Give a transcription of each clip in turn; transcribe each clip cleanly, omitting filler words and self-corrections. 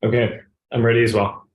Okay, I'm ready as well.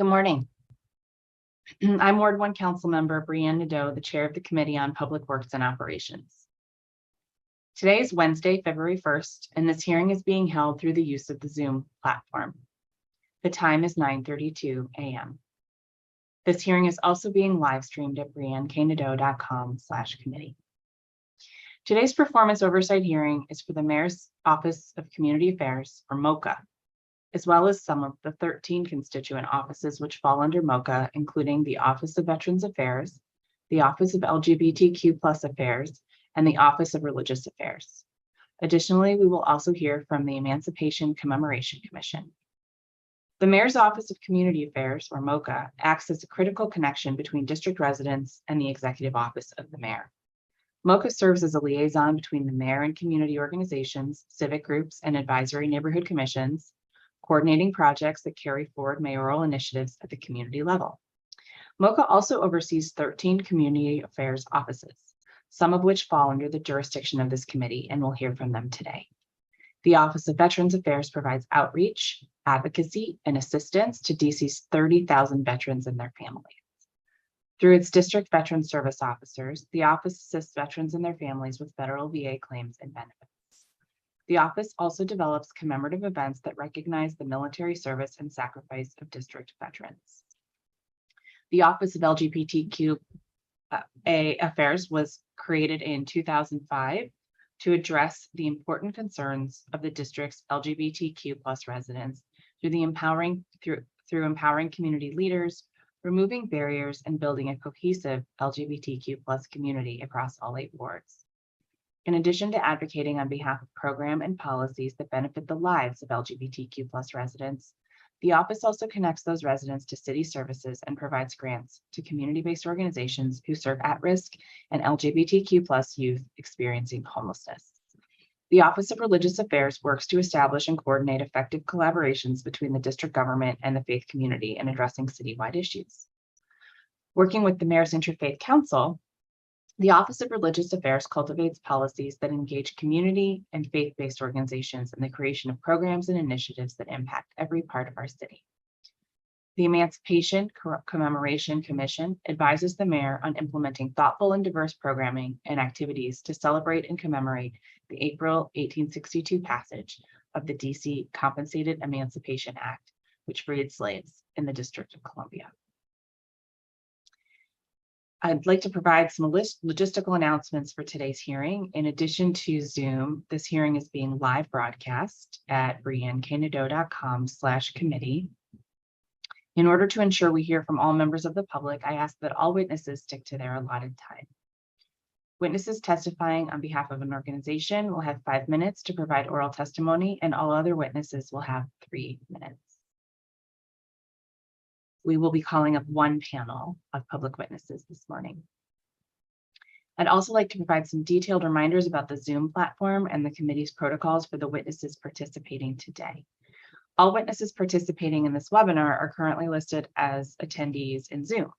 Good morning. I'm Ward 1 Council Member Brianne Nadeau, the Chair of the Committee on Public Works and Operations. Today is Wednesday, February 1st, and this hearing is being held through the use of the Zoom platform. The time is 9:32 a.m. This hearing is also being live streamed at brianneknadeau.com/committee. Today's performance oversight hearing is for the Mayor's Office of Community Affairs, or MOCA, as well as some of the 13 constituent offices which fall under MOCA, including the Office of Veterans Affairs, the Office of LGBTQ+ Affairs, and the Office of Religious Affairs. Additionally, we will also hear from the Emancipation Commemoration Commission. The Mayor's Office of Community Affairs, or MOCA, acts as a critical connection between district residents and the executive office of the mayor. MOCA serves as a liaison between the mayor and community organizations, civic groups, and advisory neighborhood commissions, coordinating projects that carry forward mayoral initiatives at the community level. MOCA also oversees 13 community affairs offices, some of which fall under the jurisdiction of this committee, and we'll hear from them today. The Office of Veterans Affairs provides outreach, advocacy, and assistance to DC's 30,000 veterans and their families. Through its district veteran service officers, the office assists veterans and their families with federal VA claims and benefits. The office also develops commemorative events that recognize the military service and sacrifice of district veterans. The Office of LGBTQ Affairs was created in 2005 to address the important concerns of the district's LGBTQ+ residents through empowering community leaders, removing barriers, and building a cohesive LGBTQ+ community across all 8 wards. In addition to advocating on behalf of programs and policies that benefit the lives of LGBTQ+ residents, the office also connects those residents to city services and provides grants to community-based organizations who serve at-risk and LGBTQ+ youth experiencing homelessness. The Office of Religious Affairs works to establish and coordinate effective collaborations between the district government and the faith community in addressing citywide issues. Working with the Mayor's Interfaith Council, the Office of Religious Affairs cultivates policies that engage community and faith-based organizations in the creation of programs and initiatives that impact every part of our city. The Emancipation Commemoration Commission advises the mayor on implementing thoughtful and diverse programming and activities to celebrate and commemorate the April 1862 passage of the DC Compensated Emancipation Act, which freed slaves in the District of Columbia. I'd like to provide some logistical announcements for today's hearing. In addition to Zoom, this hearing is being live broadcast at briannecanedo.com/committee. In order to ensure we hear from all members of the public, I ask that all witnesses stick to their allotted time. Witnesses testifying on behalf of an organization will have 5 minutes to provide oral testimony, and all other witnesses will have 3 minutes. We will be calling up 1 panel of public witnesses this morning. I'd also like to provide some detailed reminders about the Zoom platform and the committee's protocols for the witnesses participating today. All witnesses participating in this webinar are currently listed as attendees in Zoom.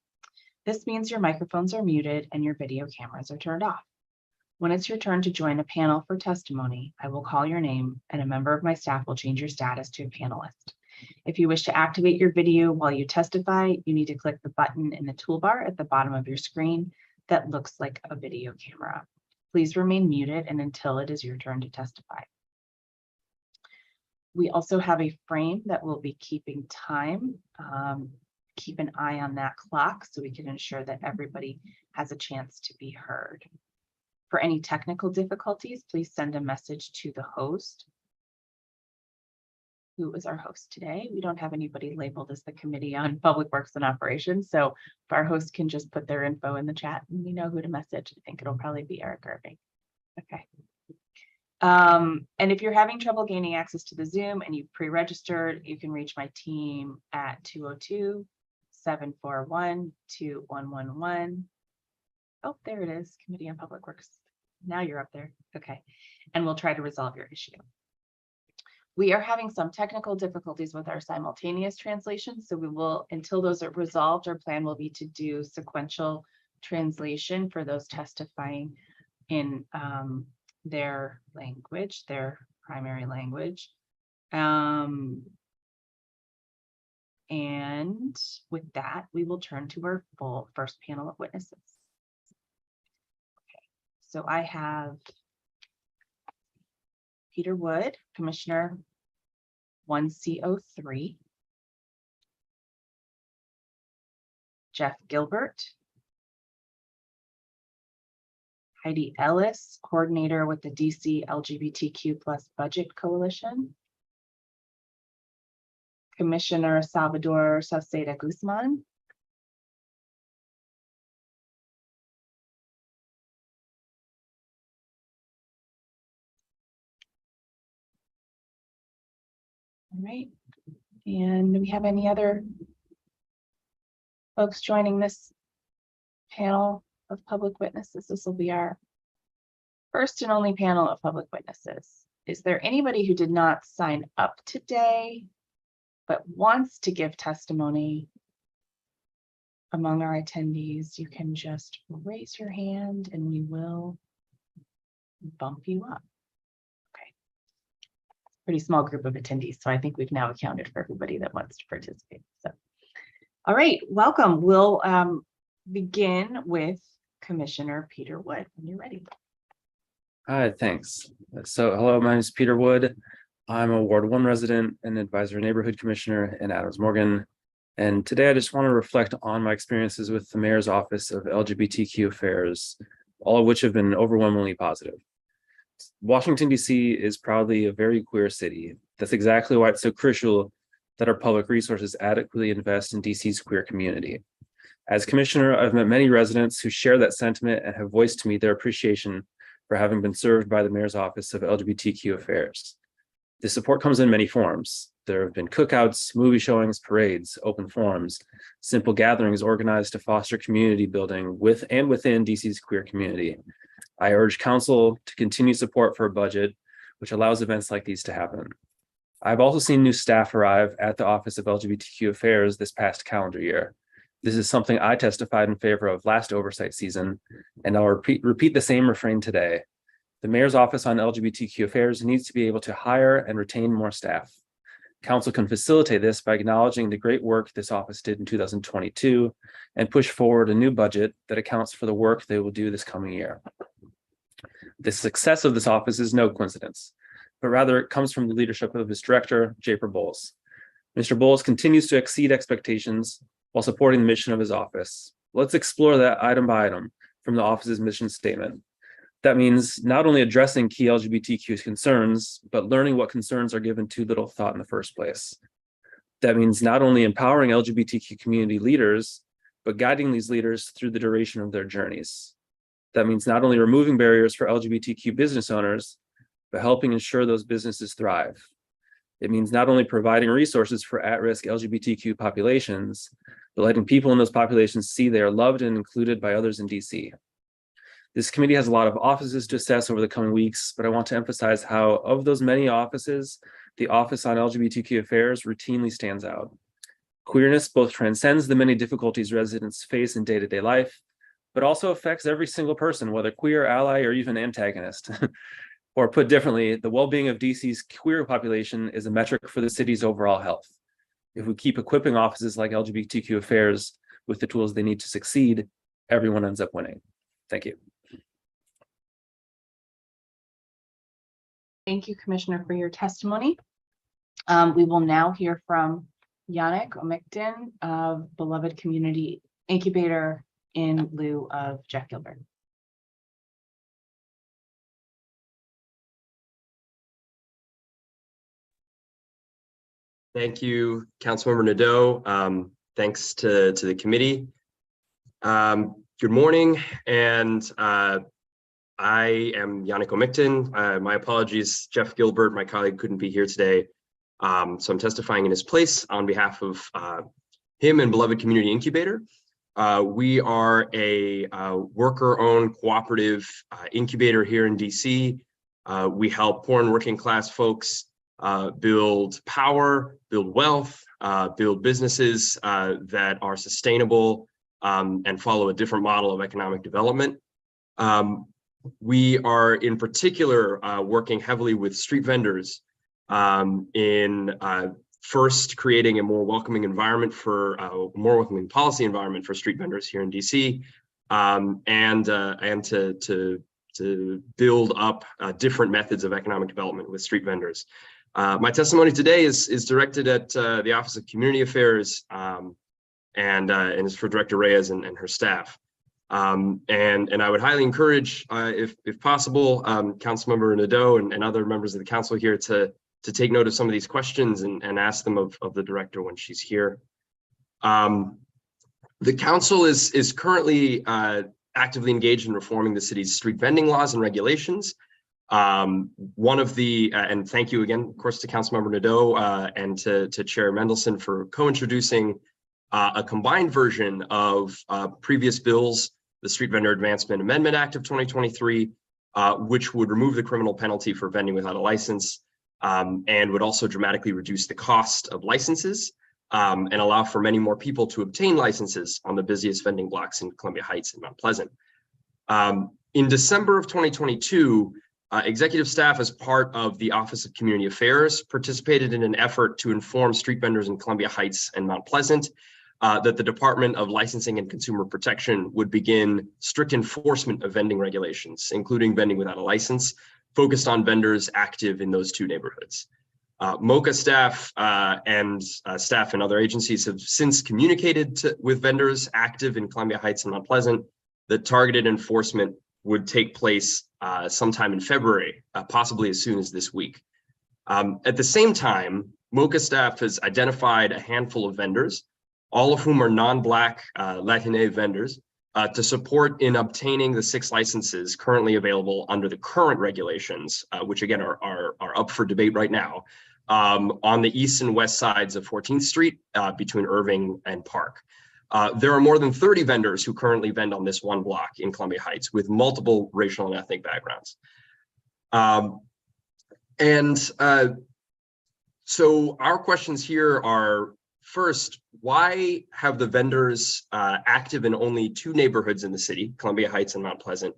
This means your microphones are muted and your video cameras are turned off. When it's your turn to join a panel for testimony, I will call your name and a member of my staff will change your status to a panelist. If you wish to activate your video while you testify, you need to click the button in the toolbar at the bottom of your screen that looks like a video camera. Please remain muted and until it is your turn to testify. We also have a frame that will be keeping time. Keep an eye on that clock so we can ensure that everybody has a chance to be heard. For any technical difficulties, please send a message to the host. Who is our host today? We don't have anybody labeled as the Committee on Public Works and Operations, so if our host can just put their info in the chat and we know who to message, I think it'll probably be Eric Irving. Okay. And if you're having trouble gaining access to the Zoom and you've pre-registered, you can reach my team at 202-741-2111. Oh, there it is, Committee on Public Works. Now you're up there. Okay. And we'll try to resolve your issue. We are having some technical difficulties with our simultaneous translation, so we will, until those are resolved, our plan will be to do sequential translation for those testifying in their language, their primary language. And with that, we will turn to our full first panel of witnesses. Okay, so I have Peter Wood, Commissioner 1C03. Jeff Gilbert. Heidi Ellis, coordinator with the DC LGBTQ+ Budget Coalition. Commissioner Salvador Sauceda Guzman. All right. And do we have any other folks joining this panel of public witnesses? This will be our First and only panel of public witnesses. Is there anybody who did not sign up today but wants to give testimony among our attendees? You can just raise your hand and we will bump you up. Okay. Pretty small group of attendees, so I think we've now accounted for everybody that wants to participate. So, all right, welcome. We'll begin with Commissioner Peter Wood when you're ready. Hi, thanks. So, hello, my name is Peter Wood. I'm a Ward 1 resident and advisory neighborhood commissioner in Adams Morgan. And today I just want to reflect on my experiences with the Mayor's Office of LGBTQ Affairs, all of which have been overwhelmingly positive. Washington, D.C. is proudly a very queer city. That's exactly why it's so crucial that our public resources adequately invest in D.C.'s queer community. As commissioner, I've met many residents who share that sentiment and have voiced to me their appreciation for having been served by the Mayor's Office of LGBTQ Affairs. This support comes in many forms. There have been cookouts, movie showings, parades, open forums, simple gatherings organized to foster community building with and within DC's queer community. I urge council to continue support for a budget which allows events like these to happen. I've also seen new staff arrive at the Office of LGBTQ Affairs this past calendar year. This is something I testified in favor of last oversight season, and I'll repeat the same refrain today. The Mayor's Office on LGBTQ Affairs needs to be able to hire and retain more staff. Council can facilitate this by acknowledging the great work this office did in 2022 and push forward a new budget that accounts for the work they will do this coming year. The success of this office is no coincidence, but rather it comes from the leadership of its director, Japer Bowles. Mr. Bowles continues to exceed expectations while supporting the mission of his office. Let's explore that item by item from the office's mission statement. That means not only addressing key LGBTQ concerns, but learning what concerns are given too little thought in the first place. That means not only empowering LGBTQ community leaders, but guiding these leaders through the duration of their journeys. That means not only removing barriers for LGBTQ business owners, but helping ensure those businesses thrive. It means not only providing resources for at-risk LGBTQ populations, but letting people in those populations see they are loved and included by others in DC. This committee has a lot of offices to assess over the coming weeks, but I want to emphasize how of those many offices, the Office on LGBTQ Affairs routinely stands out. Queerness both transcends the many difficulties residents face in day-to-day life, but also affects every single person, whether queer, ally, or even antagonist. Or put differently, the well-being of DC's queer population is a metric for the city's overall health. If we keep equipping offices like LGBTQ Affairs with the tools they need to succeed, everyone ends up winning. Thank you. Thank you, Commissioner, for your testimony. We will now hear from Yannick Omicton of Beloved Community Incubator in lieu of Jack Gilbert. Thank you, Councilmember Nadeau. Thanks to the committee. Good morning, and I am Yannick Omicton. My apologies, Jeff Gilbert, my colleague, couldn't be here today. So I'm testifying in his place on behalf of him and Beloved Community Incubator. We are a worker-owned cooperative incubator here in DC. We help poor and working class folks build power, build wealth, build businesses that are sustainable and follow a different model of economic development. We are in particular working heavily with street vendors in first creating a more welcoming environment for more welcoming policy environment for street vendors here in DC, and to build up different methods of economic development with street vendors. My testimony today is directed at the Office of Community Affairs and is for Director Reyes and her staff. And I would highly encourage, if possible, Councilmember Nadeau and other members of the council here to take note of some of these questions and ask them of the director when she's here. The council is currently actively engaged in reforming the city's street vending laws and regulations. One of the, and thank you again, of course, to Councilmember Nadeau and to Chair Mendelson for co-introducing a combined version of previous bills, the Street Vendor Advancement Amendment Act of 2023 which would remove the criminal penalty for vending without a license, and would also dramatically reduce the cost of licenses, and allow for many more people to obtain licenses on the busiest vending blocks in Columbia Heights and Mount Pleasant. In December of 2022, executive staff, as part of the Office of Community Affairs, participated in an effort to inform street vendors in Columbia Heights and Mount Pleasant that the Department of Licensing and Consumer Protection would begin strict enforcement of vending regulations, including vending without a license, focused on vendors active in those two neighborhoods. MOCA staff and staff in other agencies have since communicated with vendors active in Columbia Heights and Mount Pleasant that targeted enforcement would take place sometime in February, possibly as soon as this week. At the same time, MOCA staff has identified a handful of vendors, all of whom are non-Black Latine vendors, to support in obtaining the 6 licenses currently available under the current regulations, which again are up for debate right now, on the east and west sides of 14th Street between Irving and Park. There are more than 30 vendors who currently vend on this one block in Columbia Heights with multiple racial and ethnic backgrounds. So our questions here are, first, why have the vendors active in only 2 neighborhoods in the city, Columbia Heights and Mount Pleasant,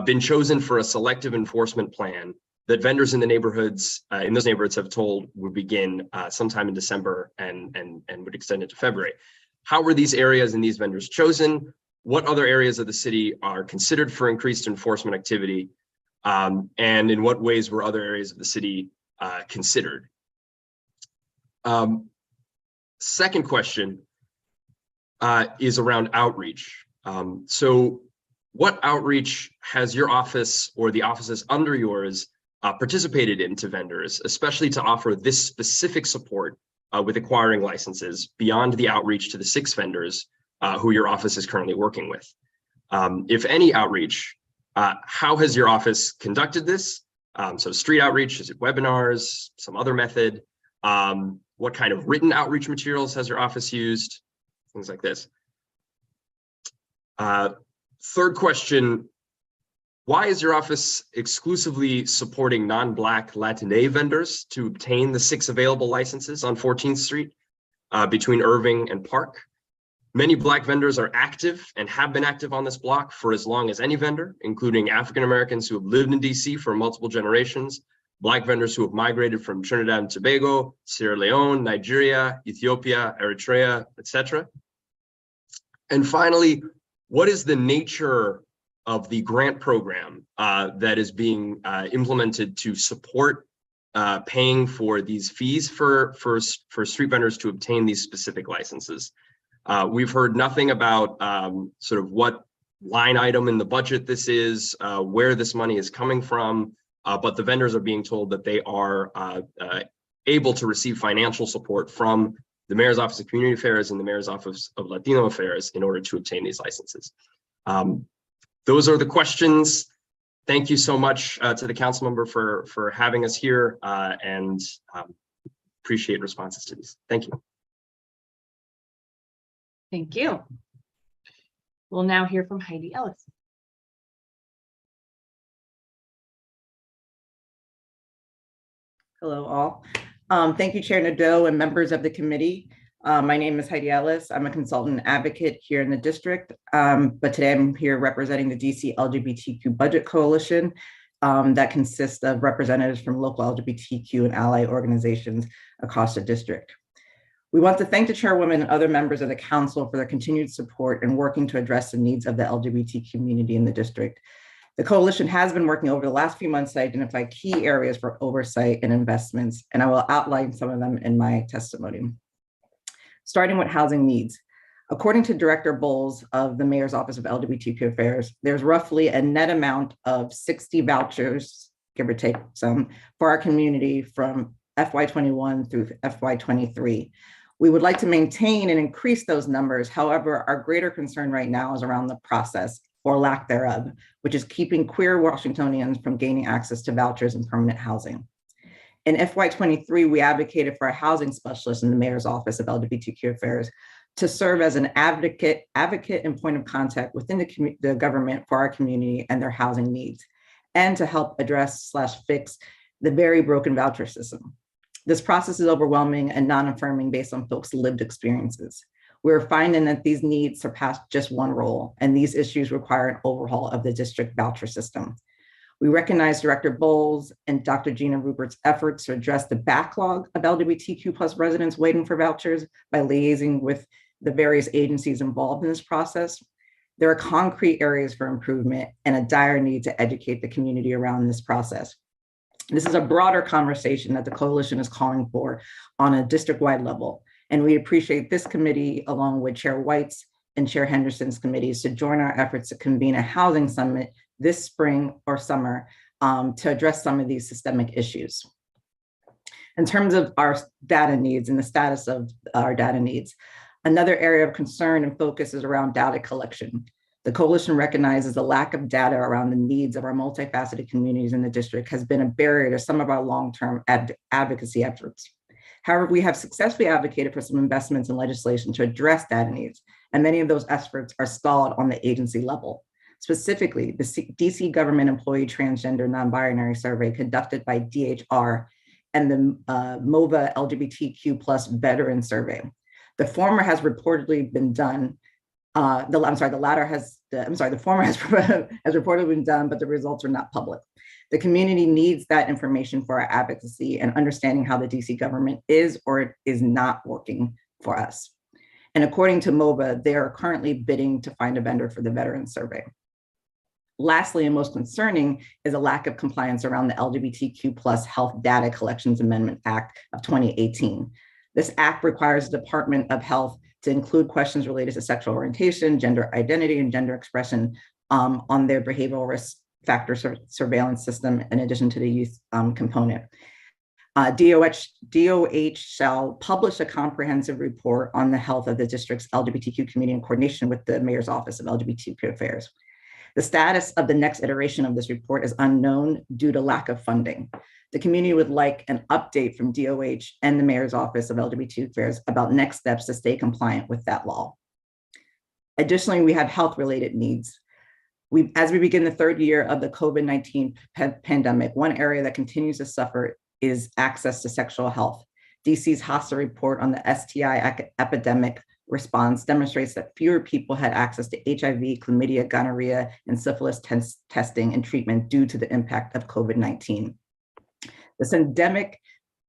been chosen for a selective enforcement plan that vendors in the neighborhoods, in those neighborhoods have told would begin sometime in December and would extend into February? How were these areas and these vendors chosen? What other areas of the city are considered for increased enforcement activity? And in what ways were other areas of the city considered? Second question is around outreach. So what outreach has your office or the offices under yours participated in to vendors, especially to offer this specific support with acquiring licenses beyond the outreach to the 6 vendors who your office is currently working with? If any outreach, how has your office conducted this? So street outreach, is it webinars, some other method? What kind of written outreach materials has your office used? Things like this. Third question, why is your office exclusively supporting non-Black Latine vendors to obtain the 6 available licenses on 14th Street between Irving and Park? Many Black vendors are active and have been active on this block for as long as any vendor, including African Americans who have lived in DC for multiple generations, Black vendors who have migrated from Trinidad and Tobago, Sierra Leone, Nigeria, Ethiopia, Eritrea, etc. And finally, what is the nature of the grant program that is being implemented to support paying for these fees for street vendors to obtain these specific licenses? We've heard nothing about sort of what line item in the budget this is, where this money is coming from, but the vendors are being told that they are able to receive financial support from the Mayor's Office of Community Affairs and the Mayor's Office of Latino Affairs in order to obtain these licenses. Those are the questions. Thank you so much to the council member for having us here and appreciate responses to these. Thank you. Thank you. We'll now hear from Heidi Ellis. Hello, all. Thank you, Chair Nadeau and members of the committee. My name is Heidi Ellis. I'm a consultant advocate here in the district, but today I'm here representing the DC LGBTQ Budget Coalition that consists of representatives from local LGBTQ and ally organizations across the district. We want to thank the chairwoman and other members of the council for their continued support in working to address the needs of the LGBT community in the district. The coalition has been working over the last few months to identify key areas for oversight and investments, and I will outline some of them in my testimony. Starting with housing needs. According to Director Bowles of the Mayor's Office of LGBTQ Affairs, there's roughly a net amount of 60 vouchers, give or take some, for our community from FY21 through FY23. We would like to maintain and increase those numbers. However, our greater concern right now is around the process or lack thereof, which is keeping queer Washingtonians from gaining access to vouchers and permanent housing. In FY23, we advocated for a housing specialist in the Mayor's Office of LGBTQ Affairs to serve as an advocate and point of contact within the government for our community and their housing needs. and to help address/fix the very broken voucher system. This process is overwhelming and non-affirming based on folks' lived experiences. We're finding that these needs surpass just one role, and these issues require an overhaul of the district voucher system. We recognize Director Bowles and Dr. Gina Rupert's efforts to address the backlog of LGBTQ+ residents waiting for vouchers by liaising with the various agencies involved in this process. There are concrete areas for improvement and a dire need to educate the community around this process. This is a broader conversation that the coalition is calling for on a district-wide level. And we appreciate this committee, along with Chair White's and Chair Henderson's committees, to join our efforts to convene a housing summit this spring or summer to address some of these systemic issues. In terms of our data needs and the status of our data needs, another area of concern and focus is around data collection. The coalition recognizes the lack of data around the needs of our multifaceted communities in the district has been a barrier to some of our long-term advocacy efforts. However, we have successfully advocated for some investments in legislation to address data needs, and many of those efforts are stalled on the agency level. Specifically, the DC Government Employee Transgender Non-Binary Survey conducted by DHR and the MOVA LGBTQ+ Veteran Survey. The former has reportedly been done. The former has reportedly been done, but the results are not public. The community needs that information for our advocacy and understanding how the DC government is or is not working for us. And according to MOVA, they are currently bidding to find a vendor for the veteran survey. Lastly, and most concerning, is a lack of compliance around the LGBTQ+ Health Data Collections Amendment Act of 2018. This act requires the Department of Health to include questions related to sexual orientation, gender identity, and gender expression on their behavioral risk factor surveillance system, in addition to the youth component. DOH shall publish a comprehensive report on the health of the district's LGBTQ community in coordination with the Mayor's Office of LGBTQ Affairs. The status of the next iteration of this report is unknown due to lack of funding. The community would like an update from DOH and the Mayor's Office of LGBT Affairs about next steps to stay compliant with that law. Additionally, we have health-related needs. As we begin the third year of the COVID-19 pandemic, one area that continues to suffer is access to sexual health. DC's HACA report on the STI epidemic response demonstrates that fewer people had access to HIV, chlamydia, gonorrhea, and syphilis testing and treatment due to the impact of COVID-19. This endemic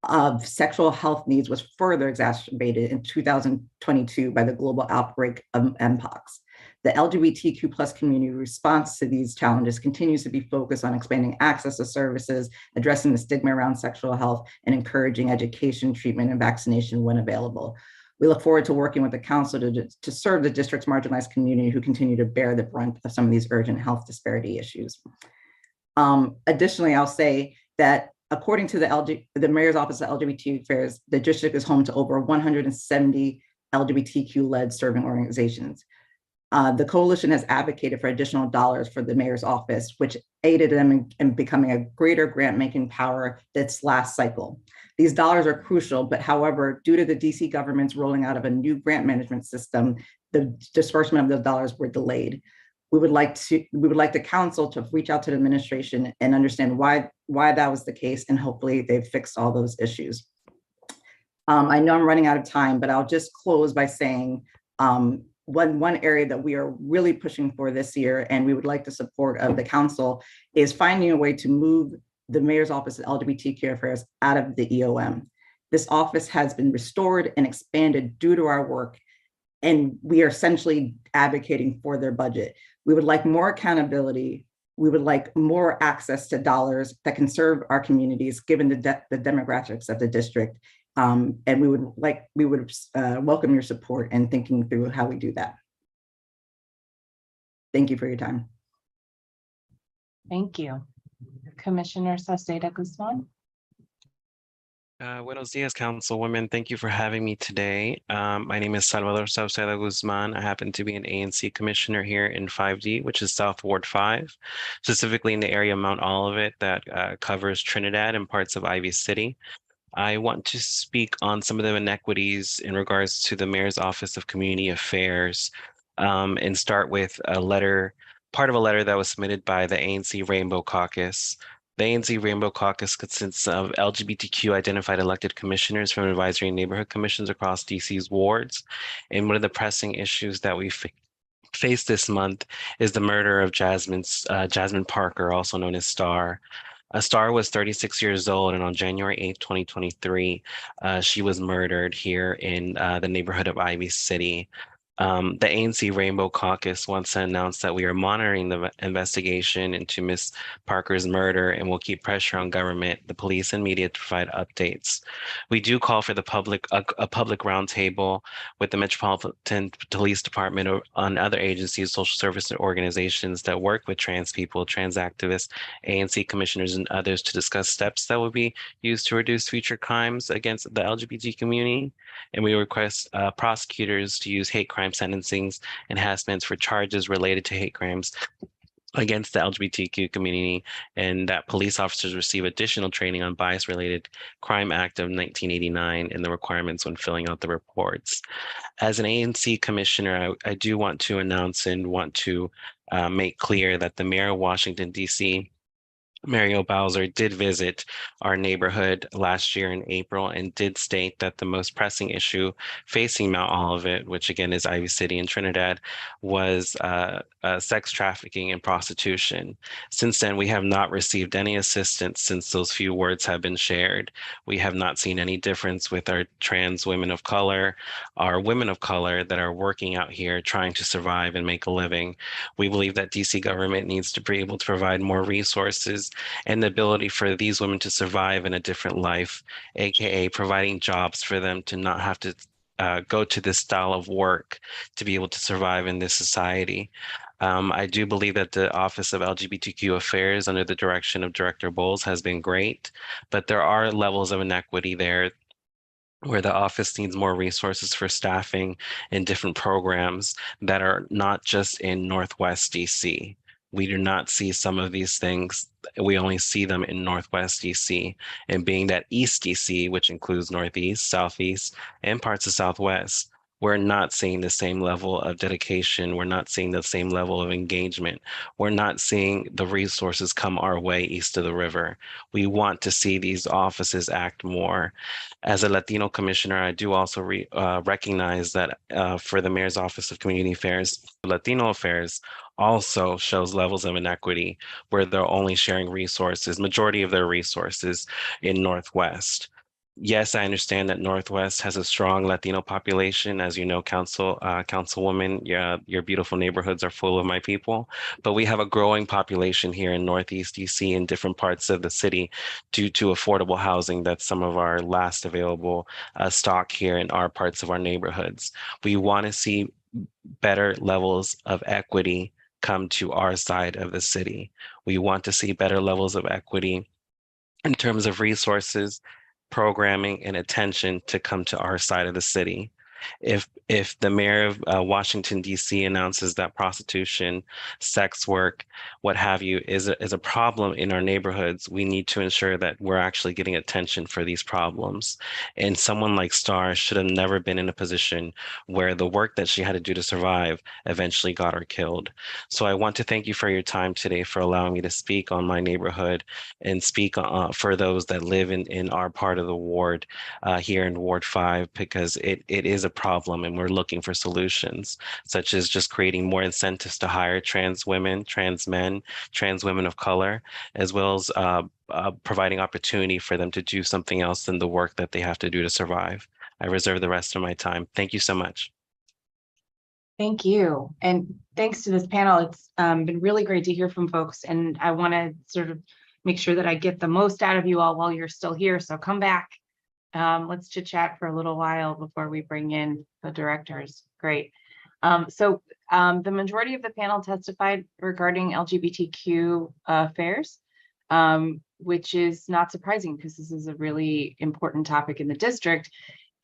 of sexual health needs was further exacerbated in 2022 by the global outbreak of Mpox. The LGBTQ+ community response to these challenges continues to be focused on expanding access to services, addressing the stigma around sexual health, and encouraging education, treatment, and vaccination when available. We look forward to working with the council to serve the district's marginalized community who continue to bear the brunt of some of these urgent health disparity issues. Additionally, I'll say that according to the Mayor's Office of LGBT Affairs, the district is home to over 170 LGBTQ-led serving organizations. The coalition has advocated for additional dollars for the mayor's office, which aided them in becoming a greater grant-making power this last cycle. These dollars are crucial, but however, due to the DC government's rolling out of a new grant management system, the disbursement of those dollars were delayed. We would like the council to reach out to the administration and understand why that was the case, and hopefully they've fixed all those issues. I know I'm running out of time, but I'll just close by saying, one area that we are really pushing for this year, and we would like the support of the council, is finding a way to move the Mayor's Office of LGBTQ Affairs out of the EOM. This office has been restored and expanded due to our work, and we are essentially advocating for their budget. We would like more accountability. We would like more access to dollars that can serve our communities, given the demographics of the district. And we would welcome your support in thinking through how we do that. Thank you for your time. Thank you. Commissioner Sauceda Guzman. Buenos dias, Councilwoman. Thank you for having me today. My name is Salvador Sauceda Guzman. I happen to be an ANC commissioner here in 5D, which is South Ward 5, specifically in the area of Mount Olivet that covers Trinidad and parts of Ivy City. I want to speak on some of the inequities in regards to the Mayor's Office of Community Affairs and start with a letter part of a letter that was submitted by the ANC Rainbow Caucus. The ANC Rainbow Caucus consists of LGBTQ identified elected commissioners from advisory and neighborhood commissions across DC's wards. And one of the pressing issues that we faced this month is the murder of Jasmine Parker, also known as Star. Star was 36 years old, and on January 8th, 2023, she was murdered here in the neighborhood of Ivy City. The ANC Rainbow Caucus once announced that we are monitoring the investigation into Ms. Parker's murder and will keep pressure on government, the police, and media to provide updates. We do call for the public a public roundtable with the Metropolitan Police Department or on other agencies, social service organizations that work with trans people, trans activists, ANC commissioners, and others to discuss steps that will be used to reduce future crimes against the LGBT community. And we request prosecutors to use hate crime sentencings enhancements for charges related to hate crimes against the LGBTQ community, and that police officers receive additional training on Bias-Related Crime Act of 1989 and the requirements when filling out the reports. As an ANC commissioner, I do want to announce and want to make clear that the mayor of Washington, D.C., Mario Bowser, did visit our neighborhood last year in April and did state that the most pressing issue facing Mount Olivet, which again is Ivy City and Trinidad, was sex trafficking and prostitution. Since then, we have not received any assistance since those few words have been shared. We have not seen any difference with our trans women of color, our women of color that are working out here trying to survive and make a living. We believe that DC government needs to be able to provide more resources and the ability for these women to survive in a different life, aka providing jobs for them to not have to go to this style of work to be able to survive in this society. I do believe that the Office of LGBTQ Affairs under the direction of Director Bowles has been great, but there are levels of inequity there where the office needs more resources for staffing in different programs that are not just in Northwest DC. We do not see some of these things. We only see them in Northwest DC, and being that East DC, which includes Northeast, Southeast, and parts of Southwest, we're not seeing the same level of dedication. We're not seeing the same level of engagement. We're not seeing the resources come our way east of the river. We want to see these offices act more. As a Latino commissioner, I do also recognize that for the Mayor's Office of Community Affairs, Latino Affairs also shows levels of inequity where they're only sharing resources, majority of their resources in Northwest. Yes, I understand that Northwest has a strong Latino population. As you know, Councilwoman, your beautiful neighborhoods are full of my people, but we have a growing population here in Northeast DC and different parts of the city due to affordable housing. That's some of our last available stock here in our parts of our neighborhoods. We want to see better levels of equity come to our side of the city. We want to see better levels of equity in terms of resources, programming, and attention to come to our side of the city. If the mayor of Washington, D.C. announces that prostitution, sex work, what have you, is a problem in our neighborhoods, we need to ensure that we're actually getting attention for these problems. And someone like Star should have never been in a position where the work that she had to do to survive eventually got her killed. So I want to thank you for your time today, for allowing me to speak on my neighborhood and speak for those that live in our part of the ward here in Ward 5, because it is a problem and we're looking for solutions, such as just creating more incentives to hire trans women, trans men, trans women of color, as well as providing opportunity for them to do something else than the work that they have to do to survive. I reserve the rest of my time. Thank you so much. Thank you. And thanks to this panel, it's been really great to hear from folks. And I want to sort of make sure that I get the most out of you all while you're still here. So come back. Let's chit chat for a little while before we bring in the directors. Great. The majority of the panel testified regarding LGBTQ affairs, which is not surprising because this is a really important topic in the district.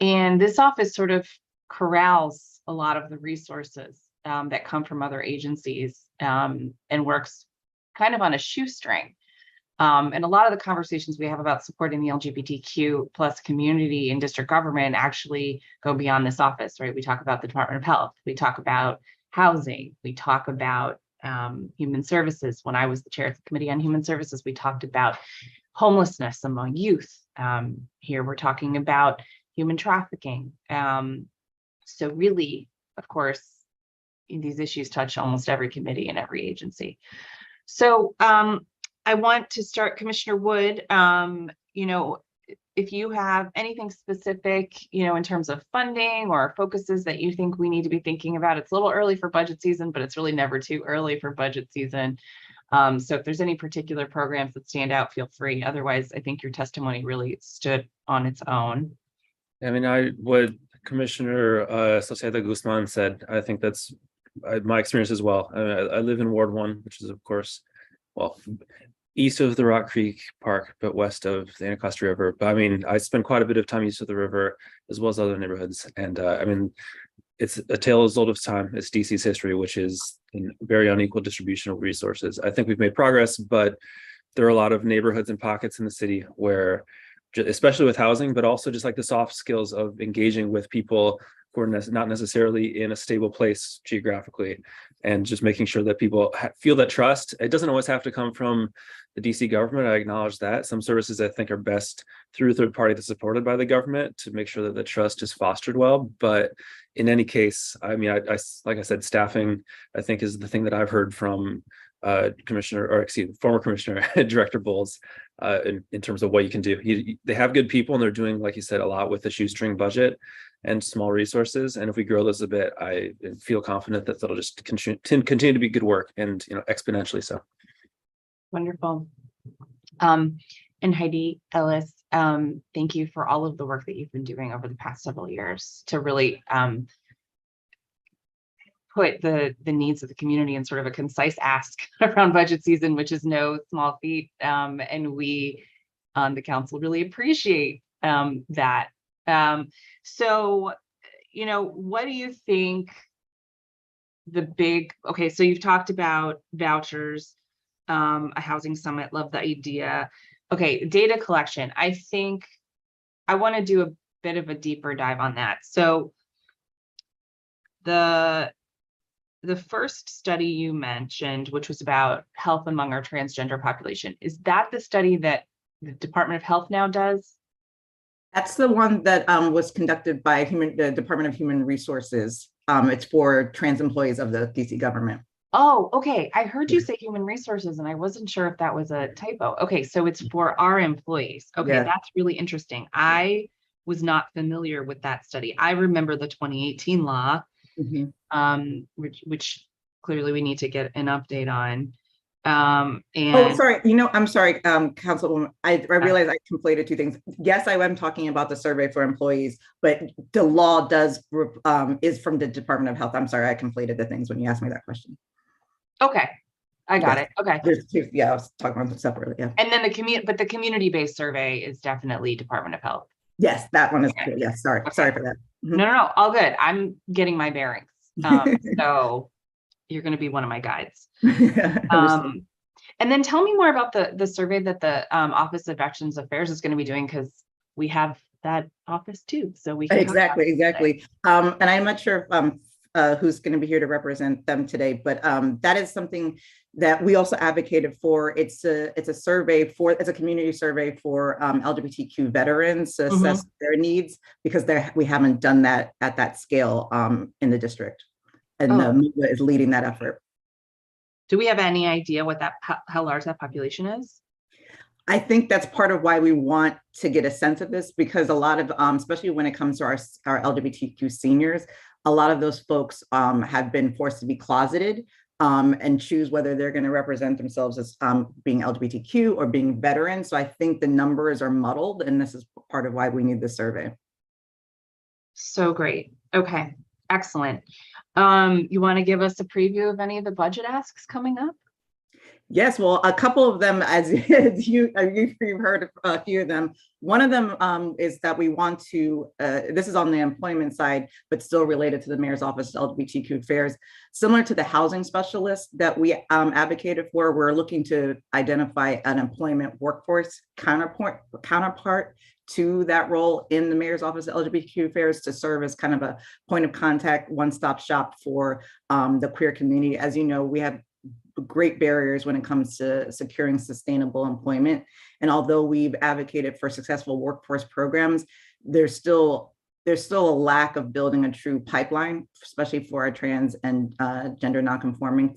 And this office sort of corrals a lot of the resources that come from other agencies and works kind of on a shoestring. And a lot of the conversations we have about supporting the LGBTQ plus community in district government actually go beyond this office, right? We talk about the Department of Health, we talk about housing, we talk about Human Services. When I was the chair of the Committee on Human Services, we talked about homelessness among youth. Here we're talking about human trafficking. So really, of course, these issues touch almost every committee and every agency. So I want to start, Commissioner Wood, if you have anything specific, in terms of funding or focuses that you think we need to be thinking about. It's a little early for budget season, but it's really never too early for budget season. So if there's any particular programs that stand out, feel free. Otherwise, I think your testimony really stood on its own. I mean, what Commissioner Sauceda Guzman said, I think that's my experience as well. I live in Ward 1, which is, of course, well, east of the Rock Creek Park, but west of the Anacostia River. But I mean, I spend quite a bit of time east of the river, as well as other neighborhoods. And I mean, it's a tale as old as time. It's DC's history, which is a very unequal distribution of resources. I think we've made progress, but there are a lot of neighborhoods and pockets in the city where, especially with housing, but also just like the soft skills of engaging with people who are not necessarily in a stable place geographically, and just making sure that people feel that trust. It doesn't always have to come from the DC government. I acknowledge that. Some services I think are best through a third party that's supported by the government to make sure that the trust is fostered well. But in any case, I mean, I like I said, staffing, I think, is the thing that I've heard from former Commissioner Director Bowles in terms of what you can do. They have good people, and they're doing, like you said, a lot with the shoestring budget and small resources. And if we grow this a bit, I feel confident that that'll just continue to be good work, and exponentially so. Wonderful. And Heidi Ellis, thank you for all of the work that you've been doing over the past several years to really put the needs of the community in sort of a concise ask around budget season, which is no small feat. And we on the council really appreciate that. So, what do you think okay, so you've talked about vouchers, a housing summit, love the idea. Okay, data collection. I think I want to do a bit of a deeper dive on that. So the first study you mentioned, which was about health among our transgender population, is that the study that the Department of Health now does? That's the one that was conducted by the Department of Human Resources. It's for trans employees of the DC government. Oh, okay. I heard you say human resources, and I wasn't sure if that was a typo. Okay, so it's for our employees. Okay, yeah. That's really interesting. I was not familiar with that study. I remember the 2018 law, which clearly we need to get an update on. Oh, sorry. I'm sorry, Councilwoman. I realized I conflated two things. Yes, I am talking about the survey for employees, but the law is from the Department of Health. I'm sorry, I conflated the things when you asked me that question. Okay, I got it. Okay. There's two, yeah, I was talking about them separately. Yeah. And then the community-based survey is definitely Department of Health. Yes, that one is cool. Yes, sorry. Okay. Sorry for that. No, all good. I'm getting my bearings. So you're going to be one of my guides. And then tell me more about the survey that the Office of Veterans Affairs is going to be doing, because we have that office too. So we can exactly. And I'm not sure who's going to be here to represent them today, but that is something that we also advocated for. It's a community survey for LGBTQ veterans to assess their needs, because we haven't done that at that scale in the district, and MOCA is leading that effort. Do we have any idea what how large that population is? I think that's part of why we want to get a sense of this, because a lot of, especially when it comes to our LGBTQ seniors, a lot of those folks have been forced to be closeted and choose whether they're going to represent themselves as being LGBTQ or being veteran. So I think the numbers are muddled, and this is part of why we need this survey. So great. Okay, excellent. You want to give us a preview of any of the budget asks coming up? Yes, well, a couple of them, as you've heard a few of them. One of them is that we want to, this is on the employment side, but still related to the Mayor's Office of LGBTQ Affairs, similar to the housing specialist that we advocated for. We're looking to identify an employment workforce counterpart to that role in the Mayor's Office of LGBTQ Affairs, to serve as kind of a point of contact, one-stop shop for the queer community. As you know, we have great barriers when it comes to securing sustainable employment. And although we've advocated for successful workforce programs, there's still a lack of building a true pipeline, especially for our trans and gender nonconforming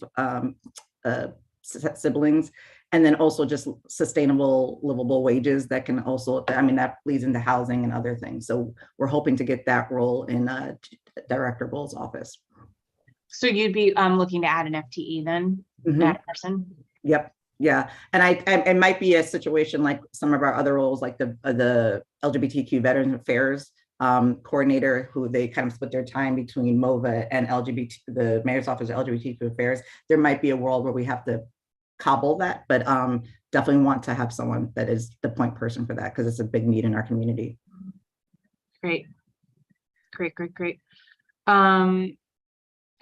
siblings. And then also just sustainable, livable wages that can also, I mean, that leads into housing and other things. So we're hoping to get that role in Director Bull's office. So you'd be looking to add an FTE then, that person? Yep. Yeah. And it might be a situation like some of our other roles, like the LGBTQ Veterans Affairs coordinator, who they kind of split their time between MOVA and the Mayor's Office of LGBTQ Affairs. There might be a world where we have to cobble that, but definitely want to have someone that is the point person for that, because it's a big need in our community. Great.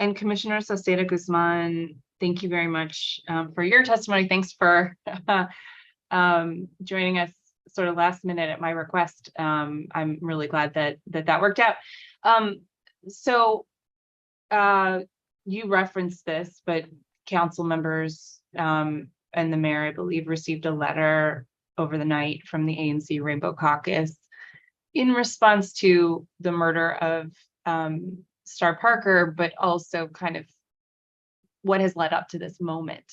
And Commissioner Sauceda Guzman, thank you very much for your testimony. Thanks for joining us sort of last minute at my request. I'm really glad that worked out. So you referenced this, but council members and the mayor, I believe, received a letter over the night from the ANC Rainbow Caucus in response to the murder of Star Parker, but also kind of what has led up to this moment,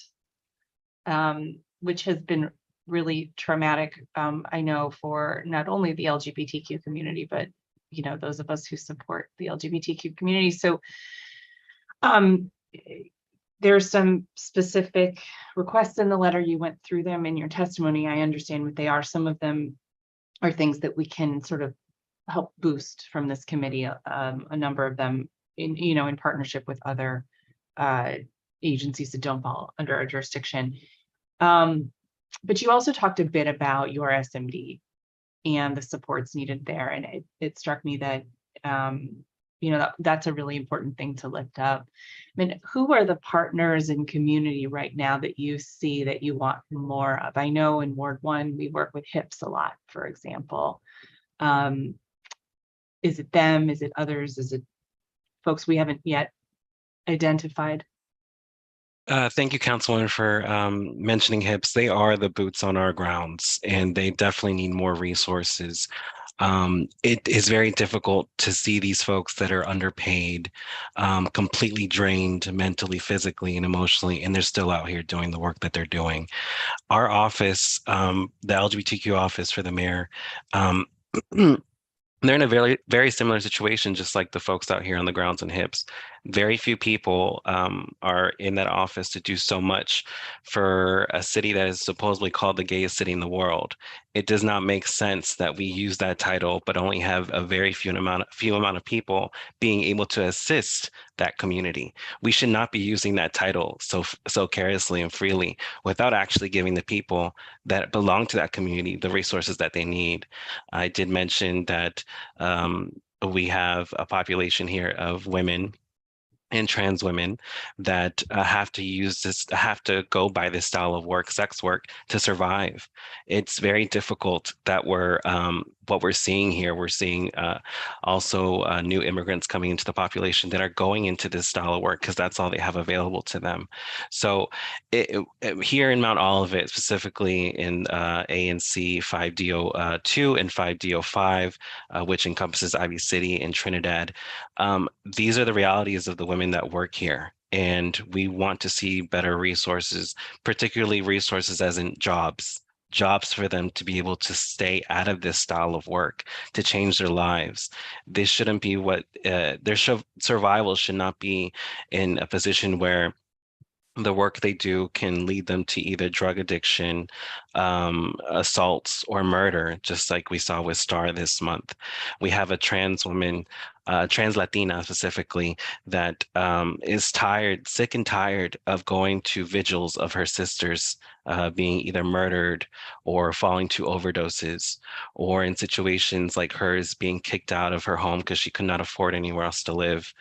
which has been really traumatic, I know, for not only the LGBTQ community, but those of us who support the LGBTQ community. So there's some specific requests in the letter. You went through them in your testimony. I understand what they are. Some of them are things that we can sort of help boost from this committee. A number of them in partnership with other agencies that don't fall under our jurisdiction. But you also talked a bit about your SMD and the supports needed there. And it struck me that, that's a really important thing to lift up. I mean, who are the partners in community right now that you see that you want more of? I know in Ward 1, we work with HIPS a lot, for example. Is it them? Is it others? Is it folks we haven't yet identified? Thank you, Councilwoman, for mentioning HIPS. They are the boots on our grounds, and they definitely need more resources. It is very difficult to see these folks that are underpaid, completely drained mentally, physically, and emotionally, and they're still out here doing the work that they're doing. Our office, the LGBTQ office for the mayor, they're in a very, very similar situation, just like the folks out here on the grounds and HIPS. Very few people are in that office to do so much for a city that is supposedly called the gayest city in the world. It does not make sense that we use that title, but only have a very few amount of people being able to assist that community. We should not be using that title so carelessly and freely without actually giving the people that belong to that community the resources that they need. I did mention that we have a population here of women and trans women that have to go by this style of work, sex work, to survive. It's very difficult that what we're seeing here. We're seeing also new immigrants coming into the population that are going into this style of work because that's all they have available to them. So here in Mount Olivet, specifically in ANC 5DO2 and 5DO5, which encompasses Ivy City and Trinidad, these are the realities of the women that work here. And we want to see better resources, particularly resources as in jobs for them to be able to stay out of this style of work, to change their lives. This shouldn't be their survival should not be in a position where the work they do can lead them to either drug addiction, assaults, or murder, just like we saw with Star this month. We have a trans woman, trans Latina specifically, that is sick and tired of going to vigils of her sisters being either murdered or falling to overdoses, or in situations like hers being kicked out of her home because she could not afford anywhere else to live.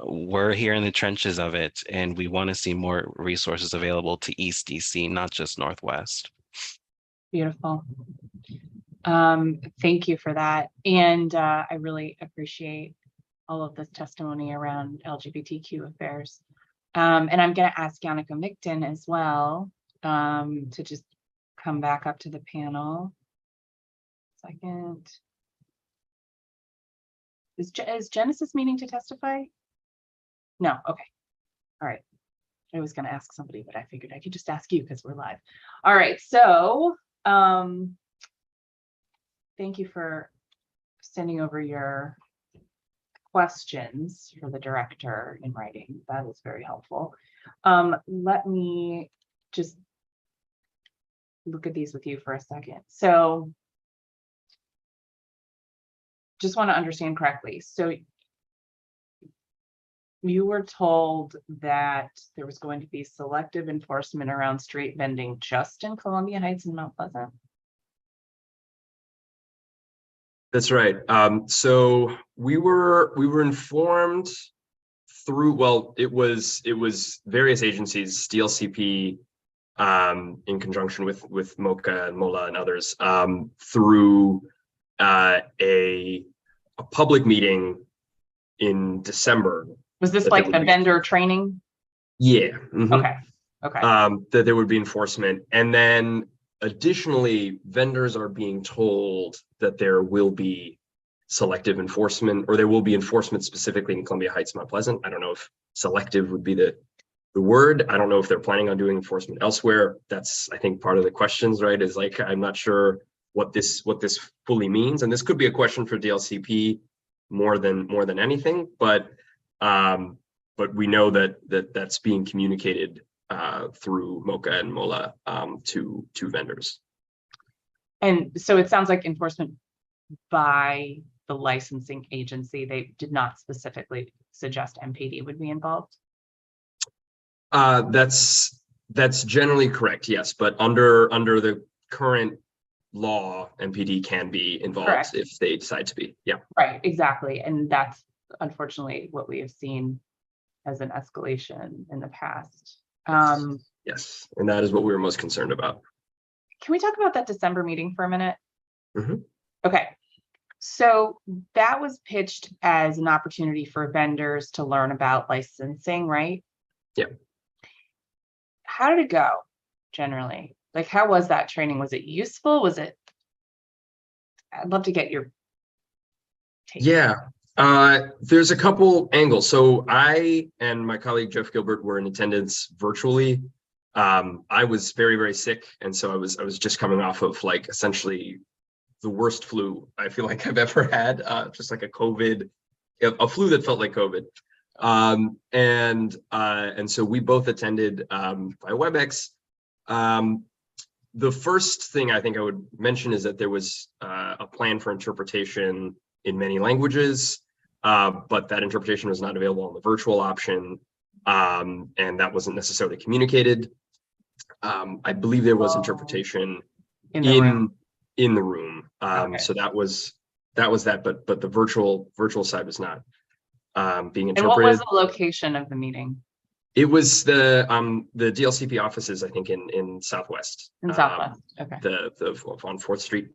We're here in the trenches of it, and we want to see more resources available to East DC, not just Northwest. Beautiful. Thank you for that. And I really appreciate all of this testimony around LGBTQ affairs. And I'm going to ask Yannicka Michtin as well to just come back up to the panel. Second. Is Genesis meaning to testify? No, okay. All right. I was going to ask somebody, but I figured I could just ask you because we're live. All right, so thank you for sending over your questions for the director in writing. That is very helpful. Let me just look at these with you for a second. So just want to understand correctly. So you were told that there was going to be selective enforcement around street vending just in Columbia Heights and Mount Pleasant? That's right. So we were informed through, well, it was various agencies, DLCP, in conjunction with MOCA and MOLA and others, through a public meeting in December. Was this like the vendor training? Yeah. Mm-hmm. Okay. That there would be enforcement, and then additionally, vendors are being told that there will be selective enforcement, or there will be enforcement specifically in Columbia Heights, Mount Pleasant. I don't know if selective would be the word. I don't know if they're planning on doing enforcement elsewhere. That's, I think, part of the questions, right? Is like, I'm not sure what this fully means, and this could be a question for DLCP more than anything, but we know that's being communicated through MOCA and MOLA to vendors. And so it sounds like enforcement by the licensing agency. They did not specifically suggest MPD would be involved. That's generally correct, yes. But under the current law, MPD can be involved. Correct. If they decide to be. Yeah. Right. Exactly, and that's unfortunately what we have seen as an escalation in the past. Yes, and that is what we were most concerned about. Can we talk about that December meeting for a minute? Mm-hmm. Okay, so that was pitched as an opportunity for vendors to learn about licensing, right? Yeah. How did it go generally? Like, how was that training? Was it useful? Was it? I'd love to get your take. Yeah. There's a couple angles. So I and my colleague Jeff Gilbert were in attendance virtually. I was very, very sick, and so I was just coming off of like essentially the worst flu I feel like I've ever had, just like a flu that felt like COVID. And so we both attended by WebEx. The first thing I think I would mention is that there was a plan for interpretation in many languages, but that interpretation was not available on the virtual option, and that wasn't necessarily communicated. I believe there was interpretation in the room. Okay. So that was that, but the virtual side was not being interpreted. And what was the location of the meeting? It was the DLCP offices, I think, in Southwest. In Southwest, okay. The on 4th Street,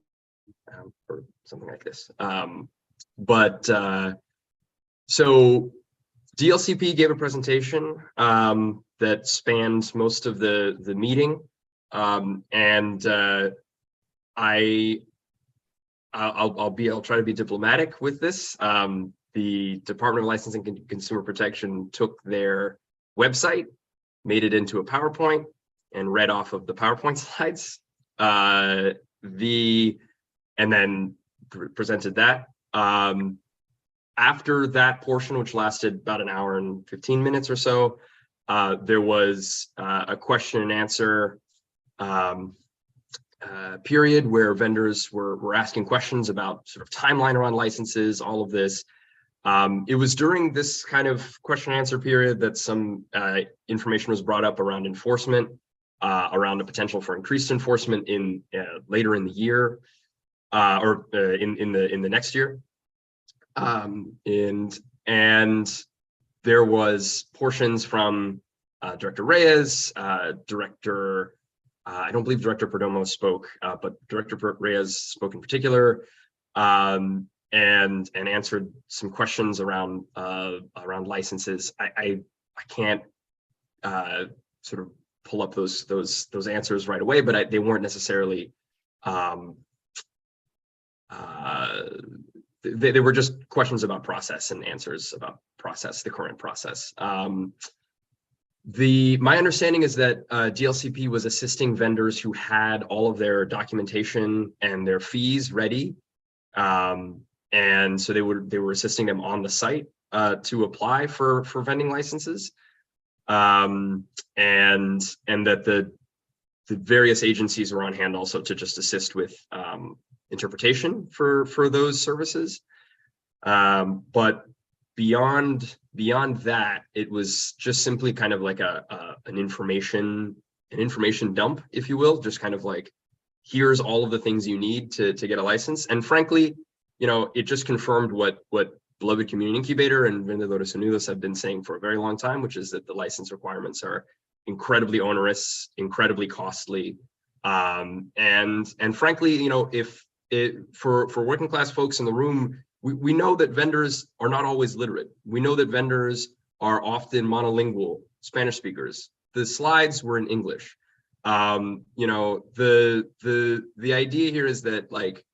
or something like this. So DLCP gave a presentation that spanned most of the meeting, and I'll try to be diplomatic with this. The Department of Licensing and Consumer Protection took their website, made it into a PowerPoint, and read off of the PowerPoint slides. And then presented that. After that portion, which lasted about an hour and 15 minutes or so, there was a question and answer period where vendors were asking questions about sort of timeline around licenses, all of this. It was during this kind of question and answer period that some information was brought up around enforcement, around the potential for increased enforcement in later in the year, or in the next year. And there was portions from Director Reyes, I don't believe Director Perdomo spoke, but Director Reyes spoke in particular, and answered some questions around licenses. I can't sort of pull up those answers right away, but they weren't necessarily. They were just questions about process and answers about process, the current process. My understanding is that DLCP was assisting vendors who had all of their documentation and their fees ready, and so they were assisting them on the site to apply for vending licenses, and that the various agencies were on hand also to just assist with interpretation for those services, but beyond that, it was just simply kind of like an information dump, if you will, just kind of like, here's all of the things you need to get a license. And frankly, it just confirmed what Beloved Community Incubator and Vendedores Unidos have been saying for a very long time, which is that the license requirements are incredibly onerous, incredibly costly, and frankly, for working class folks in the room, we know that vendors are not always literate. We know that vendors are often monolingual Spanish speakers. The slides were in English. The idea here is that, like,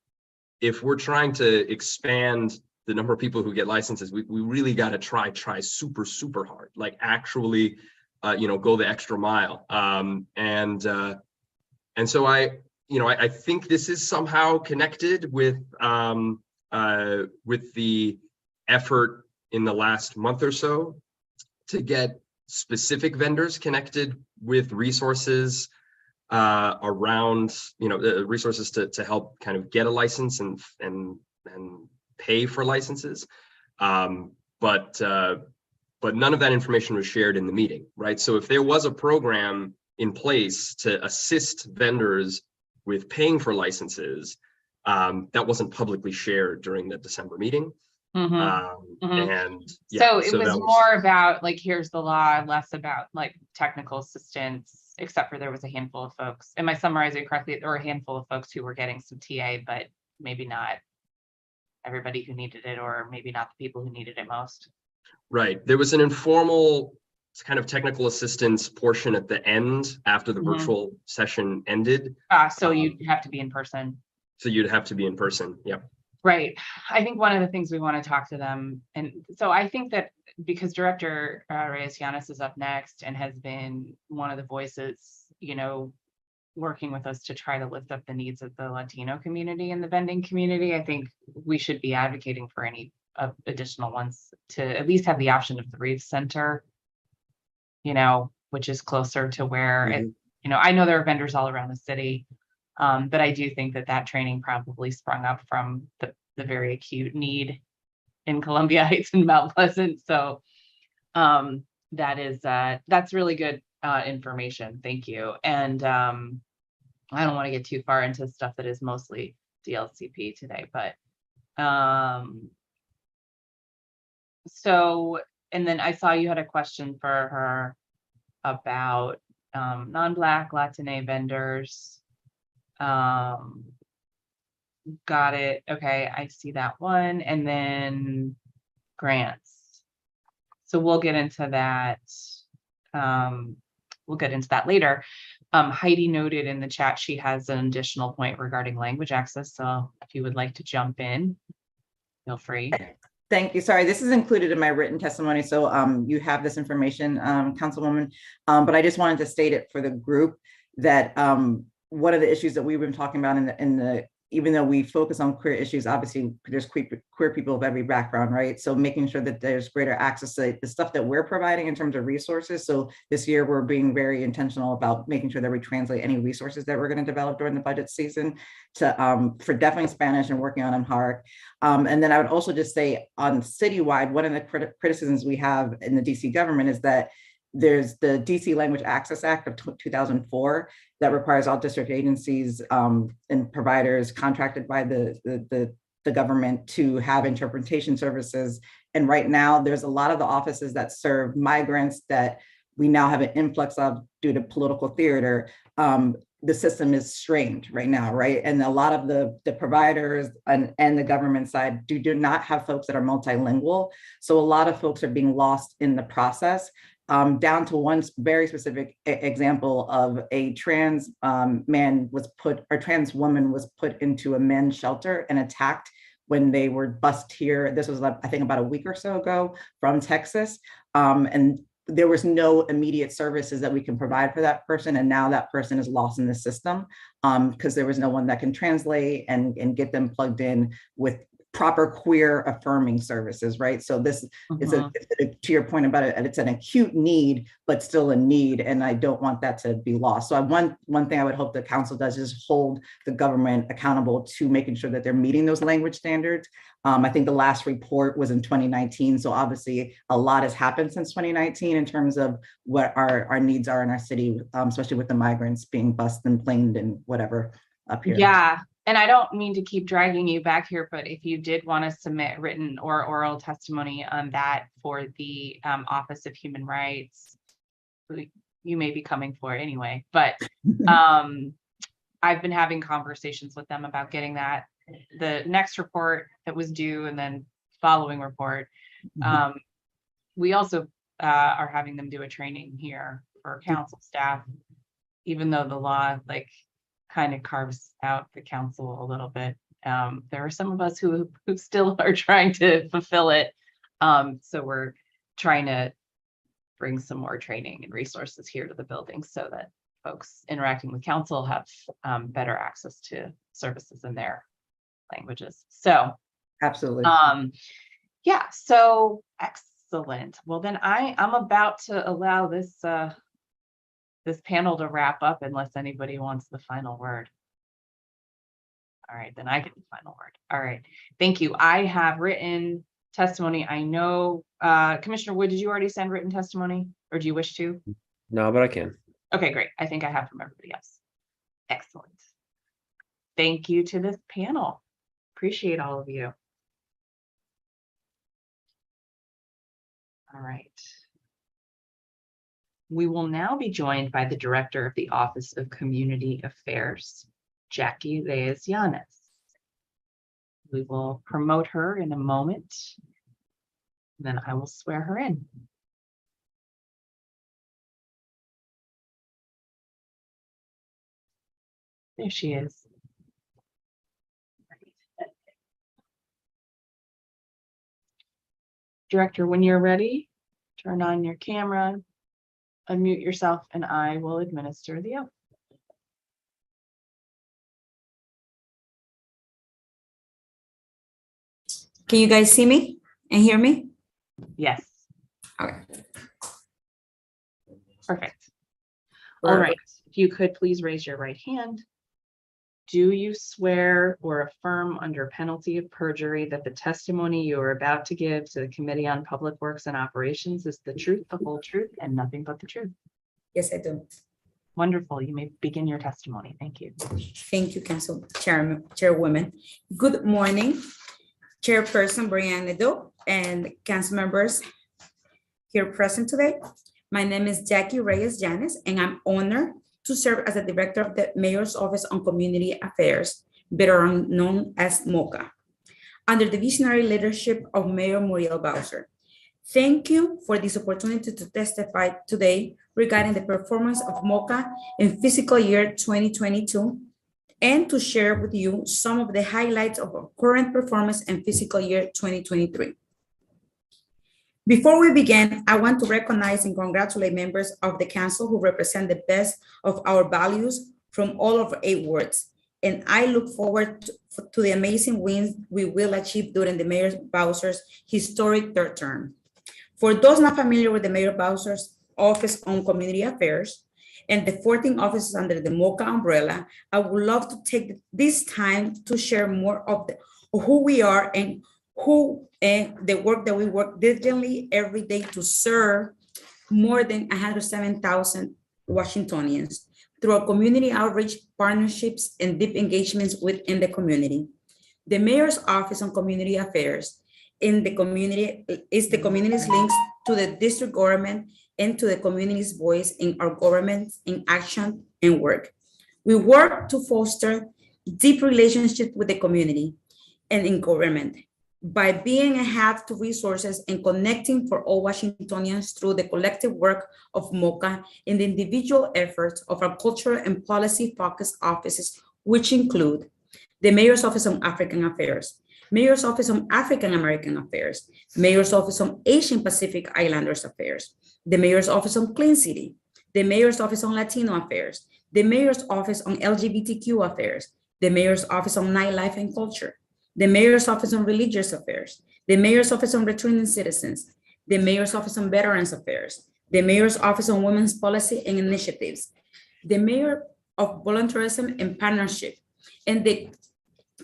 if we're trying to expand the number of people who get licenses, we really got to try super, super hard, like actually, go the extra mile. And so I think this is somehow connected with the effort in the last month or so to get specific vendors connected with resources around, resources to help kind of get a license and pay for licenses. But none of that information was shared in the meeting, right? So if there was a program in place to assist vendors with paying for licenses, that wasn't publicly shared during the December meeting. And yeah, so it was more about like, here's the law, less about like technical assistance, except for there was a handful of folks. Am I summarizing correctly? There were a handful of folks who were getting some TA, but maybe not everybody who needed it, or maybe not the people who needed it most. Right. There was an informal kind of technical assistance portion at the end after the virtual session ended. So you'd have to be in person. So you'd have to be in person. Yep. Right. I think one of the things we want to talk to them, and so I think that because Director Reyes-Llanes is up next and has been one of the voices, working with us to try to lift up the needs of the Latino community and the vending community, I think we should be advocating for any additional ones to at least have the option of the Reeves Center, which is closer to where I know there are vendors all around the city. But I do think that training probably sprung up from the very acute need in Columbia Heights and Mount Pleasant. So that's really good information. Thank you. And I don't want to get too far into stuff that is mostly DLCP today, but so, and then I saw you had a question for her about non-Black Latine vendors. Got it. Okay, I see that one. And then grants. So we'll get into that. We'll get into that later. Heidi noted in the chat she has an additional point regarding language access. So if you would like to jump in, feel free. Thank you. Sorry, this is included in my written testimony, so you have this information, Councilwoman. But I just wanted to state it for the group that one of the issues that we've been talking about even though we focus on queer issues, obviously there's queer people of every background, right? So making sure that there's greater access to the stuff that we're providing in terms of resources. So this year we're being very intentional about making sure that we translate any resources that we're going to develop during the budget season to for definitely Spanish and working on Amharic. And then I would also just say on citywide, one of the criticisms we have in the DC government is that there's the DC Language Access Act of 2004 that requires all district agencies and providers contracted by the government to have interpretation services. And right now, there's a lot of the offices that serve migrants that we now have an influx of due to political theater. The system is strained right now, right? And a lot of the providers and the government side do not have folks that are multilingual. So a lot of folks are being lost in the process. down to one very specific example of a trans man was put, or trans woman was put into a men's shelter and attacked when they were bused here. This was, I think, about a week or so ago from Texas. And there was no immediate services that we can provide for that person. And now that person is lost in the system because there was no one that can translate and get them plugged in with proper queer affirming services, right? So this is to your point about it, it's an acute need, but still a need, and I don't want that to be lost. So one thing I would hope the council does is hold the government accountable to making sure that they're meeting those language standards. I think the last report was in 2019, so obviously a lot has happened since 2019 in terms of what our needs are in our city, especially with the migrants being bused and planed and whatever up here. Yeah. And I don't mean to keep dragging you back here, but if you did want to submit written or oral testimony on that for the Office of Human Rights, you may be coming for it anyway. But I've been having conversations with them about getting that. The next report that was due and then following report. We also are having them do a training here for council staff, even though the law kind of carves out the council a little bit. There are some of us who still are trying to fulfill it. So we're trying to bring some more training and resources here to the building so that folks interacting with council have better access to services in their languages. So absolutely. Yeah, so excellent. Well, then I'm about to allow this this panel to wrap up unless anybody wants the final word. All right, then I get the final word. All right, thank you. I have written testimony. I know, Commissioner Wood, did you already send written testimony or do you wish to? No, but I can. Okay, great. I think I have from everybody else. Excellent. Thank you to this panel. Appreciate all of you. All right. We will now be joined by the Director of the Office of Community Affairs, Jackie Reyes-Llanes. We will promote her in a moment, then I will swear her in. There she is. Director, when you're ready, turn on your camera, unmute yourself, and I will administer the oath. Can you guys see me and hear me? Yes. Okay. Perfect. All right. If you could please raise your right hand. Do you swear or affirm under penalty of perjury that the testimony you are about to give to the Committee on Public Works and Operations is the truth, the whole truth, and nothing but the truth? Yes, I do. Wonderful. You may begin your testimony. Thank you. Thank you, Council Chairwoman. Good morning, Chairperson Brianna Nadeau and council members here present today. My name is Jackie Reyes-Llanes, and I'm honored to serve as the Director of the Mayor's Office on Community Affairs, better known as MOCA, under the visionary leadership of Mayor Muriel Bowser. Thank you for this opportunity to testify today regarding the performance of MOCA in fiscal year 2022 and to share with you some of the highlights of our current performance in fiscal year 2023. Before we begin, I want to recognize and congratulate members of the council who represent the best of our values from all of our 8 wards. And I look forward to the amazing wins we will achieve during the Mayor Bowser's historic 3rd term. For those not familiar with the Mayor Bowser's Office on Community Affairs and the 14 offices under the MOCA umbrella, I would love to take this time to share more of who we are and the work that we work diligently every day to serve more than 107,000 Washingtonians through our community outreach partnerships and deep engagements within the community. The Mayor's Office on Community Affairs in the community is the community's links to the district government and to the community's voice in our government in action and work. We work to foster deep relationships with the community and in government, by being a hub to resources and connecting for all Washingtonians through the collective work of MOCA and the individual efforts of our cultural and policy-focused offices, which include the Mayor's Office on African Affairs, Mayor's Office on African American Affairs, Mayor's Office on Asian Pacific Islanders Affairs, the Mayor's Office on Clean City, the Mayor's Office on Latino Affairs, the Mayor's Office on LGBTQ Affairs, the Mayor's Office on Nightlife and Culture, the Mayor's Office on Religious Affairs, the Mayor's Office on Returning Citizens, the Mayor's Office on Veterans Affairs, the Mayor's Office on Women's Policy and Initiatives, the Mayor of Volunteerism and Partnership, and the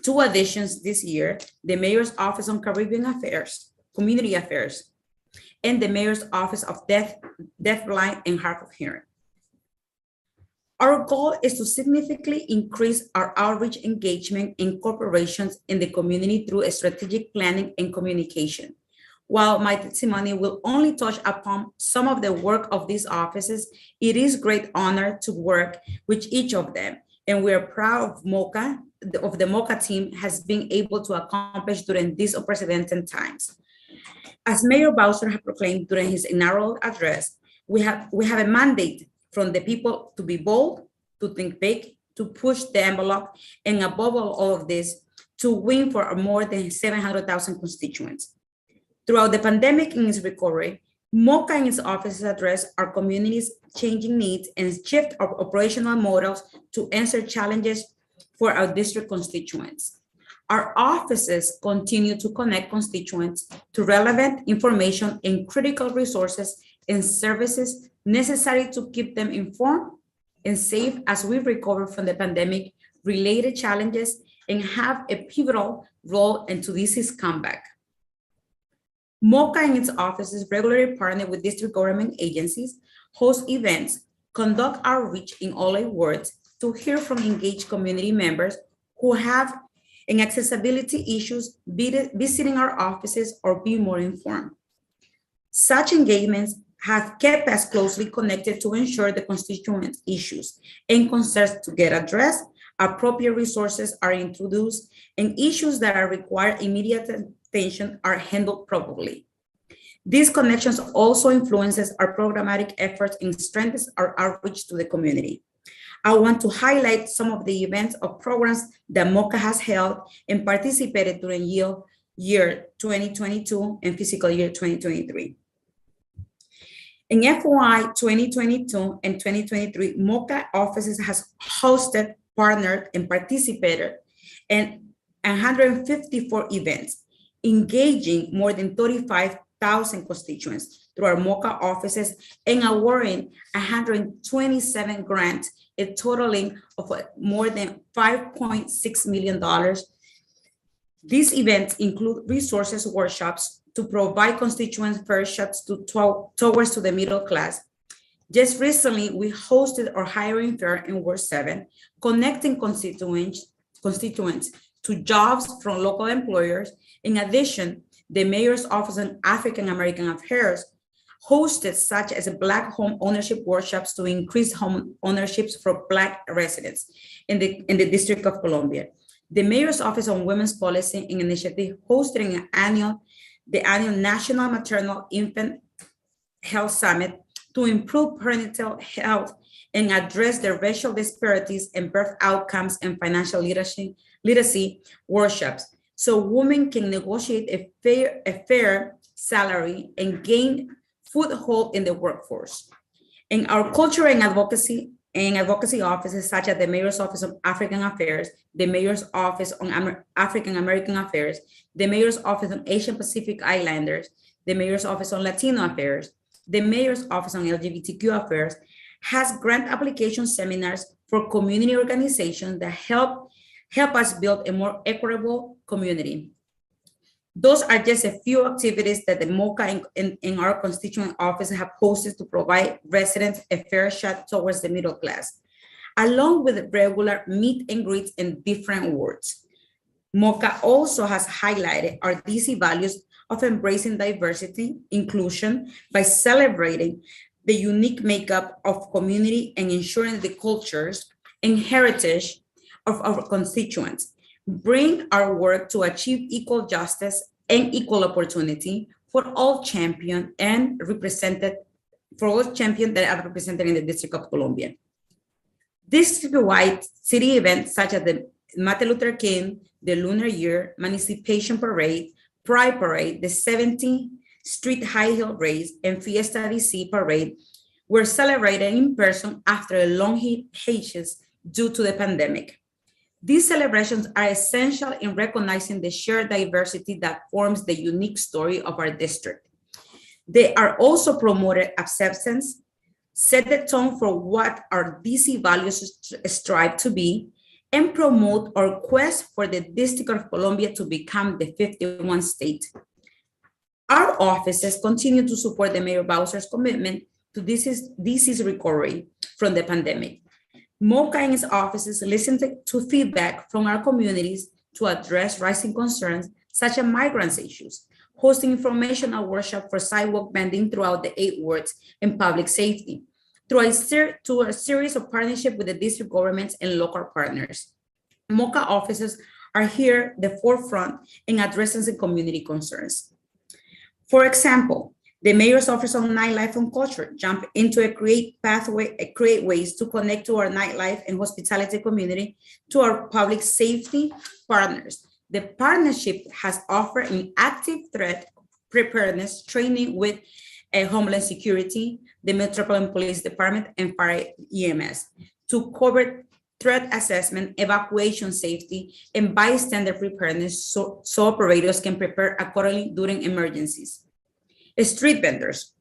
two additions this year, the Mayor's Office on Caribbean Affairs, Community Affairs, and the Mayor's Office of Deaf, Blind, and Hard of Hearing. Our goal is to significantly increase our outreach engagement in corporations in the community through strategic planning and communication. While my testimony will only touch upon some of the work of these offices, it is great honor to work with each of them. And we are proud of MOCA, of the MOCA team has been able to accomplish during these unprecedented times. As Mayor Bowser has proclaimed during his inaugural address, we have a mandate from the people to be bold, to think big, to push the envelope, and above all of this, to win for more than 700,000 constituents. Throughout the pandemic and its recovery, MOCA and its offices address our community's changing needs and shift our operational models to answer challenges for our district constituents. Our offices continue to connect constituents to relevant information and critical resources and services necessary to keep them informed and safe as we recover from the pandemic-related challenges and have a pivotal role into this comeback. MOCA and its offices regularly partner with district government agencies, host events, conduct outreach in all wards to hear from engaged community members who have an accessibility issues visiting our offices or be more informed. Such engagements have kept us closely connected to ensure the constituent issues and concerns to get addressed, appropriate resources are introduced, and issues that are require immediate attention are handled properly. These connections also influences our programmatic efforts and strengthens our outreach to the community. I want to highlight some of the events or programs that MOCA has held and participated during year 2022 and fiscal year 2023. In FY 2022 and 2023, MOCA offices has hosted, partnered, and participated in 154 events, engaging more than 35,000 constituents through our MOCA offices and awarding 127 grants, a totaling of more than $5.6 million. These events include resources workshops to provide constituents first shots towards to the middle class. Just recently, we hosted our hiring fair in Ward 7, connecting constituents to jobs from local employers. In addition, the Mayor's Office on African American Affairs hosted such as Black home ownership workshops to increase home ownerships for Black residents in the District of Columbia. The Mayor's Office on Women's Policy and Initiative hosted the annual National Maternal Infant Health Summit to improve prenatal health and address the racial disparities in birth outcomes and financial literacy workshops, so women can negotiate a fair salary and gain foothold in the workforce. In our culture and advocacy offices, such as the Mayor's Office on African Affairs, the Mayor's Office on African American Affairs, the Mayor's Office on Asian Pacific Islanders, the Mayor's Office on Latino Affairs, the Mayor's Office on LGBTQ Affairs, has grant application seminars for community organizations that help us build a more equitable community. Those are just a few activities that the MOCA in our constituent office have hosted to provide residents a fair shot towards the middle class, along with regular meet and greets in different wards. MOCA also has highlighted our DC values of embracing diversity, inclusion, by celebrating the unique makeup of community and ensuring the cultures and heritage of our constituents. Bring our work to achieve equal justice and equal opportunity for all champion and represented, for all champions that are represented in the District of Columbia. District-wide city events such as the Martin Luther King, the Lunar Year, Emancipation Parade, Pride Parade, the 17th Street High Hill Race, and Fiesta DC Parade were celebrated in person after a long hiatus due to the pandemic. These celebrations are essential in recognizing the shared diversity that forms the unique story of our district. They are also promoted acceptance, set the tone for what our DC values strive to be, and promote our quest for the District of Columbia to become the 51st state. Our offices continue to support the Mayor Bowser's commitment to DC's recovery from the pandemic. MOCA and its offices listen to feedback from our communities to address rising concerns such as migrants issues, hosting informational workshop for sidewalk bending throughout the 8 wards and public safety, through a series of partnerships with the district governments and local partners. MOCA offices are here the forefront in addressing the community concerns. For example, the Mayor's Office on Nightlife and Culture jumped into a create ways to connect to our nightlife and hospitality community to our public safety partners. The partnership has offered an active threat preparedness training with Homeland Security, the Metropolitan Police Department, and Fire EMS to cover threat assessment, evacuation safety, and bystander preparedness so operators can prepare accordingly during emergencies. Street vendors,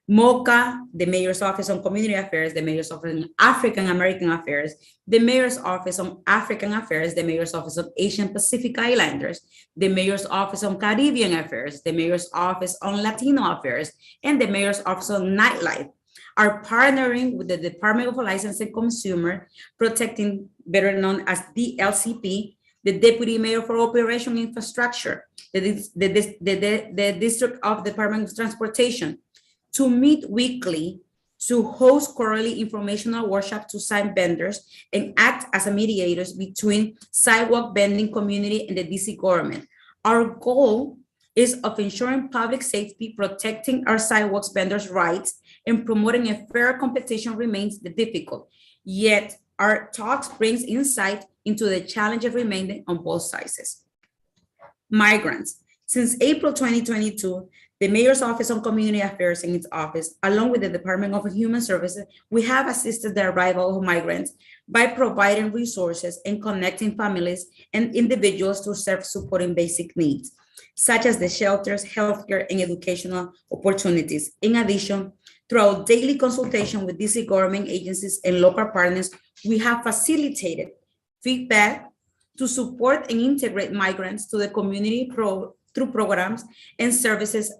MOCA, the Mayor's Office on Community Affairs, the Mayor's Office on African American Affairs, the Mayor's Office on African Affairs, the Mayor's Office on Asian Pacific Islanders, the Mayor's Office on Caribbean Affairs, the Mayor's Office on Latino Affairs, and the Mayor's Office on Nightlife are partnering with the Department of License and Consumer Protecting, better known as DLCP, the Deputy Mayor for Operation Infrastructure, the District of Department of Transportation, to meet weekly to host quarterly informational workshops to sign vendors and act as a mediators between sidewalk vending community and the DC government. Our goal is of ensuring public safety, protecting our sidewalks vendors' rights, and promoting a fair competition remains difficult. Yet our talks brings insight into the challenges remaining on both sides. Migrants. Since April 2022, the Mayor's Office on Community Affairs in its office, along with the Department of Human Services, we have assisted the arrival of migrants by providing resources and connecting families and individuals to serve supporting basic needs, such as the shelters, healthcare, and educational opportunities. In addition, through our daily consultation with DC government agencies and local partners, we have facilitated feedback to support and integrate migrants to the community through programs and services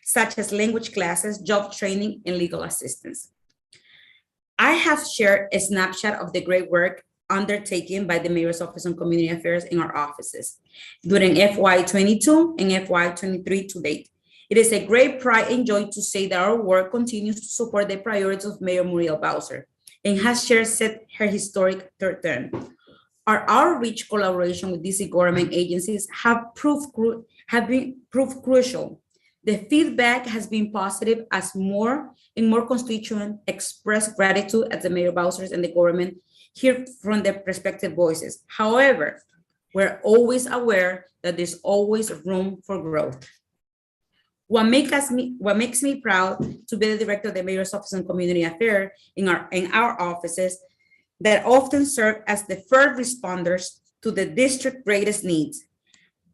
such as language classes, job training, and legal assistance. I have shared a snapshot of the great work undertaken by the Mayor's Office on Community Affairs in our offices during FY22 and FY23 to date. It is a great pride and joy to say that our work continues to support the priorities of Mayor Muriel Bowser and has set her historic third term. Our outreach collaboration with DC government agencies have been crucial. The feedback has been positive as more and more constituents express gratitude at the Mayor Bowser's and the government hear from their respective voices. However, we're always aware that there's always room for growth. What makes me proud to be the director of the Mayor's Office on Community Affairs in our offices that often serve as the first responders to the district's greatest needs,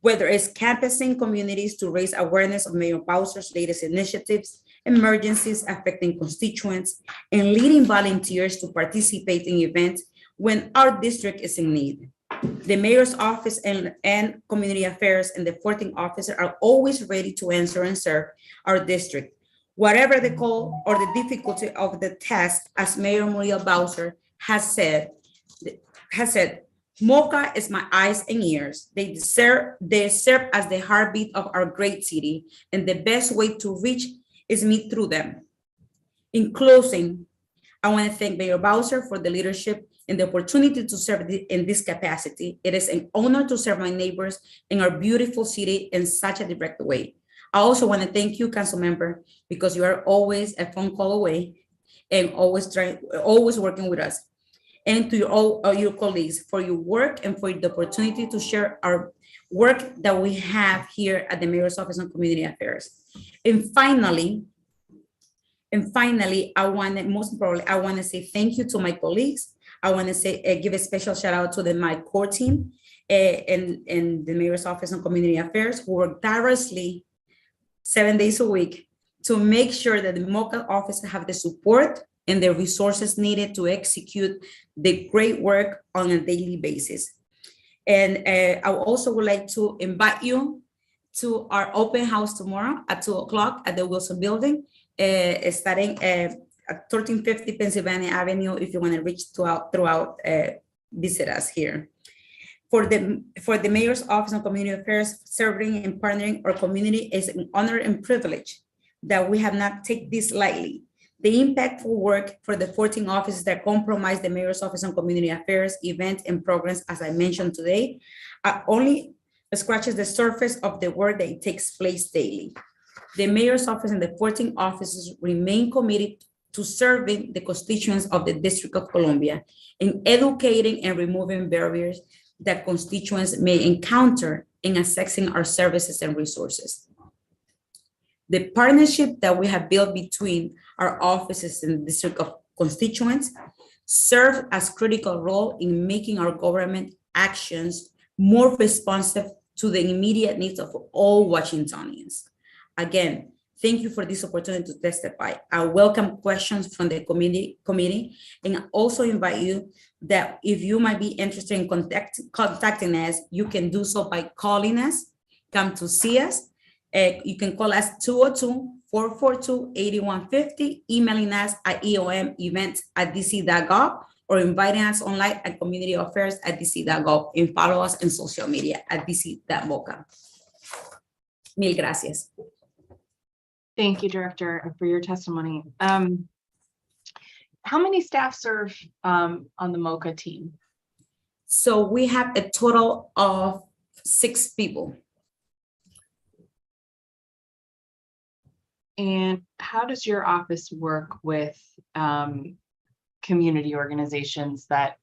whether it's canvassing communities to raise awareness of Mayor Bowser's latest initiatives, emergencies affecting constituents, and leading volunteers to participate in events when our district is in need. The Mayor's Office and Community Affairs and the 14th officer are always ready to answer and serve our district. Whatever the call or the difficulty of the task, as Mayor Muriel Bowser has said, MOCA is my eyes and ears. They serve as the heartbeat of our great city, and the best way to reach is meet through them. In closing, I want to thank Mayor Bowser for the leadership and the opportunity to serve in this capacity. It is an honor to serve my neighbors in our beautiful city in such a direct way. I also want to thank you, council member, because you are always a phone call away and always working with us. And to all your colleagues for your work and for the opportunity to share our work that we have here at the Mayor's Office on Community Affairs. And finally, I want to say thank you to my colleagues. I want to say give a special shout out to my core team and the Mayor's Office on Community Affairs, who work tirelessly 7 days a week to make sure that the MOCA office have the support and the resources needed to execute the great work on a daily basis. And I also would like to invite you to our open house tomorrow at 2 o'clock at the Wilson Building, starting at 1350 Pennsylvania Avenue. If you want to reach throughout, visit us here. For the Mayor's Office on Community Affairs, serving and partnering our community is an honor and privilege that we have not taken this lightly. The impactful work for the 14 offices that comprise the Mayor's Office on Community Affairs, events, and programs, as I mentioned today, only scratches the surface of the work that takes place daily. The Mayor's Office and the 14 offices remain committed to serving the constituents of the District of Columbia in educating and removing barriers that constituents may encounter in accessing our services and resources. The partnership that we have built between our offices and the District of constituents serve as critical role in making our government actions more responsive to the immediate needs of all Washingtonians. Again, thank you for this opportunity to testify. I welcome questions from the committee, and I also invite you that if you might be interested in contacting us, you can do so by calling us, come to see us. You can call us 202-442-8150, emailing us at eomevents@dc.gov, or inviting us online at communityaffairs@dc.gov, and follow us on social media at dc.moca. Mil gracias. Thank you, Director, for your testimony. How many staff serve on the MOCA team? So we have a total of 6 people. And how does your office work with community organizations that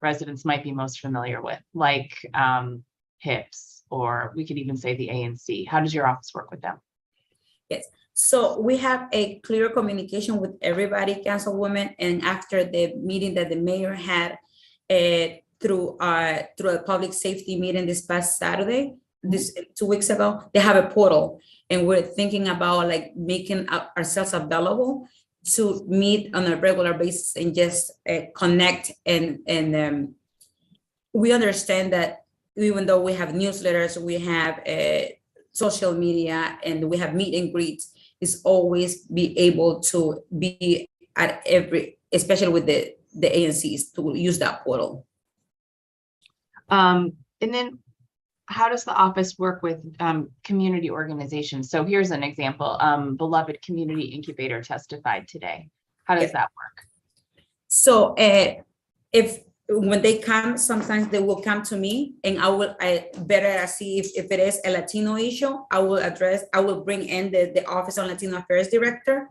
residents might be most familiar with, like HIPS, or we could even say the ANC? How does your office work with them? Yes, so we have a clear communication with everybody, Councilwoman, and after the meeting that the mayor had through a public safety meeting this past Saturday, 2 weeks ago, they have a portal, and we're thinking about like making ourselves available to meet on a regular basis and just connect. And we understand that even though we have newsletters, we have social media, and we have meet and greets, is always be able to be at every, especially with the ANCs, to use that portal. And then how does the office work with community organizations? So here's an example. Beloved Community Incubator testified today. How does that work? So when they come, sometimes they will come to me, and I better see if it is a Latino issue. I will bring in the Office on Latino Affairs Director,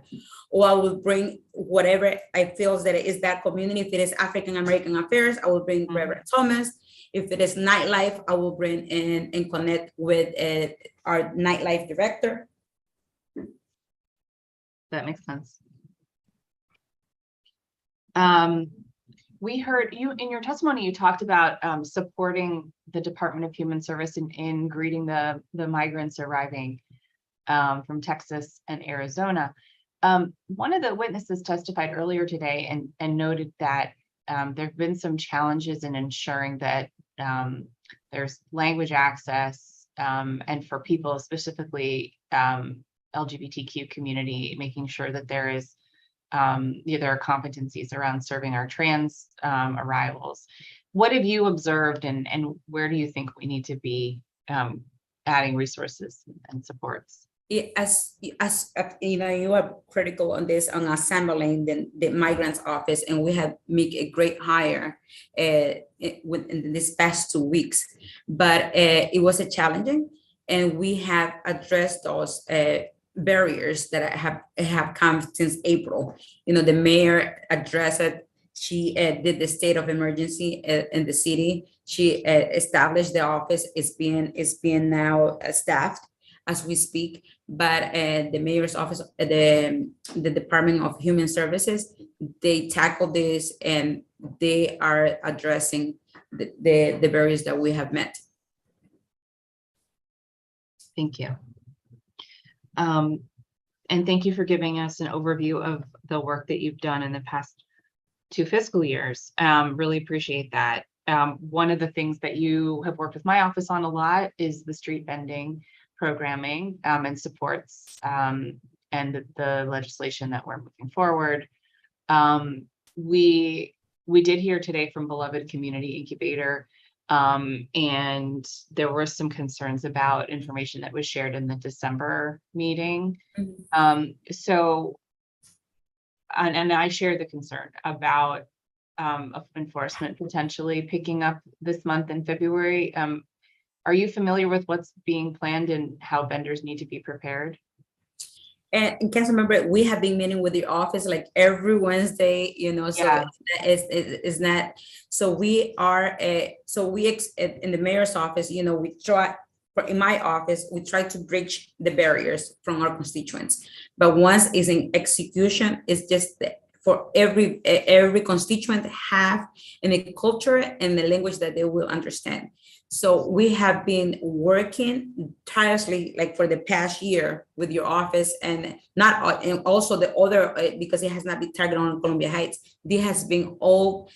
or I will bring whatever I feel that it is that community. If it is African American Affairs, I will bring Reverend Thomas. If it is nightlife, I will bring in and connect with our nightlife director. That makes sense. We heard you in your testimony, you talked about supporting the Department of Human Service in greeting the migrants arriving from Texas and Arizona. One of the witnesses testified earlier today and noted that there have been some challenges in ensuring that there's language access and for people specifically LGBTQ community, making sure that there is there are competencies around serving our trans arrivals. What have you observed, and where do you think we need to be adding resources and supports? as you know, you are critical on this on assembling the migrants office, and we have make a great hire within this past 2 weeks, but it was a challenging, and we have addressed those barriers that have come since April. You know, the mayor addressed it. She did the state of emergency in the city. She established the office. It's being now staffed as we speak, but the mayor's office, the Department of Human Services, they tackle this and they are addressing the barriers that we have met. Thank you. And thank you for giving us an overview of the work that you've done in the past 2 fiscal years. Really appreciate that. One of the things that you have worked with my office on a lot is the street vending programming and supports and the legislation that we're moving forward. We did hear today from Beloved Community Incubator, and there were some concerns about information that was shared in the December meeting. So, and I shared the concern about of enforcement potentially picking up this month in February. Are you familiar with what's being planned and how vendors need to be prepared? And council member, we have been meeting with the office like every Wednesday, you know, so Yeah. it's not, so we are, in the mayor's office, you know, we try, in my office, we try to bridge the barriers from our constituents. But once it's in execution, it's just for every constituent have in a culture and the language that they will understand. So we have been working tirelessly, like for the past year, with your office, and also the other, because it has not been targeted on Columbia Heights. This has been all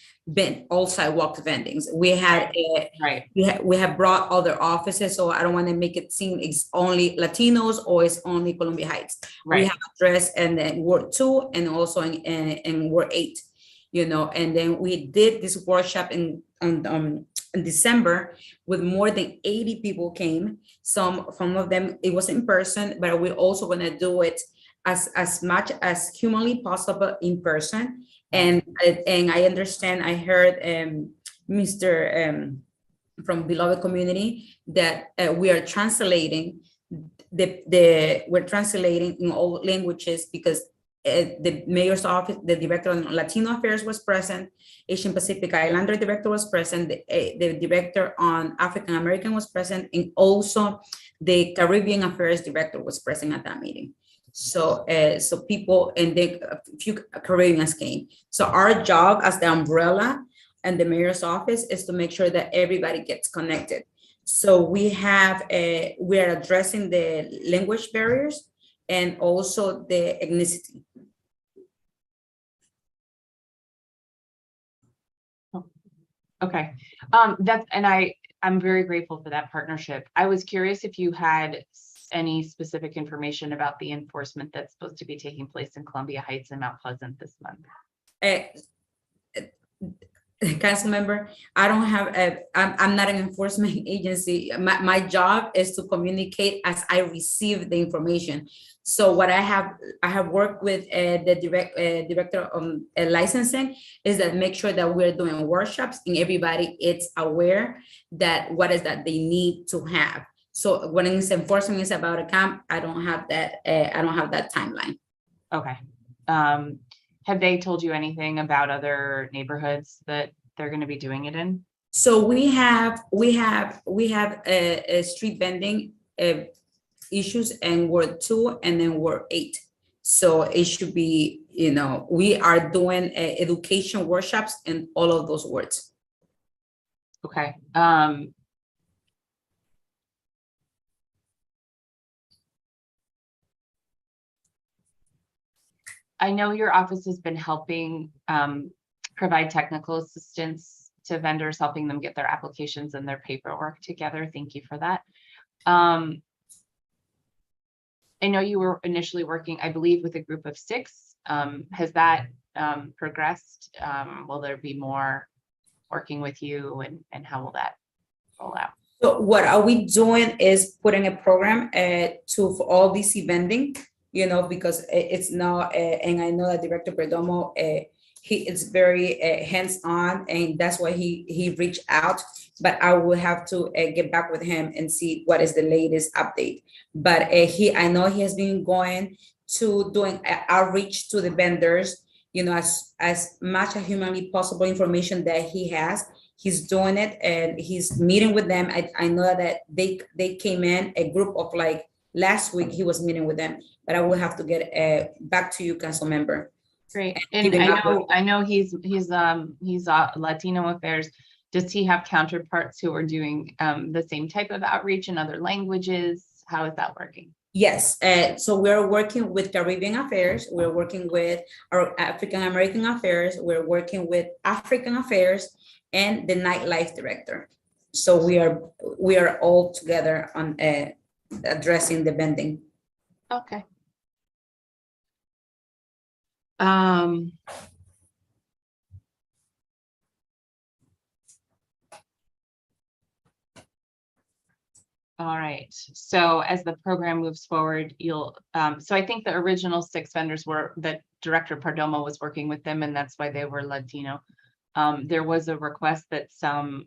sidewalk vendings. We had Right. we have brought other offices, so I don't want to make it seem it's only Latinos or it's only Columbia Heights. Right. We have addressed in Ward 2 and also in Ward 8, you know, and then we did this workshop in December with more than 80 people came. Some of them, it was in person, but we're also going to do it as much as humanly possible in person. And I understand, I heard Mr. From Beloved Community that we are translating we're translating in all languages, because the mayor's office, the director on Latino affairs was present, Asian Pacific Islander director was present, the director on African American was present, and also the Caribbean affairs director was present at that meeting. So so people, and a few Caribbeans came. So our job as the umbrella and the mayor's office is to make sure that everybody gets connected. So we are addressing the language barriers and also the ethnicity. Okay, I'm very grateful for that partnership. I was curious if you had any specific information about the enforcement that's supposed to be taking place in Columbia Heights and Mount Pleasant this month. Council member, I don't have I'm not an enforcement agency. My job is to communicate as I receive the information. So what I have worked with the director of licensing is that make sure that we're doing workshops and everybody is aware that what is that they need to have. So when it's enforcement is about a camp, I don't have that timeline. Okay. Have they told you anything about other neighborhoods that they're going to be doing it in? So we have a street vending issues in Ward 2 and then Ward 8. So it should be, you know, we are doing education workshops in all of those wards. Okay. I know your office has been helping provide technical assistance to vendors, helping them get their applications and their paperwork together. Thank you for that. I know you were initially working, I believe, with a group of 6. Has that progressed? Will there be more working with you, and how will that roll out? So what are we doing is putting a program for all DC vending, because it's not, and I know that Director Perdomo, he is very hands-on, and that's why he reached out, but I will have to get back with him and see what is the latest update. But I know he has been going to doing outreach to the vendors, as much as humanly possible information that he has. He's doing it and he's meeting with them. I know that they came in a group of last week he was meeting with them, but I will have to get back to you, council member. Great. And I know he's Latino affairs. Does he have counterparts who are doing the same type of outreach in other languages? How is that working? Yes, so we're working with Caribbean Affairs, we're working with our African American Affairs, we're working with African Affairs, and the Nightlife Director. So we are all together on addressing the vending. Okay. All right, so as the program moves forward, you'll, so I think the original 6 vendors were that Director Perdomo was working with them, and that's why they were Latino. There was a request that some,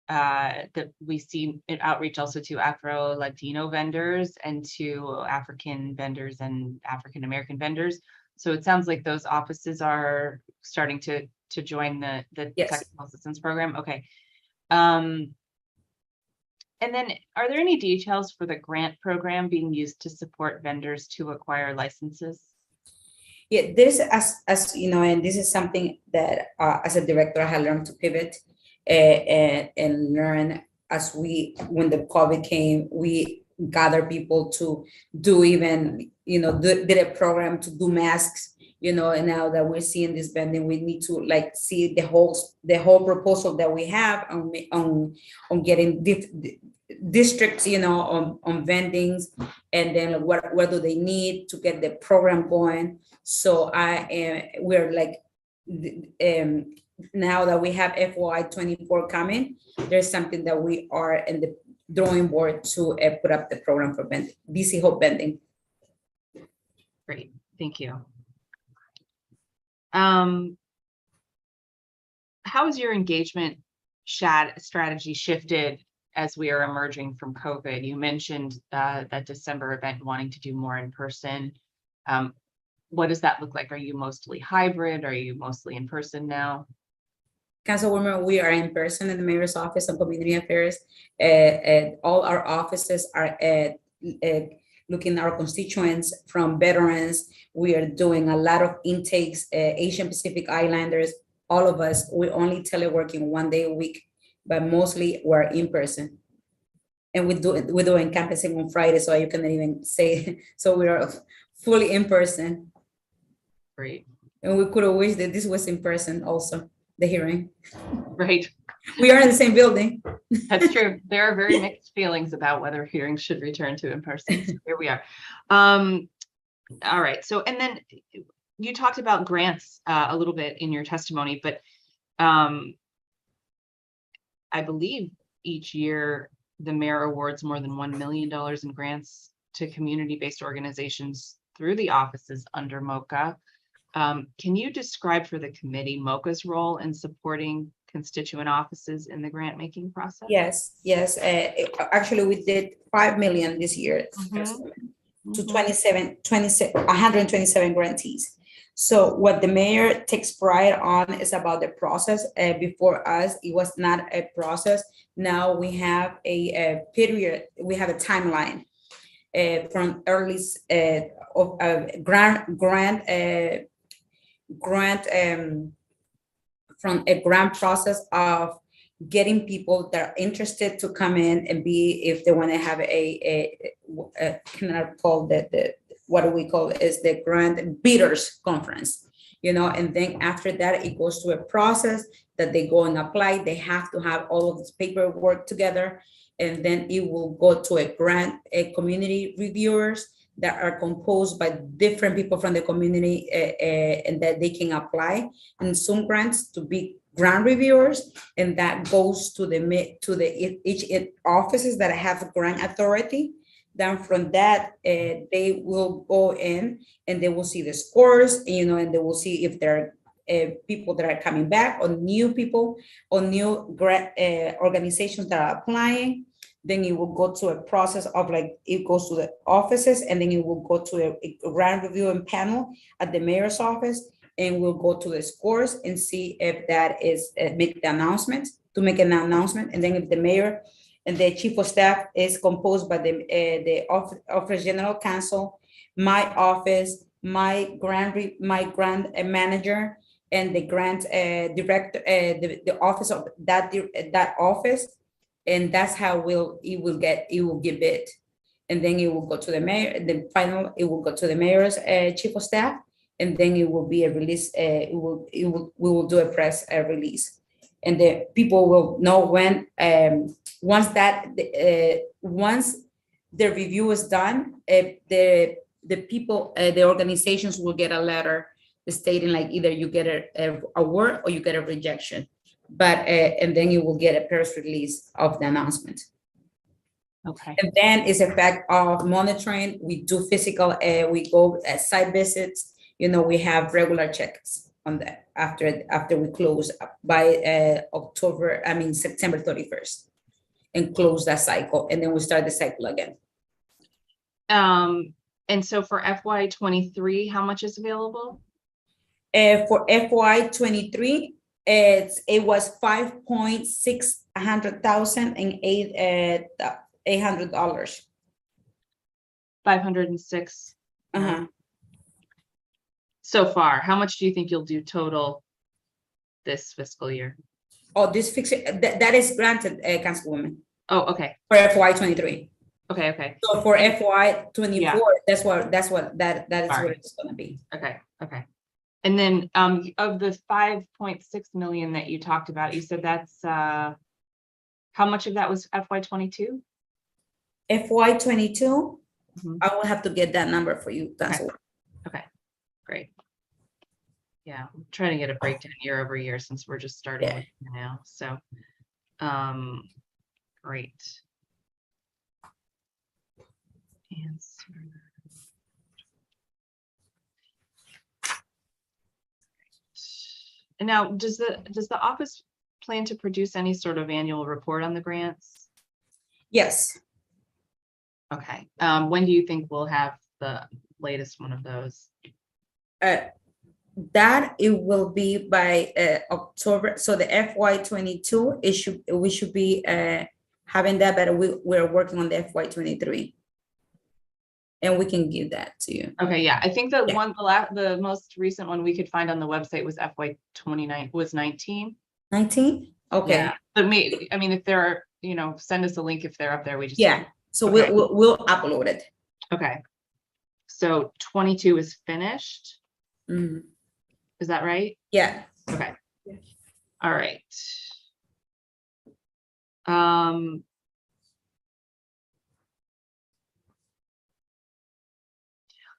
that we see an outreach also to Afro-Latino vendors and to African vendors and African-American vendors. So it sounds like those offices are starting to join the Yes. technical assistance program. Okay. And then are there any details for the grant program being used to support vendors to acquire licenses? Yeah, there's as you know, and this is something that as a director I had learned to pivot and learn as when the COVID came, we gather people to do even, did a program to do masks, and now that we're seeing this vending, we need to see the whole proposal that we have on getting districts, on vendings, and then what do they need to get the program going. So we're now that we have FY 24 coming, there's something that we are in the drawing board to put up the program for vending, DC Hope vending. Great, thank you. How has your engagement strategy shifted as we are emerging from COVID? You mentioned that December event wanting to do more in person. What does that look like? Are you mostly hybrid? Are you mostly in person now? Councilwoman, we are in person in the mayor's office on community affairs. All our offices are looking at our constituents from veterans. We are doing a lot of intakes, Asian Pacific Islanders, all of us. We're only teleworking 1 day a week, but mostly we're in person. And we're doing campusing on Friday, so you cannot even say, so we are fully in person. Great. And we could have wished that this was in person also, the hearing. Right. We are in the same building. That's true. There are very mixed feelings about whether hearings should return to in person. So here we are. All right. So, and then you talked about grants a little bit in your testimony, but I believe each year the mayor awards more than $1 million in grants to community-based organizations through the offices under MOCA. Can you describe for the committee MOCA's role in supporting constituent offices in the grant making process? Yes. Actually, we did 5 million this year to 127 grantees. So what the mayor takes pride on is about the process. Before us, it was not a process. Now we have a period, we have a timeline from early of from a grant process of getting people that are interested to come in and if they want to have can I call the what do we call it, is the grant bidders conference, and then after that it goes to a process that they go and apply. They have to have all of this paperwork together, and then it will go to a community reviewers that are composed by different people from the community and that they can apply. And some grants, to be grant reviewers, and that goes to each offices that have grant authority. Then from that, they will go in and they will see the scores, you know, and they will see if there are people that are coming back, or new people, or new grant organizations that are applying. Then you will go to a process of like, it goes to the offices, and then you will go to a grant review and panel at the mayor's office, and we'll go to the scores and see if that is, make the announcement, to make an announcement. And then if the mayor and the chief of staff is composed by the office general counsel, my office, my grant manager, and the grant director, the office of that office, and that's how it will give it. And then it will go to the mayor, it will go to the mayor's chief of staff, and then it will be a release, we will do a press release. And the people will know when, once the review is done, the people, the organizations will get a letter stating like, either you get a award or you get a rejection. But, and then you will get a press release of the announcement. Okay. And then it's a fact of monitoring. We do physical, we go site visits, you know, we have regular checks on that after we close by September 31st, and close that cycle, and then we start the cycle again. And so for FY23, how much is available? For FY23, it was $5,600,000 and $800. 506. Uh-huh. So far, how much do you think you'll do total this fiscal year? Oh, this fix that is granted, Councilwoman, Oh, okay. for FY23. Okay. So for FY24, Yeah. that's what that is All right. what it's gonna be. Okay. And then of the 5.6 million that you talked about, you said that's how much of that was FY22? FY22, Mhm. I will have to get that number for you, Councilwoman. Okay, great. Yeah, I'm trying to get a breakdown year over year since we're just starting Yeah. with it now. So, great. And now, does the office plan to produce any sort of annual report on the grants? Yes. Okay. When do you think we'll have the latest one of those? That it will be by October. So the FY22, we should be having that, but we're working on the FY23, and we can give that to you. Okay, yeah, I think that Yeah. the most recent one we could find on the website was FY29, was 19. 19. Okay. Yeah, but maybe, I mean, if there are, send us a link if they're up there. We just Yeah. So Okay. we'll upload it. Okay. So 22 is finished. Mhm. Is that right? Yeah. Okay. All right.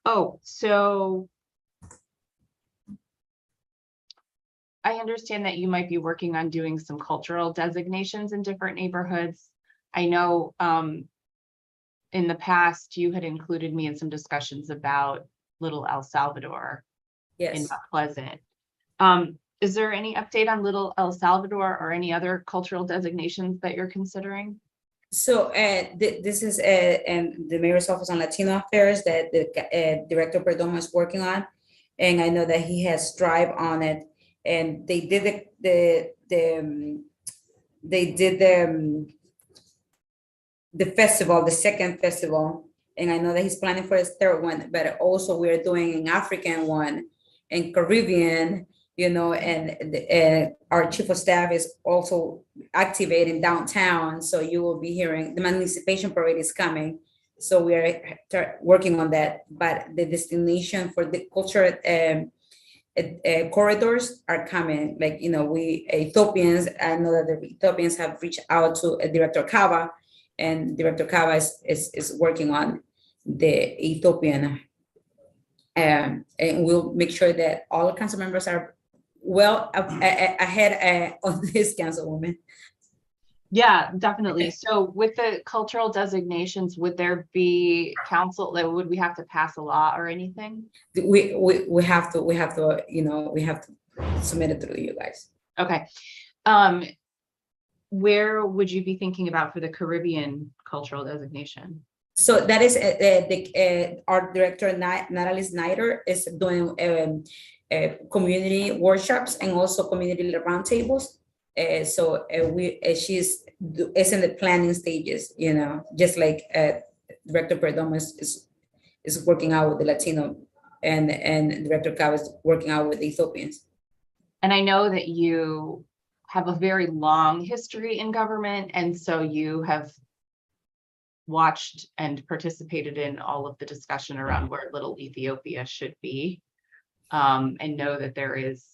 Oh, so I understand that you might be working on doing some cultural designations in different neighborhoods. I know in the past you had included me in some discussions about Little El Salvador in Yes. Mount Pleasant. Is there any update on Little El Salvador or any other cultural designations that you're considering? So this is and the mayor's office on Latino affairs that the Director Perdomo is working on, and I know that he has strived on it. And they did the festival, the second festival, and I know that he's planning for his third one. But also we're doing an African one and Caribbean, and our chief of staff is also activating downtown. So you will be hearing the Emancipation Parade is coming. So we are working on that. But the destination for the culture corridors are coming. Like, we Ethiopians, I know that the Ethiopians have reached out to Director Kava, and Director Kava is working on the Ethiopian. And we'll make sure that all council members are well ahead on this, Councilwoman. Yeah, definitely. So with the cultural designations, would there be council, like, would we have to pass a law or anything? We have to, you know, we have to submit it through you guys. Okay. Where would you be thinking about for the Caribbean cultural designation? So that is our director, Natalie Snyder, is doing community workshops and also community roundtables. She's in the planning stages, you know, just like Director Perdomo is working out with the Latino, and Director Cava is working out with the Ethiopians. And I know that you have a very long history in government, and so you have watched and participated in all of the discussion around where Little Ethiopia should be, and know that there is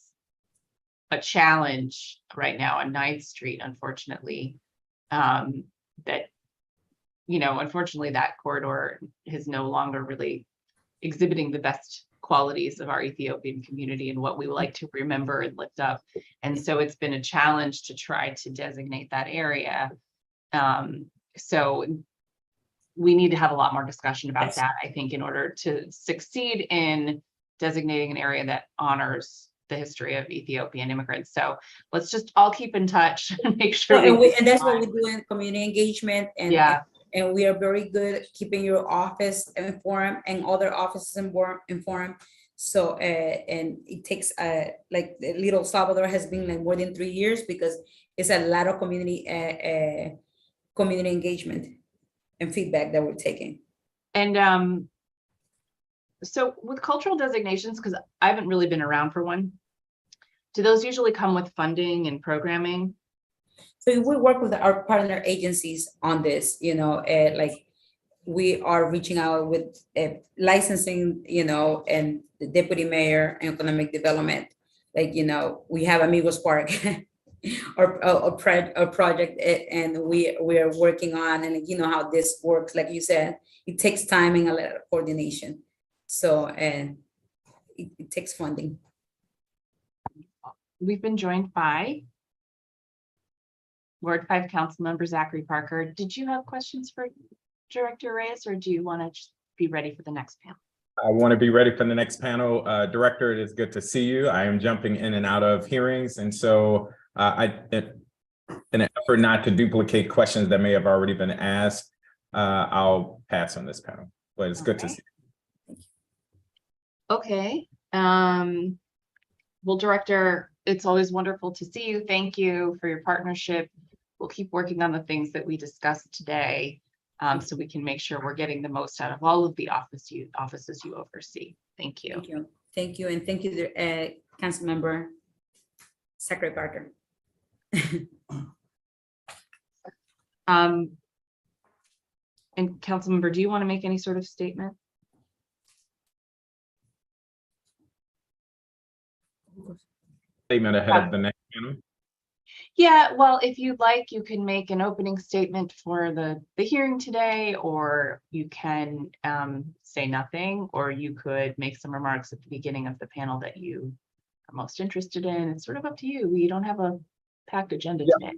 a challenge right now on 9th Street, unfortunately, that, you know, unfortunately that corridor is no longer really exhibiting the best qualities of our Ethiopian community and what we like to remember and lift up. And so it's been a challenge to try to designate that area. So we need to have a lot more discussion about that, I think, in order to succeed in designating an area that honors the history of Ethiopian immigrants. So let's just all keep in touch and make sure. And that's what we do in community engagement. And yeah. And we are very good at keeping your office informed and other offices informed. So, and it takes, like Little Salvador has been like more than 3 years because it's a lot of community engagement and feedback that we're taking. And so with cultural designations, because I haven't really been around for one, do those usually come with funding and programming? So we work with our partner agencies on this, you know, like we are reaching out with licensing, you know, and the deputy mayor and economic development. Like, you know, we have Amigos Park or a project, and we are working on, and you know how this works. Like you said, it takes time and a lot of coordination. So, and it takes funding. We've been joined by Ward 5 Council Member Zachary Parker. Did you have questions for Director Reyes, or do you want to just be ready for the next panel? I want to be ready for the next panel. Director, it is good to see you. I am jumping in and out of hearings, and so in an effort not to duplicate questions that may have already been asked, I'll pass on this panel, but it's good to see you. Okay. Well, Director, it's always wonderful to see you. Thank you for your partnership. We'll keep working on the things that we discussed today, so we can make sure we're getting the most out of all of the offices you oversee. Thank you. Thank you. Thank you. And thank you, Council Member Zachary Parker. And Councilmember, do you want to make any sort of statement? Statement ahead of the next panel. Yeah, well, if you'd like, you can make an opening statement for the hearing today, or you can say nothing, or you could make some remarks at the beginning of the panel that you are most interested in. It's sort of up to you. We don't have a packed agenda today.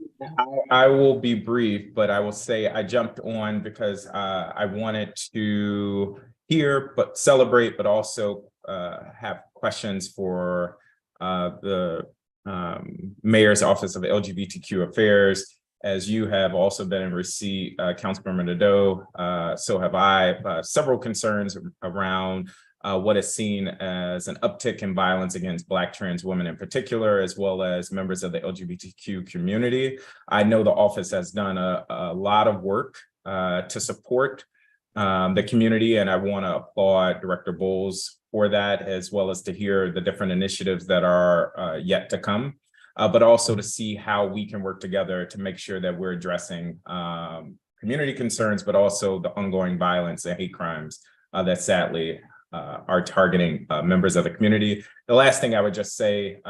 I will be brief, but I will say I jumped on because I wanted to hear, but celebrate, but also have questions for the Mayor's Office of LGBTQ Affairs. As you have also been in receipt, Councilmember Nadeau, so have I, several concerns around what is seen as an uptick in violence against Black trans women in particular, as well as members of the LGBTQ community. I know the office has done a lot of work to support the community, and I want to applaud Director Bowles for that, as well as to hear the different initiatives that are yet to come, but also to see how we can work together to make sure that we're addressing community concerns, but also the ongoing violence and hate crimes that sadly are targeting members of the community. The last thing I would just say,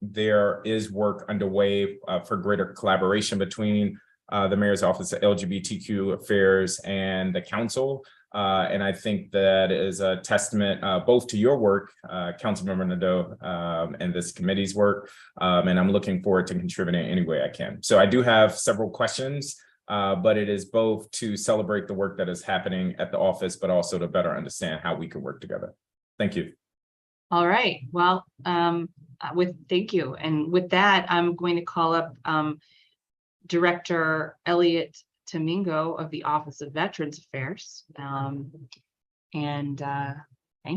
there is work underway for greater collaboration between the Mayor's Office of LGBTQ Affairs and the Council. And I think that is a testament both to your work, Councilmember Nadeau, and this committee's work. And I'm looking forward to contributing any way I can. So I do have several questions, but it is both to celebrate the work that is happening at the office, but also to better understand how we can work together. Thank you. All right, well, thank you. And with that, I'm going to call up Director Elliot Domingo of the Office of Veterans Affairs. Thank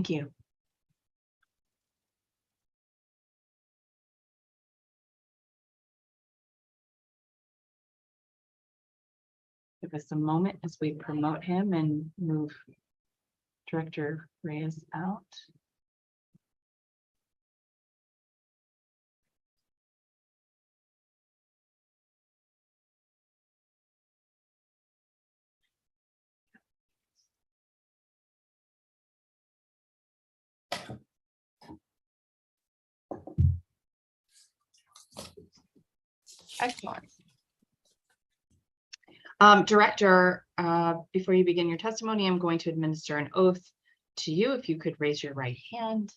you. Give us a moment as we promote him and move Director Reyes out. Excellent. Director, before you begin your testimony, I'm going to administer an oath to you. If you could raise your right hand.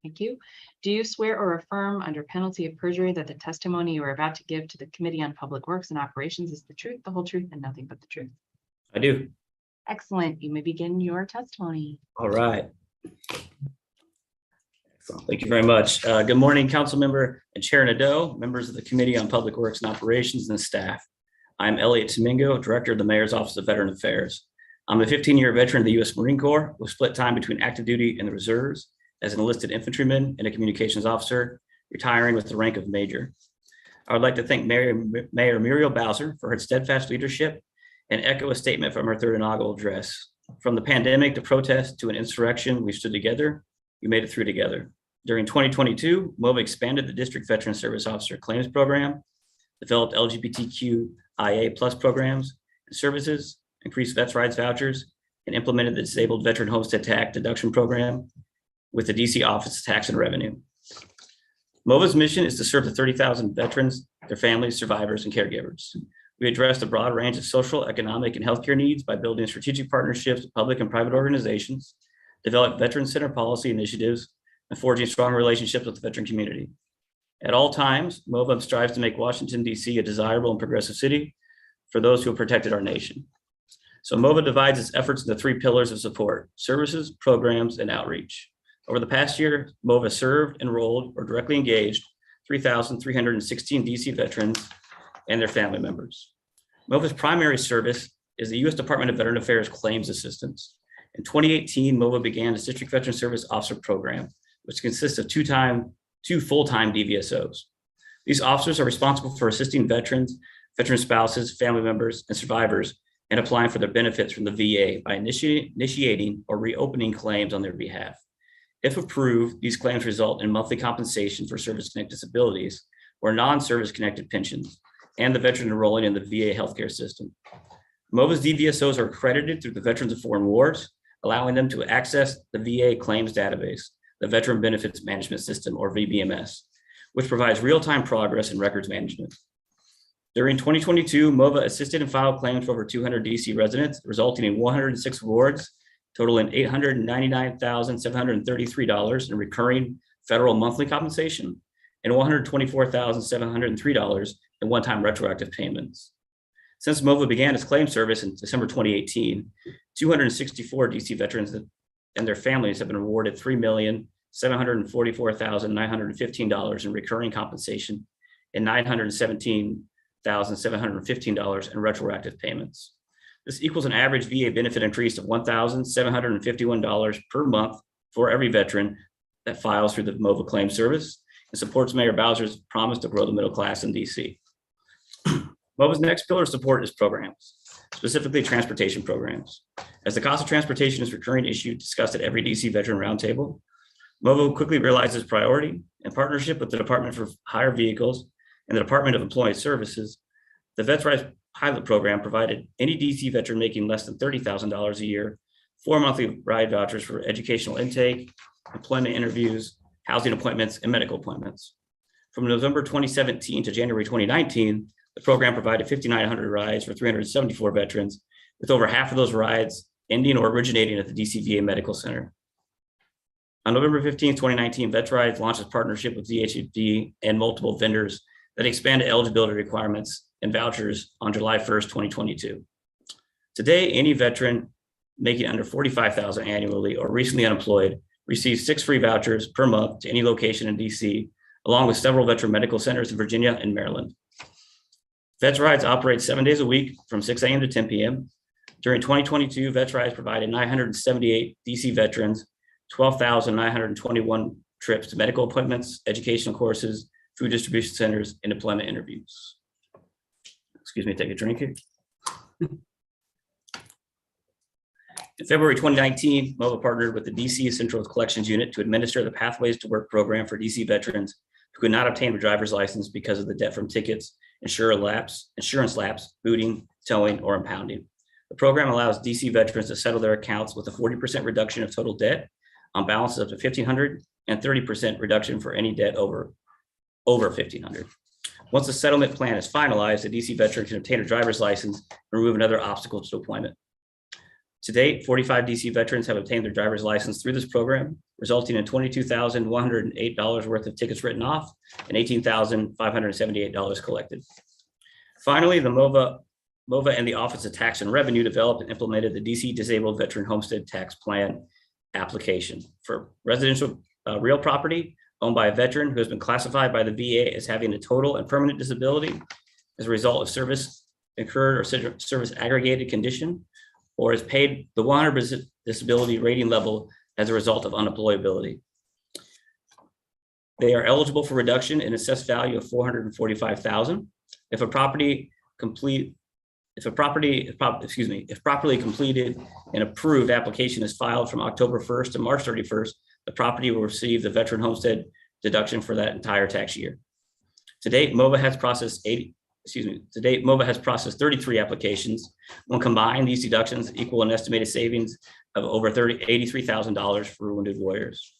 Thank you. Do you swear or affirm under penalty of perjury that the testimony you are about to give to the Committee on Public Works and Operations is the truth, the whole truth, and nothing but the truth? I do. Excellent. You may begin your testimony. All right. Excellent. Thank you very much. Good morning, Council Member and Chair Nadeau, members of the Committee on Public Works and Operations, and staff. I'm Elliot Domingo, Director of the Mayor's Office of Veteran Affairs. I'm a 15-year veteran of the U.S. Marine Corps with split time between active duty and the reserves as an enlisted infantryman and a communications officer, retiring with the rank of major. I would like to thank Mayor Muriel Bowser for her steadfast leadership and echo a statement from her third inaugural address. From the pandemic to protest to an insurrection, we stood together. We made it through together. During 2022, MOVA expanded the District Veteran Service Officer Claims Program, developed LGBTQIA+ programs and services, increased Vets Rights vouchers, and implemented the Disabled Veteran Homestead Tax Deduction Program with the DC Office of Tax and Revenue. MOVA's mission is to serve the 30,000 veterans, their families, survivors, and caregivers. We addressed a broad range of social, economic, and healthcare needs by building strategic partnerships with public and private organizations, develop veteran-centered policy initiatives, and forging strong relationships with the veteran community. At all times, MOVA strives to make Washington, D.C. a desirable and progressive city for those who have protected our nation. So MOVA divides its efforts into three pillars of support: services, programs, and outreach. Over the past year, MOVA served, enrolled, or directly engaged 3,316 DC veterans and their family members. MOVA's primary service is the U.S. Department of Veteran Affairs Claims Assistance. In 2018, MOVA began its District Veteran Service Officer Program, which consists of two full-time DVSOs. These officers are responsible for assisting veterans, veteran spouses, family members, and survivors in applying for their benefits from the VA by initiating or reopening claims on their behalf. If approved, these claims result in monthly compensation for service-connected disabilities or non-service-connected pensions, and the veteran enrolling in the VA healthcare system. MOVA's DVSOs are accredited through the Veterans of Foreign Wars, allowing them to access the VA claims database, the Veteran Benefits Management System, or VBMS, which provides real-time progress and records management. During 2022, MOVA assisted and filed claims for over 200 DC residents, resulting in 106 awards, totaling $899,733 in recurring federal monthly compensation and $124,703 in one-time retroactive payments. Since MOVA began its claim service in December 2018, 264 DC veterans and their families have been awarded $3,744,915 in recurring compensation and $917,715 in retroactive payments. This equals an average VA benefit increase of $1,751 per month for every veteran that files through the MOVA claim service and supports Mayor Bowser's promise to grow the middle class in DC. MOVA's next pillar of support is programs, specifically transportation programs. As the cost of transportation is a recurring issue discussed at every DC veteran roundtable, MOVA quickly realized its priority. In partnership with the Department for Hire Vehicles and the Department of Employment Services, the Vets Rights Pilot Program provided any DC veteran making less than $30,000 a year 4 monthly ride vouchers for educational intake, employment interviews, housing appointments, and medical appointments. From November 2017 to January 2019, the program provided 5,900 rides for 374 veterans, with over half of those rides ending or originating at the DC VA Medical Center. On November 15, 2019, VetRides launched a partnership with DHHD and multiple vendors that expanded eligibility requirements and vouchers on July 1st, 2022. Today, any veteran making under $45,000 annually or recently unemployed receives 6 free vouchers per month to any location in DC, along with several veteran medical centers in Virginia and Maryland. VetRides operates 7 days a week from 6 a.m. to 10 p.m. During 2022, VetRides provided 978 DC veterans 12,921 trips to medical appointments, educational courses, food distribution centers, and employment interviews. Excuse me, take a drink here. In February 2019, MOCA partnered with the DC Central Collections Unit to administer the Pathways to Work program for DC veterans who could not obtain a driver's license because of the debt from tickets, insurance lapse, booting, towing, or impounding. The program allows DC veterans to settle their accounts with a 40% reduction of total debt on balances up to $1,500 and 30% reduction for any debt over $1,500. Once the settlement plan is finalized, the DC veteran can obtain a driver's license and remove another obstacle to deployment. To date, 45 DC veterans have obtained their driver's license through this program, resulting in $22,108 worth of tickets written off and $18,578 collected. Finally, the MOVA and the Office of Tax and Revenue developed and implemented the DC Disabled Veteran Homestead Tax Plan application for residential real property owned by a veteran who has been classified by the VA as having a total and permanent disability as a result of service incurred or service aggregated condition, or is paid the 100% disability rating level as a result of unemployability. They are eligible for reduction in assessed value of $445,000 if properly completed and approved application is filed from October 1st to March 31st, the property will receive the veteran homestead deduction for that entire tax year. To date, MOVA has processed 33 applications. When combined, these deductions equal an estimated savings of over $83,000 for wounded warriors.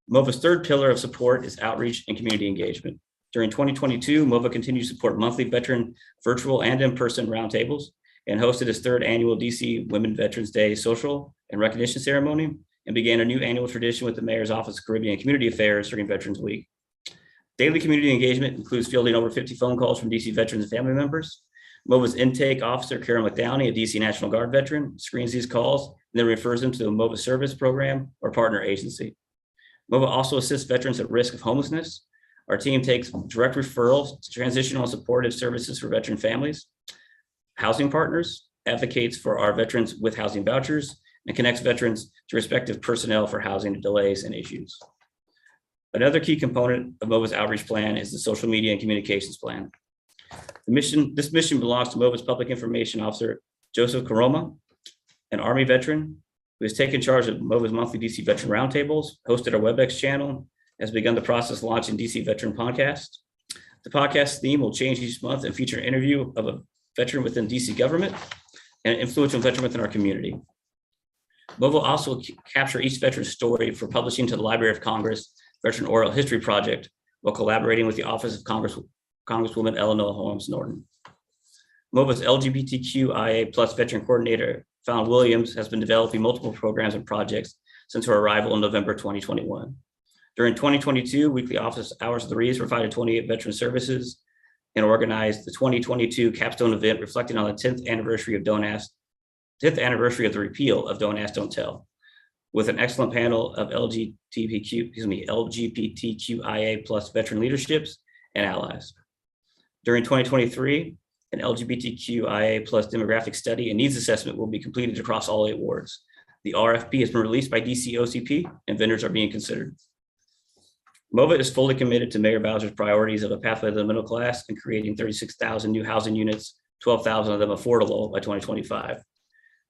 MOVA's third pillar of support is outreach and community engagement. During 2022, MOVA continued to support monthly veteran virtual and in-person roundtables and hosted its 3rd annual DC Women Veterans Day social and recognition ceremony, and began a new annual tradition with the Mayor's Office of Caribbean and Community Affairs during Veterans Week. Daily community engagement includes fielding over 50 phone calls from DC veterans and family members. MOVA's intake officer, Karen McDowney, a DC National Guard veteran, screens these calls and then refers them to the MOVA service program or partner agency. MOVA also assists veterans at risk of homelessness. Our team takes direct referrals to transitional and supportive services for veteran families, housing partners, advocates for our veterans with housing vouchers, and connects veterans to respective personnel for housing delays and issues. Another key component of MOVA's outreach plan is the social media and communications plan. This mission belongs to MOVA's public information officer, Joseph Karoma, an Army veteran who has taken charge of MOVA's monthly DC veteran roundtables, hosted our WebEx channel, has begun the process of launching DC Veteran Podcast. The podcast theme will change each month and feature an interview of a veteran within DC government and an influential veteran within our community. MOVA will also capture each veteran's story for publishing to the Library of Congress Veteran Oral History Project while collaborating with the Office of Congresswoman Eleanor Holmes Norton. MOVA's LGBTQIA+ veteran coordinator, Fallon Williams, has been developing multiple programs and projects since her arrival in November 2021. During 2022, weekly office hours of the Reeves provided 28 veteran services and organized the 2022 capstone event reflecting on the 10th anniversary of the repeal of Don't Ask, Don't Tell, with an excellent panel of LGBTQIA+ veteran leaderships and allies. During 2023, an LGBTQIA+ demographic study and needs assessment will be completed across all 8 wards. The RFP has been released by DC OCP and vendors are being considered. MOVA is fully committed to Mayor Bowser's priorities of a pathway to the middle class and creating 36,000 new housing units, 12,000 of them affordable by 2025.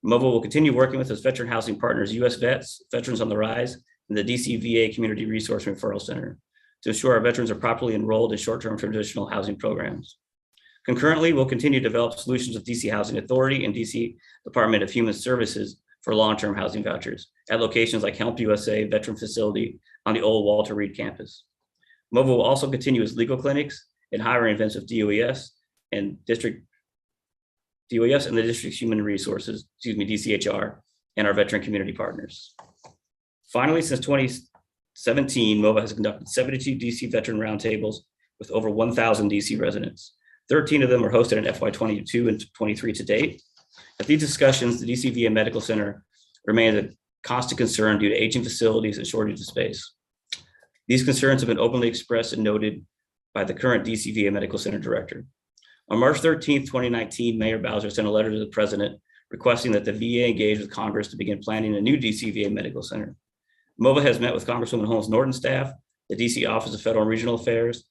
MOVA will continue working with its veteran housing partners, US Vets, Veterans on the Rise, and the DC VA Community Resource Referral Center to ensure our veterans are properly enrolled in short-term traditional housing programs. Concurrently, we'll continue to develop solutions with DC Housing Authority and DC Department of Human Services for long-term housing vouchers at locations like Help USA Veteran Facility on the old Walter Reed campus. MOVA will also continue its legal clinics and hiring events with DOES and district DOES, and the district's human resources, DCHR, and our veteran community partners. Finally, since 2017, MOVA has conducted 72 DC veteran roundtables with over 1,000 DC residents. 13 of them were hosted in FY 22 and 23 to date. At these discussions, the DC VA Medical Center remains a constant concern due to aging facilities and shortage of space. These concerns have been openly expressed and noted by the current DC VA Medical Center director. On March 13th, 2019, Mayor Bowser sent a letter to the president requesting that the VA engage with Congress to begin planning a new DC VA Medical Center. MOVA has met with Congresswoman Holmes Norton's staff, the DC Office of Federal and Regional Affairs,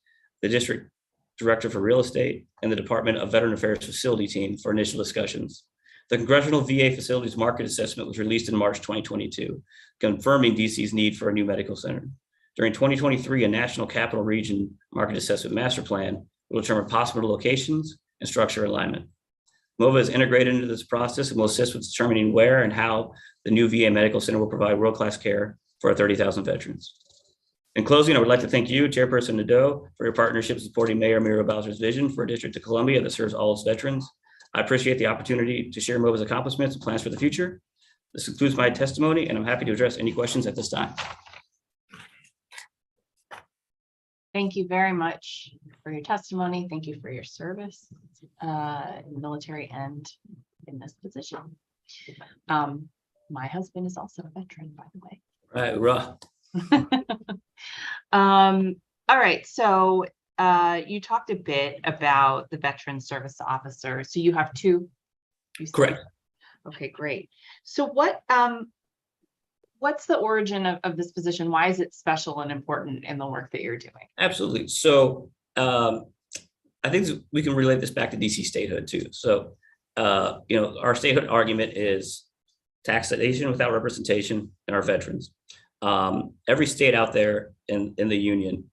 the District Director for Real Estate, and the Department of Veteran Affairs facility team for initial discussions. The Congressional VA Facilities Market Assessment was released in March 2022, confirming DC's need for a new medical center. During 2023, a National Capital Region Market Assessment Master Plan will determine possible locations and structure alignment. MOVA is integrated into this process and will assist with determining where and how the new VA Medical Center will provide world-class care for our 30,000 veterans. In closing, I would like to thank you, Chairperson Nadeau, for your partnership supporting Mayor Muriel Bowser's vision for a District of Columbia that serves all its veterans. I appreciate the opportunity to share MOVA's accomplishments and plans for the future. This concludes my testimony, and I'm happy to address any questions at this time. Thank you very much for your testimony. Thank you for your service in the military and in this position. My husband is also a veteran, by the way. Right, raw. All right, so you talked a bit about the veteran service officer. So you have two? You said? Correct. Okay, great. So what's the origin of this position? Why is it special and important in the work that you're doing? Absolutely. So I think we can relate this back to DC statehood too. So, our statehood argument is taxation without representation in our veterans. Every state out there in the union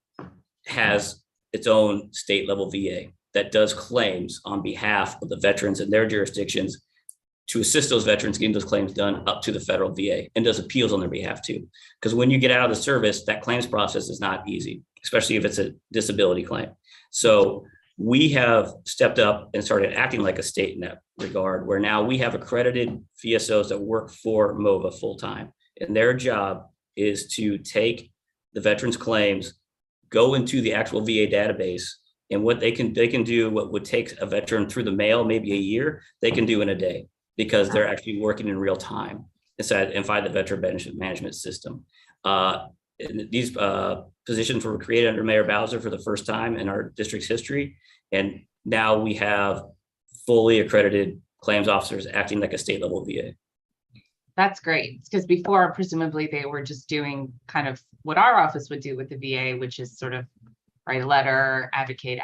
has its own state level VA that does claims on behalf of the veterans in their jurisdictions to assist those veterans getting those claims done up to the federal VA, and does appeals on their behalf too. Because when you get out of the service, that claims process is not easy, especially if it's a disability claim. So we have stepped up and started acting like a state in that regard, where now we have accredited VSOs that work for MOVA full time, and their job is to take the veterans' claims, go into the actual VA database, and what they can do what would take a veteran through the mail maybe a year, they can do in a day, because they're actually working in real time inside the veteran benefit management system. And these positions were created under Mayor Bowser for the first time in our district's history, and now we have fully accredited claims officers acting like a state level VA. That's great, because before presumably they were just doing kind of what our office would do with the VA, which is sort of write a letter, advocate,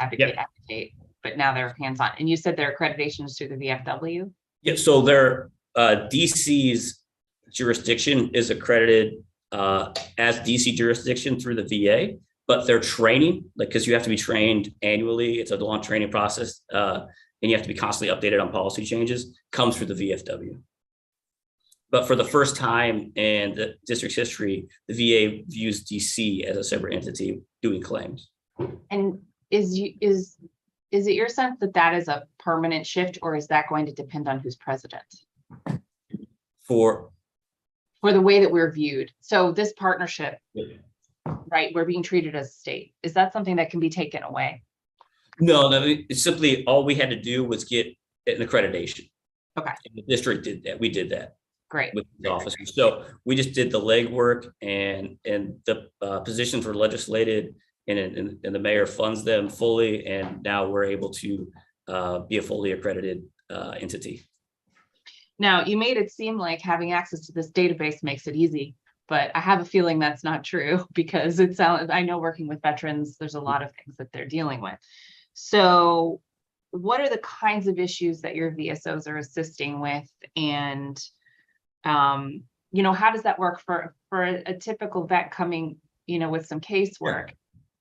but now they're hands-on. And you said their accreditation is through the VFW? Yeah, so their DC's jurisdiction is accredited as DC jurisdiction through the VA, but their training, because you have to be trained annually, it's a long training process, and you have to be constantly updated on policy changes, comes through the VFW. But for the first time in the district's history, the VA views DC as a separate entity doing claims. And is it your sense that that is a permanent shift, or is that going to depend on who's president? For the way that we're viewed. So this partnership, right, we're being treated as a state. Is that something that can be taken away? No, it's simply all we had to do was get an accreditation. Okay. And the district did that. We did that. Great. With the officers. So we just did the legwork, and the positions were legislated, and the mayor funds them fully, and now we're able to be a fully accredited entity. Now, you made it seem like having access to this database makes it easy, but I have a feeling that's not true, because I know working with veterans, there's a lot of things that they're dealing with. So what are the kinds of issues that your VSOs are assisting with? And how does that work for a typical vet coming, with some casework?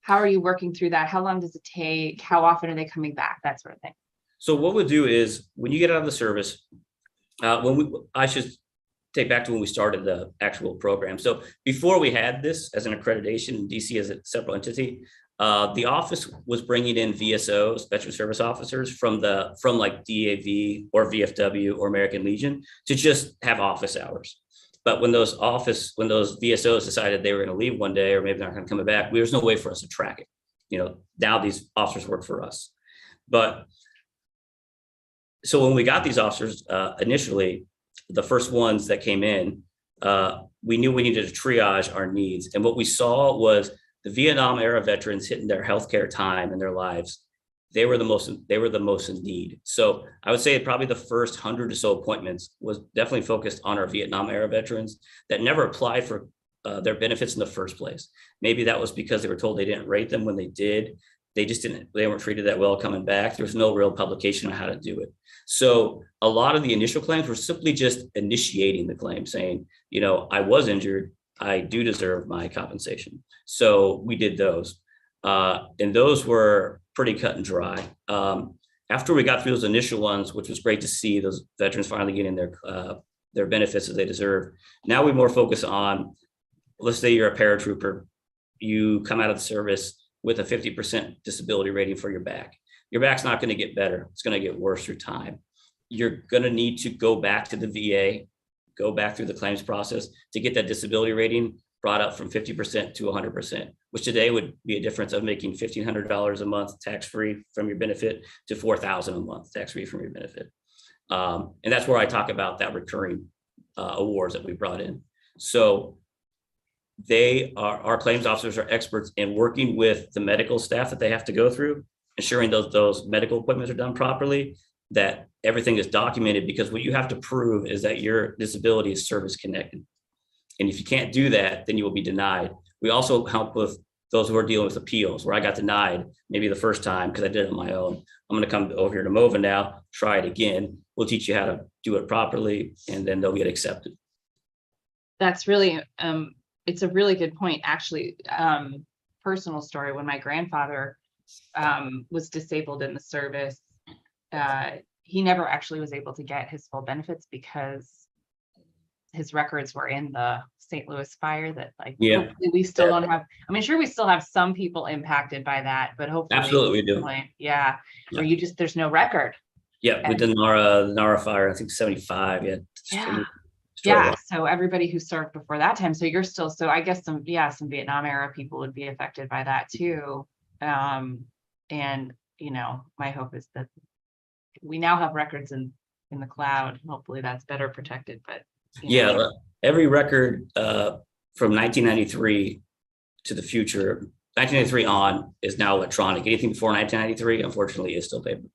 How are you working through that? How long does it take? How often are they coming back? That sort of thing. So what we'll do is, when you get out of the service, I should take back to when we started the actual program. So before we had this as an accreditation in DC as a separate entity, The office was bringing in VSOs, veteran service officers from like DAV or VFW or American Legion to just have office hours. But when those VSOs decided they were going to leave one day, or maybe they're not going to come back, there was no way for us to track it. Now these officers work for us. But so when we got these officers initially, the first ones that came in, we knew we needed to triage our needs. And what we saw was the Vietnam era veterans hitting their healthcare time in their lives. They were the most in need. So I would say probably the first 100 or so appointments was definitely focused on our Vietnam era veterans that never applied for their benefits in the first place. Maybe that was because they were told they didn't rate them when they did. They weren't treated that well coming back. There was no real publication on how to do it. So a lot of the initial claims were simply just initiating the claim, saying, I was injured, I do deserve my compensation. So we did those. And those were pretty cut and dry. After we got through those initial ones, which was great to see those veterans finally getting their benefits that they deserve. Now we more focus on, let's say you're a paratrooper, you come out of the service with a 50% disability rating for your back. Your back's not going to get better. It's going to get worse through time. You're going to need to go back to the VA, go back through the claims process to get that disability rating brought up from 50% to 100%, which today would be a difference of making $1,500 a month tax-free from your benefit to $4,000 a month tax-free from your benefit. And that's where I talk about that recurring awards that we brought in. So our claims officers are experts in working with the medical staff that they have to go through, ensuring those medical appointments are done properly, that everything is documented, because what you have to prove is that your disability is service connected. And if you can't do that, then you will be denied. We also help with those who are dealing with appeals, where I got denied maybe the first time because I did it on my own. I'm going to come over here to MOVA now, try it again. We'll teach you how to do it properly, and then they'll get accepted. That's really, it's a really good point, actually. Personal story, when my grandfather was disabled in the service, he never actually was able to get his full benefits because his records were in the St. Louis fire that hopefully we still don't have. I mean, sure, we still have some people impacted by that, but hopefully. Absolutely we do. Yeah. Or there's no record. Yeah, with the Nara fire, I think 75. Yeah. So everybody who served before that time. So you're still, so I guess some Vietnam era people would be affected by that too. And my hope is that we now have records in the cloud. Hopefully that's better protected, but every record from 1993 to the future, 1993 on, is now electronic. Anything before 1993, unfortunately, is still paper.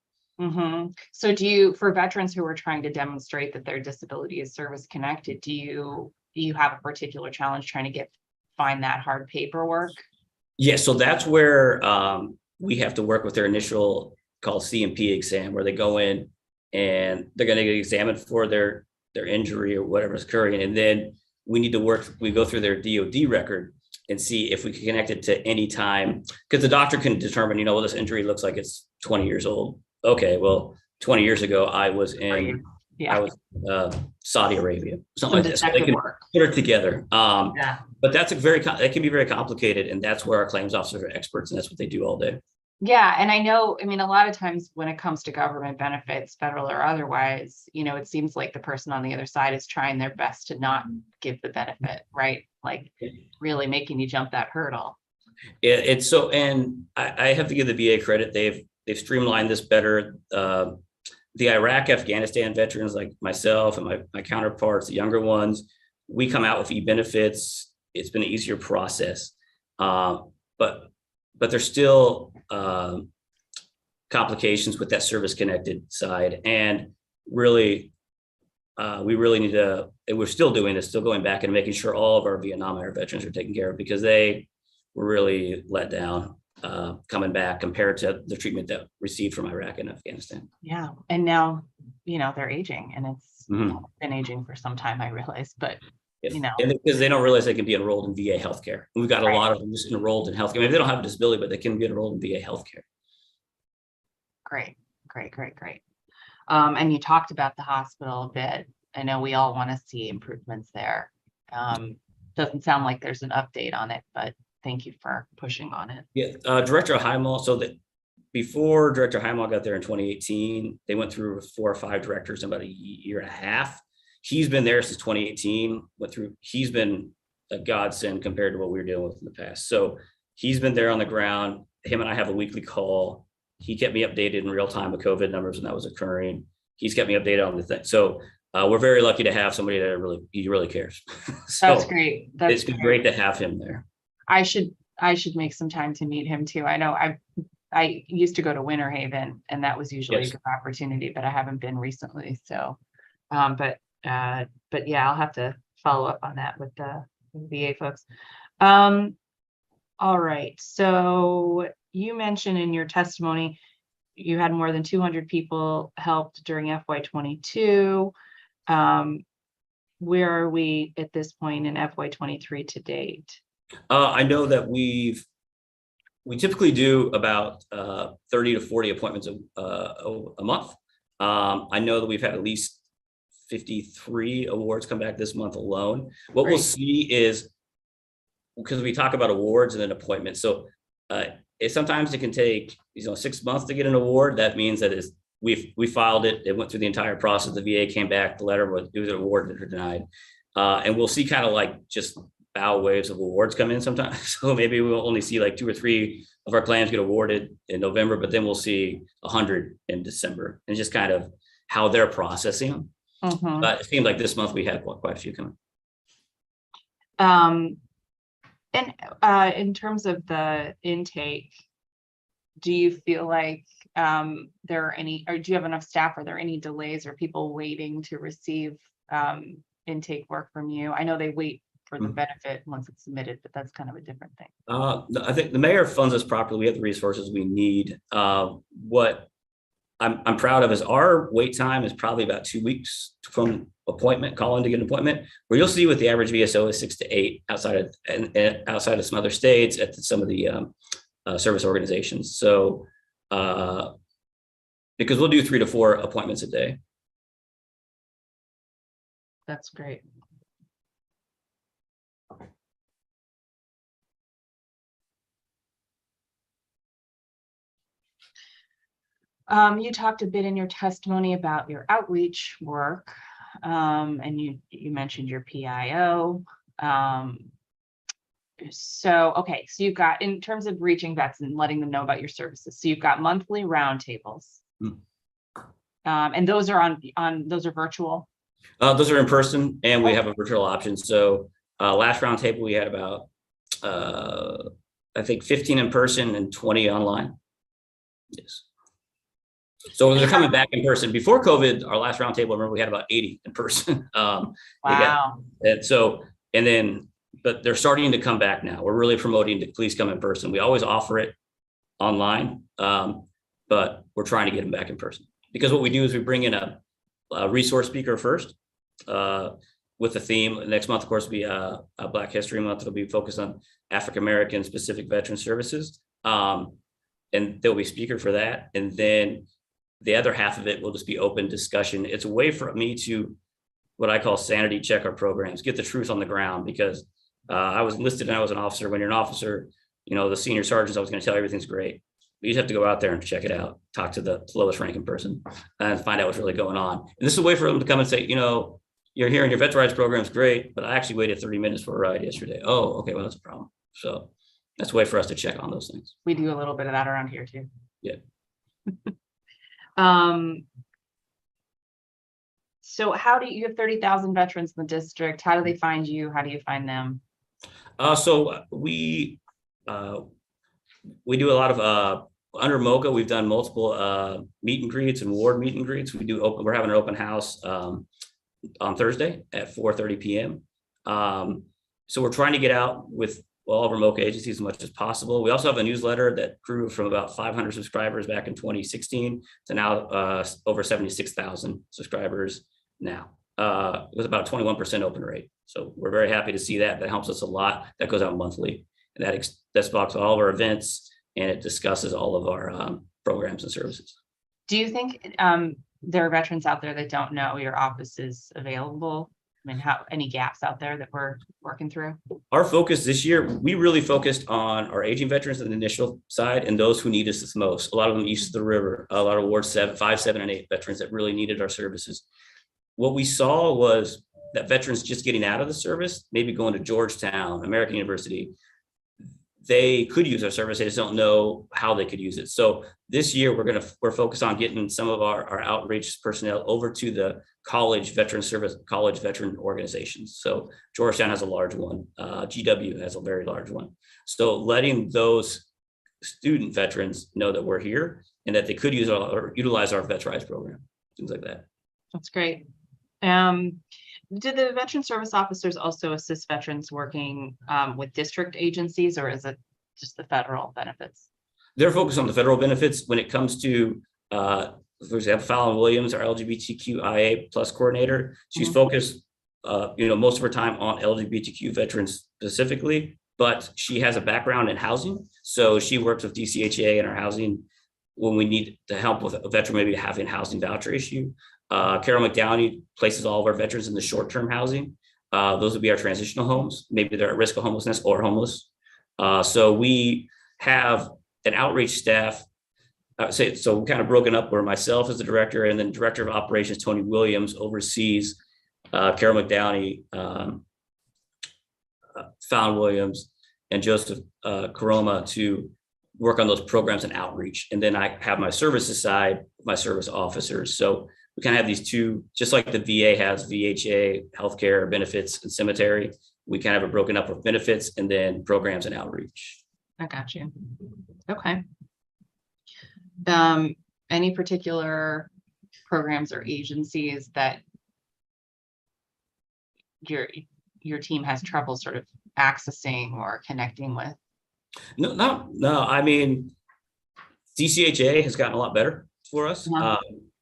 Mm-hmm. So for veterans who are trying to demonstrate that their disability is service connected, do you have a particular challenge trying to find that hard paperwork? Yeah, so that's where we have to work with their initial called C&P exam, where they go in and they're going to get examined for their injury or whatever's occurring. And then we go through their DOD record and see if we can connect it to any time, because the doctor can determine, this injury looks like it's 20 years old. Okay, well, 20 years ago, I was in Saudi Arabia, something like this. So they can put it together. But that can be very complicated. And that's where our claims officers are experts, and that's what they do all day. Yeah. And I know, a lot of times when it comes to government benefits, federal or otherwise, it seems like the person on the other side is trying their best to not give the benefit, right? Like really making you jump that hurdle. It's so, and I have to give the VA credit. They've streamlined this better. The Iraq, Afghanistan veterans like myself and my counterparts, the younger ones, we come out with e-benefits. It's been an easier process. But there's still complications with that service connected side. And really, we really need to, and we're still doing this, still going back and making sure all of our Vietnam era veterans are taken care of, because they were really let down coming back compared to the treatment that received from Iraq and Afghanistan. Yeah. And now, they're aging, and it's been aging for some time, I realize, but and because they don't realize they can be enrolled in VA healthcare. We've got a lot of them just enrolled in healthcare. Maybe they don't have a disability, but they can be enrolled in VA healthcare. Great. And you talked about the hospital a bit. I know we all want to see improvements there. Doesn't sound like there's an update on it, but thank you for pushing on it. Yeah, Director Highmall, so that before Director Highmall got there in 2018, they went through 4 or 5 directors in about a year and a half. He's been there since 2018, he's been a godsend compared to what we were dealing with in the past. So he's been there on the ground. Him and I have a weekly call. He kept me updated in real time with COVID numbers when that was occurring. He's kept me updated on the thing. So we're very lucky to have somebody that he really cares. So That's great. It's been great to have him there. I should make some time to meet him too. I know I used to go to Winter Haven, and that was usually Yes. a good opportunity, but I haven't been recently. So, but yeah, I'll have to follow up on that with the VA folks. All right. So you mentioned in your testimony, you had more than 200 people helped during FY22. Where are we at this point in FY23 to date? I know that we typically do about 30 to 40 appointments a month. I know that we've had at least 53 awards come back this month alone. What we'll see is, because we talk about awards and then appointments, so sometimes it can take 6 months to get an award. That means that we filed it. It went through the entire process. The VA came back. The letter was it was awarded or denied, and we'll see kind of like just bow waves of awards come in sometimes. So maybe we'll only see like 2 or 3 of our plans get awarded in November, but then we'll see 100 in December, and just kind of how they're processing them. Mhm. But it seemed like this month we had quite a few coming. And in terms of the intake, do you feel like there are any, or do you have enough staff? Are there any delays or people waiting to receive intake work from you? I know they wait for the benefit once it's submitted, but that's kind of a different thing. I think the mayor funds us properly. We have the resources we need. What I'm proud of is our wait time is probably about 2 weeks from call in to get an appointment, where you'll see what the average VSO is 6 to 8 outside of some other states at some of the service organizations. So because we'll do 3 to 4 appointments a day. That's great. You talked a bit in your testimony about your outreach work, and you mentioned your PIO. So you've got, in terms of reaching vets and letting them know about your services, so you've got monthly roundtables, and those are those are virtual. Those are in person, and we have a virtual option. So last roundtable we had about I think 15 in person and 20 online. Yes. So they're coming back in person. Before COVID, our last roundtable, remember, we had about 80 in person. Wow. But they're starting to come back now. We're really promoting to please come in person. We always offer it online, but we're trying to get them back in person, because what we do is we bring in a resource speaker first with the theme. Next month, of course, will be a Black History Month. It'll be focused on African-American specific veteran services. And there'll be a speaker for that. And then the other half of it will just be open discussion. It's a way for me to, what I call sanity check our programs, get the truth on the ground, because I was enlisted and I was an officer. When you're an officer, the senior sergeants, I was going to tell you everything's great. You just have to go out there and check it out, talk to the lowest ranking person and find out what's really going on. And this is a way for them to come and say, you're here in your veterans program is great, but I actually waited 30 minutes for a ride yesterday. Oh, okay, well, that's a problem. So that's a way for us to check on those things. We do a little bit of that around here too. Yeah. So how do you have 30,000 veterans in the district? How do they find you? How do you find them? So we do a lot of under MOCA. We've done multiple meet and greets and ward meet and greets. We're having an open house on Thursday at 4:30 p.m. So we're trying to get out with all of our MOCA agencies as much as possible. We also have a newsletter that grew from about 500 subscribers back in 2016 to now over 76,000 subscribers now, with about a 21% open rate. So we're very happy to see that. That helps us a lot. That goes out monthly, and that blocks all of our events, and it discusses all of our programs and services. Do you think there are veterans out there that don't know your office is available? I mean, how, any gaps out there that we're working through? Our focus this year, we really focused on our aging veterans on the initial side and those who need us the most. A lot of them east of the river, a lot of Ward 5, 7, and 8 veterans that really needed our services. What we saw was that veterans just getting out of the service, maybe going to Georgetown, American University, they could use our service. They just don't know how they could use it. So this year we're focused on getting some of our outreach personnel over to the college veteran service, college veteran organizations. So Georgetown has a large one. GW has a very large one. So letting those student veterans know that we're here and that they could use or utilize our VetRise program, things like that. That's great. Do the veteran service officers also assist veterans working with district agencies, or is it just the federal benefits? They're focused on the federal benefits when it comes to, for example, Fallon Williams, our LGBTQIA+ coordinator. She's focused, most of her time on LGBTQ veterans specifically, but she has a background in housing. So she works with DCHA in our housing when we need to help with a veteran maybe having a housing voucher issue. Carol McDowney places all of our veterans in the short-term housing. Those would be our transitional homes. Maybe they're at risk of homelessness or homeless. So we have an outreach staff. So we're kind of broken up where myself as the director and then director of operations, Tony Williams, oversees Carol McDowney, Fallon Williams, and Joseph Karoma to work on those programs and outreach. And then I have my services side, my service officers. So we kind of have these two, just like the VA has VHA, healthcare, benefits, and cemetery. We kind of have it broken up with benefits and then programs and outreach. I got you. Okay. Any particular programs or agencies that your team has trouble sort of accessing or connecting with? No. I mean, DCHA has gotten a lot better for us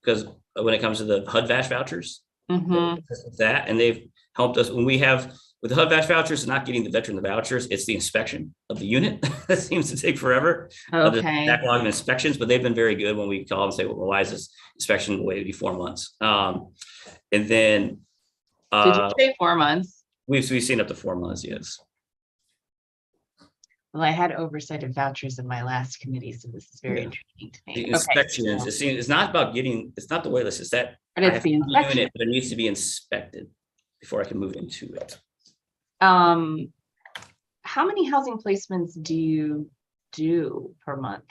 because when it comes to the HUD-VASH vouchers, that, and they've helped us when we have with the HUD-VASH vouchers, not getting the veteran the vouchers, it's the inspection of the unit that seems to take forever. Okay. Backlog of inspections, but they've been very good when we call and say, well, why is this inspection waiting 4 months? And then did you say 4 months? We've seen up to 4 months, yes. Well, I had oversight of vouchers in my last committee, so this is very intriguing to me. The inspections, it's not about getting, it's not the wait list, it's that but it's the inspection. unit, but it needs to be inspected before I can move into it. How many housing placements do you do per month?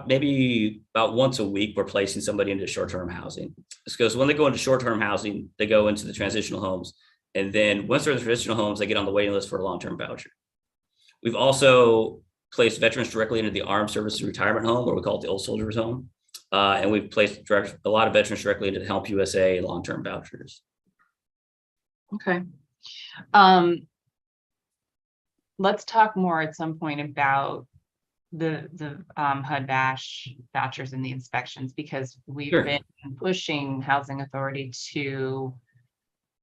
Maybe about once a week, we're placing somebody into short-term housing. It's because when they go into short-term housing, they go into the transitional homes. And then once they're in the transitional homes, they get on the waiting list for a long-term voucher. We've also placed veterans directly into the Armed Services Retirement Home, or we call it the Old Soldiers Home. And we've placed a lot of veterans directly into the Help USA long-term vouchers. Okay. Let's talk more at some point about the HUD-VASH vouchers and the inspections, because we've been pushing Housing Authority to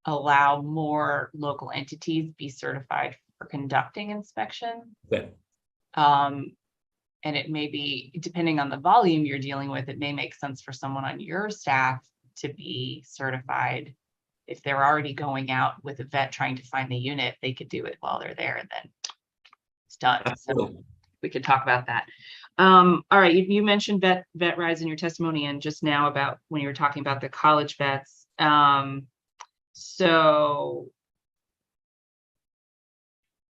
allow more local entities be certified for conducting inspection. Okay. And it may be, depending on the volume you're dealing with, it may make sense for someone on your staff to be certified. If they're already going out with a vet trying to find the unit, they could do it while they're there, and then it's done. Absolutely. So we could talk about that. All right, you mentioned VetRise in your testimony and just now about when you were talking about the college vets. So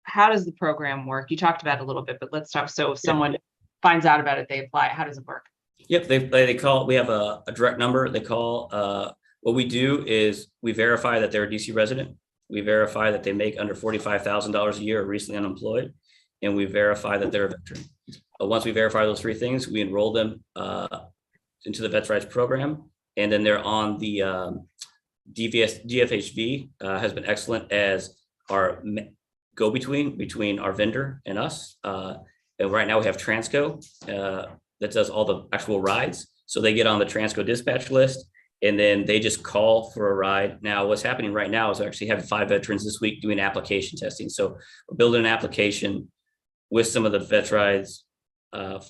how does the program work? You talked about it a little bit, but let's talk. So if someone finds out about it, they apply. How does it work? Yep, they call. We have a direct number. They call. What we do is we verify that they're a DC resident. We verify that they make under $45,000 a year, or recently unemployed, and we verify that they're a veteran. Once we verify those three things, we enroll them into the VetRise program, and then they're on the DFHV. Has been excellent as our go-between between our vendor and us. And right now we have Transco that does all the actual rides. So they get on the Transco dispatch list, and then they just call for a ride. Now, what's happening right now is I actually have 5 veterans this week doing application testing. So we're building an application with some of the VetRise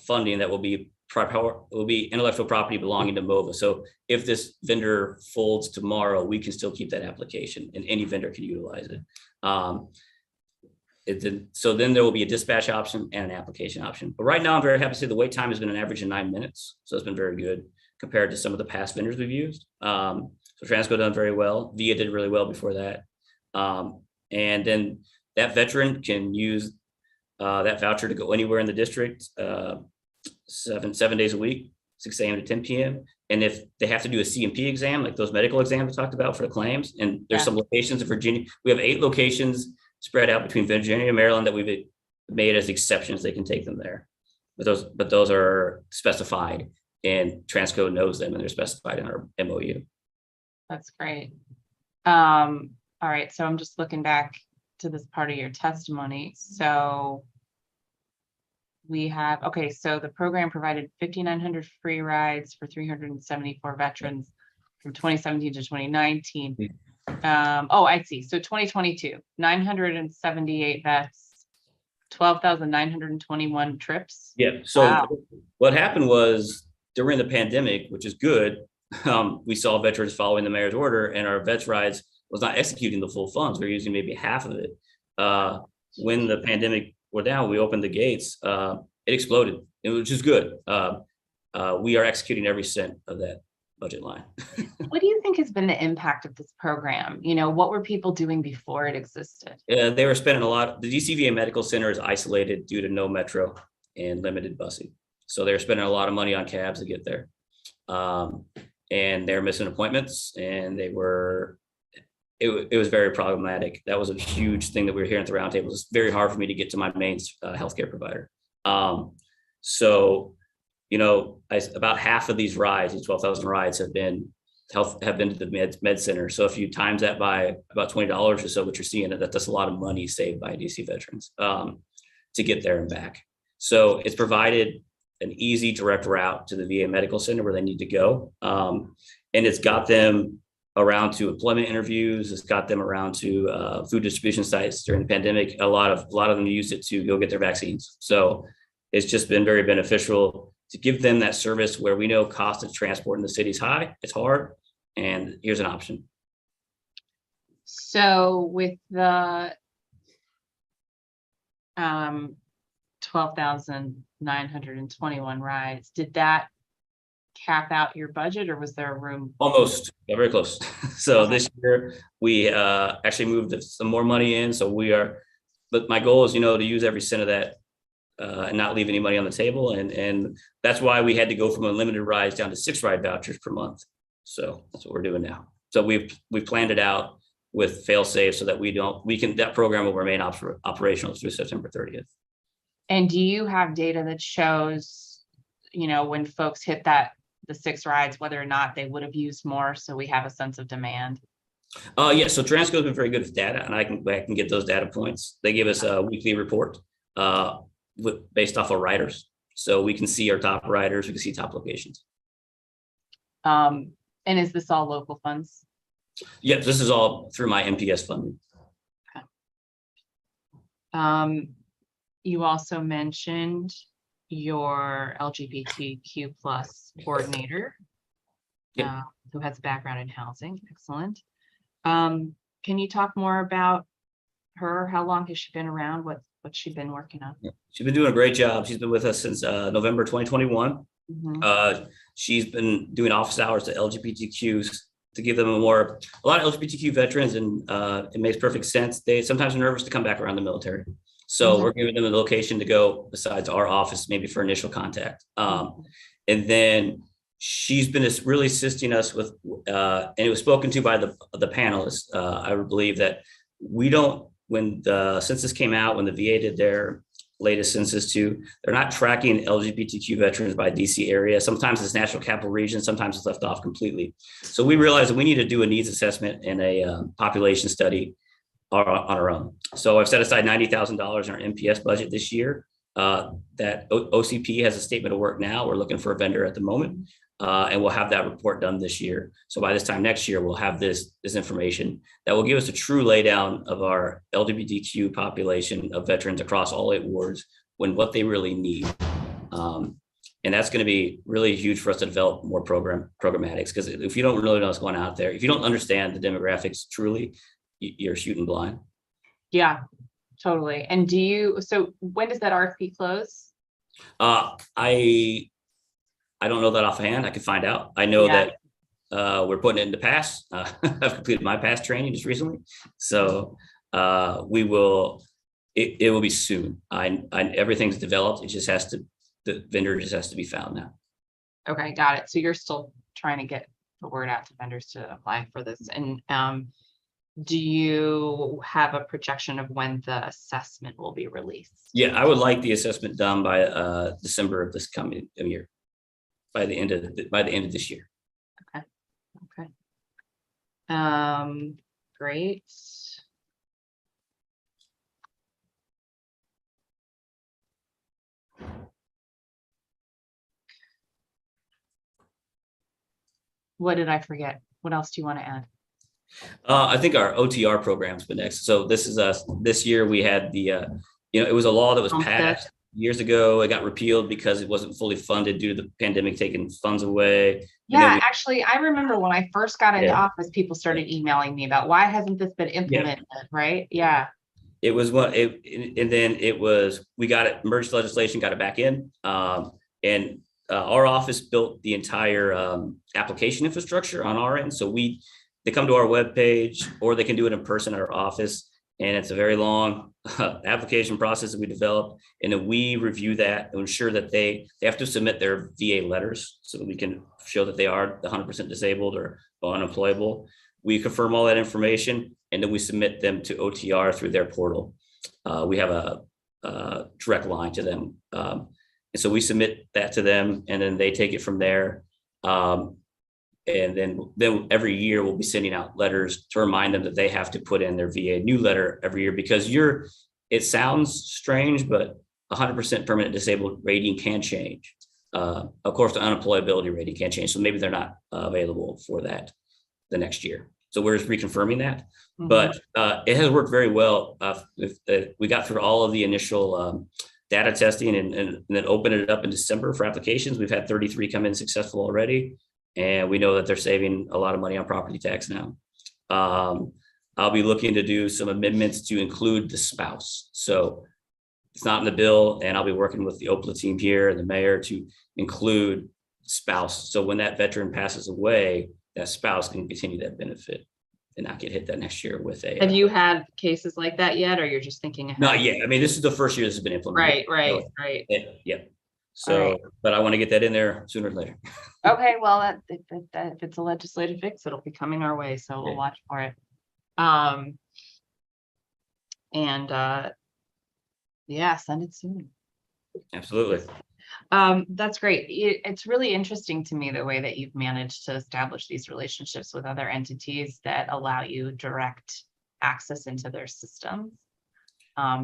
funding that will be intellectual property belonging to MOVA. So if this vendor folds tomorrow, we can still keep that application and any vendor can utilize it. So then there will be a dispatch option and an application option. But right now, I'm very happy to say the wait time has been an average of 9 minutes. So it's been very good compared to some of the past vendors we've used. So Transco done very well. VIA did really well before that. And then that veteran can use that voucher to go anywhere in the district, 7 days a week, 6 a.m. to 10 p.m. And if they have to do a C&P exam, like those medical exams we talked about for the claims, and there's some locations in Virginia, we have 8 locations spread out between Virginia and Maryland that we've made as exceptions. They can take them there, but those are specified, and Transco knows them, and they're specified in our MOU. That's great. All right, so I'm just looking back to this part of your testimony. So we have, okay, so the program provided 5,900 free rides for 374 veterans from 2017 to 2019. Oh, I see. So 2022, 978 vets, 12,921 trips. Yeah. So what happened was during the pandemic, which is good, we saw veterans following the mayor's order, and our vets rides was not executing the full funds. We were using maybe half of it. When the pandemic were down, we opened the gates. It exploded, which is good. We are executing every cent of that budget line. What do you think has been the impact of this program? You know, what were people doing before it existed? They were spending a lot. The DCVA Medical Center is isolated due to no metro and limited busing. So they're spending a lot of money on cabs to get there. And they're missing appointments, and it was very problematic. That was a huge thing that we were hearing at the roundtable. It was very hard for me to get to my main healthcare provider. So, you know, about half of these rides, these 12,000 rides have been to the med center. So if you times that by about $20 or so, what you're seeing, that's a lot of money saved by DC veterans to get there and back. So it's provided an easy direct route to the VA Medical Center where they need to go. And it's got them around to employment interviews. It's got them around to food distribution sites during the pandemic. A lot of them used it to go get their vaccines. So it's just been very beneficial to give them that service where we know cost of transport in the city is high. It's hard, and here's an option. So with the 12,921 rides, did that cap out your budget, or was there room? Almost, yeah, very close. So this year we actually moved some more money in. So but my goal is, you know, to use every cent of that and not leave any money on the table. And that's why we had to go from unlimited rides down to 6 ride vouchers per month. So that's what we're doing now. So we've planned it out with fail safe so that that program will remain operational through September 30th. And do you have data that shows, you know, when folks hit the 6 rides, whether or not they would have used more, so we have a sense of demand? Yeah, so Transco's been very good with data, and I can get those data points. They give us a weekly report based off of riders. So we can see our top riders, we can see top locations. And is this all local funds? Yes, this is all through my MPS funding. Okay. You also mentioned your LGBTQ plus coordinator, who has a background in housing. Excellent. Can you talk more about her? How long has she been around? What's she been working on? She's been doing a great job. She's been with us since November 2021. Mm-hmm. She's been doing office hours to LGBTQs to give them a lot of LGBTQ veterans, and it makes perfect sense. They sometimes are nervous to come back around the military. So we're giving them a location to go besides our office, maybe for initial contact. And then she's been really assisting us with, and it was spoken to by the panelists. I would believe that when the census came out, when the VA did their latest census too, they're not tracking LGBTQ veterans by DC area. Sometimes it's National Capital Region, sometimes it's left off completely. So we realized that we need to do a needs assessment and a population study on our own. So I've set aside $90,000 in our MPS budget this year. That OCP has a statement of work now. We're looking for a vendor at the moment, and we'll have that report done this year. So by this time next year, we'll have this information that will give us a true laydown of our LGBTQ population of veterans across all 8 wards, what they really need. And that's going to be really huge for us to develop more programmatics, because if you don't really know what's going on out there, if you don't understand the demographics truly, you're shooting blind. Yeah, totally. And so when does that RFP close? I don't know that offhand. I can find out. I know that we're putting it into pass. I've completed my pass training just recently. So it will be soon. Everything's developed. It just the vendor just has to be found now. Okay, got it. So you're still trying to get the word out to vendors to apply for this. And do you have a projection of when the assessment will be released? Yeah, I would like the assessment done by December of this coming year, by the end of this year. Okay. Great. What did I forget? What else do you want to add? I think our OTR program's been next. So this year we had the, it was a law that was passed years ago. It got repealed because it wasn't fully funded due to the pandemic taking funds away. Yeah, actually, I remember when I first got into office, people started emailing me about why hasn't this been implemented, right? Yeah. It was and then we got it, emergency legislation, got it back in. And our office built the entire application infrastructure on our end. So they come to our webpage, or they can do it in person at our office. And it's a very long application process that we developed. And then we review that and ensure that they have to submit their VA letters so that we can show that they are 100% disabled or unemployable. We confirm all that information, and then we submit them to OTR through their portal. We have a direct line to them. And so we submit that to them, and then they take it from there. And then every year we'll be sending out letters to remind them that they have to put in their VA new letter every year, because it sounds strange, but 100% permanent disabled rating can change. Of course, the unemployability rating can change. So maybe they're not available for that the next year. So we're just reconfirming that. Mm-hmm. But it has worked very well. We got through all of the initial data testing and then opened it up in December for applications. We've had 33 come in successful already. And we know that they're saving a lot of money on property tax now. I'll be looking to do some amendments to include the spouse. So it's not in the bill, and I'll be working with the OPLA team here and the mayor to include spouse. So when that veteran passes away, that spouse can continue that benefit and not get hit that next year with a. Have you had cases like that yet, or you're just thinking ahead? Not yet. I mean, this is the first year this has been implemented. Right. Yeah. So, but I want to get that in there sooner or later. Okay, well, if it's a legislative fix, it'll be coming our way, so we'll watch for it. Send it soon. Absolutely. That's great. It's really interesting to me the way that you've managed to establish these relationships with other entities that allow you direct access into their systems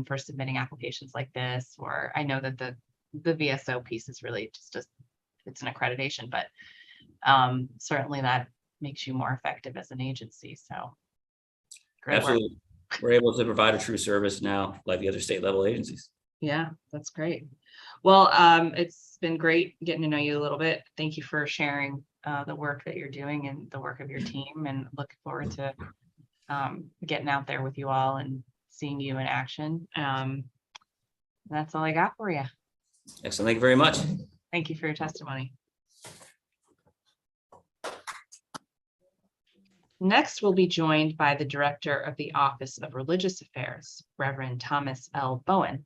for submitting applications like this. Or I know that the VSO piece is really it's an accreditation, but certainly that makes you more effective as an agency. So great absolutely work. We're able to provide a true service now, like the other state level agencies. Yeah, that's great. Well, it's been great getting to know you a little bit. Thank you for sharing the work that you're doing and the work of your team, and looking forward to getting out there with you all and seeing you in action. That's all I got for you. Excellent. Thank you very much. Thank you for your testimony. Next, we'll be joined by the Director of the Office of Religious Affairs, Reverend Thomas L. Bowen.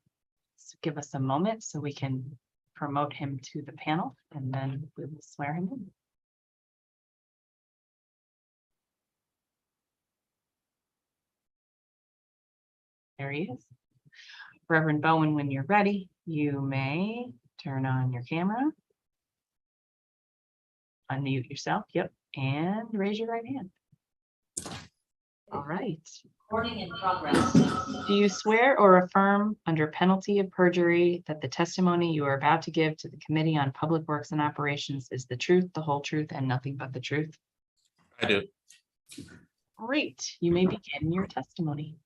So give us a moment so we can promote him to the panel, and then we will swear him in. There he is. Reverend Bowen, when you're ready, you may turn on your camera, unmute yourself, and raise your right hand. All right. Recording in progress. Do you swear or affirm under penalty of perjury that the testimony you are about to give to the Committee on Public Works and Operations is the truth, the whole truth, and nothing but the truth? I do. Great. You may begin your testimony.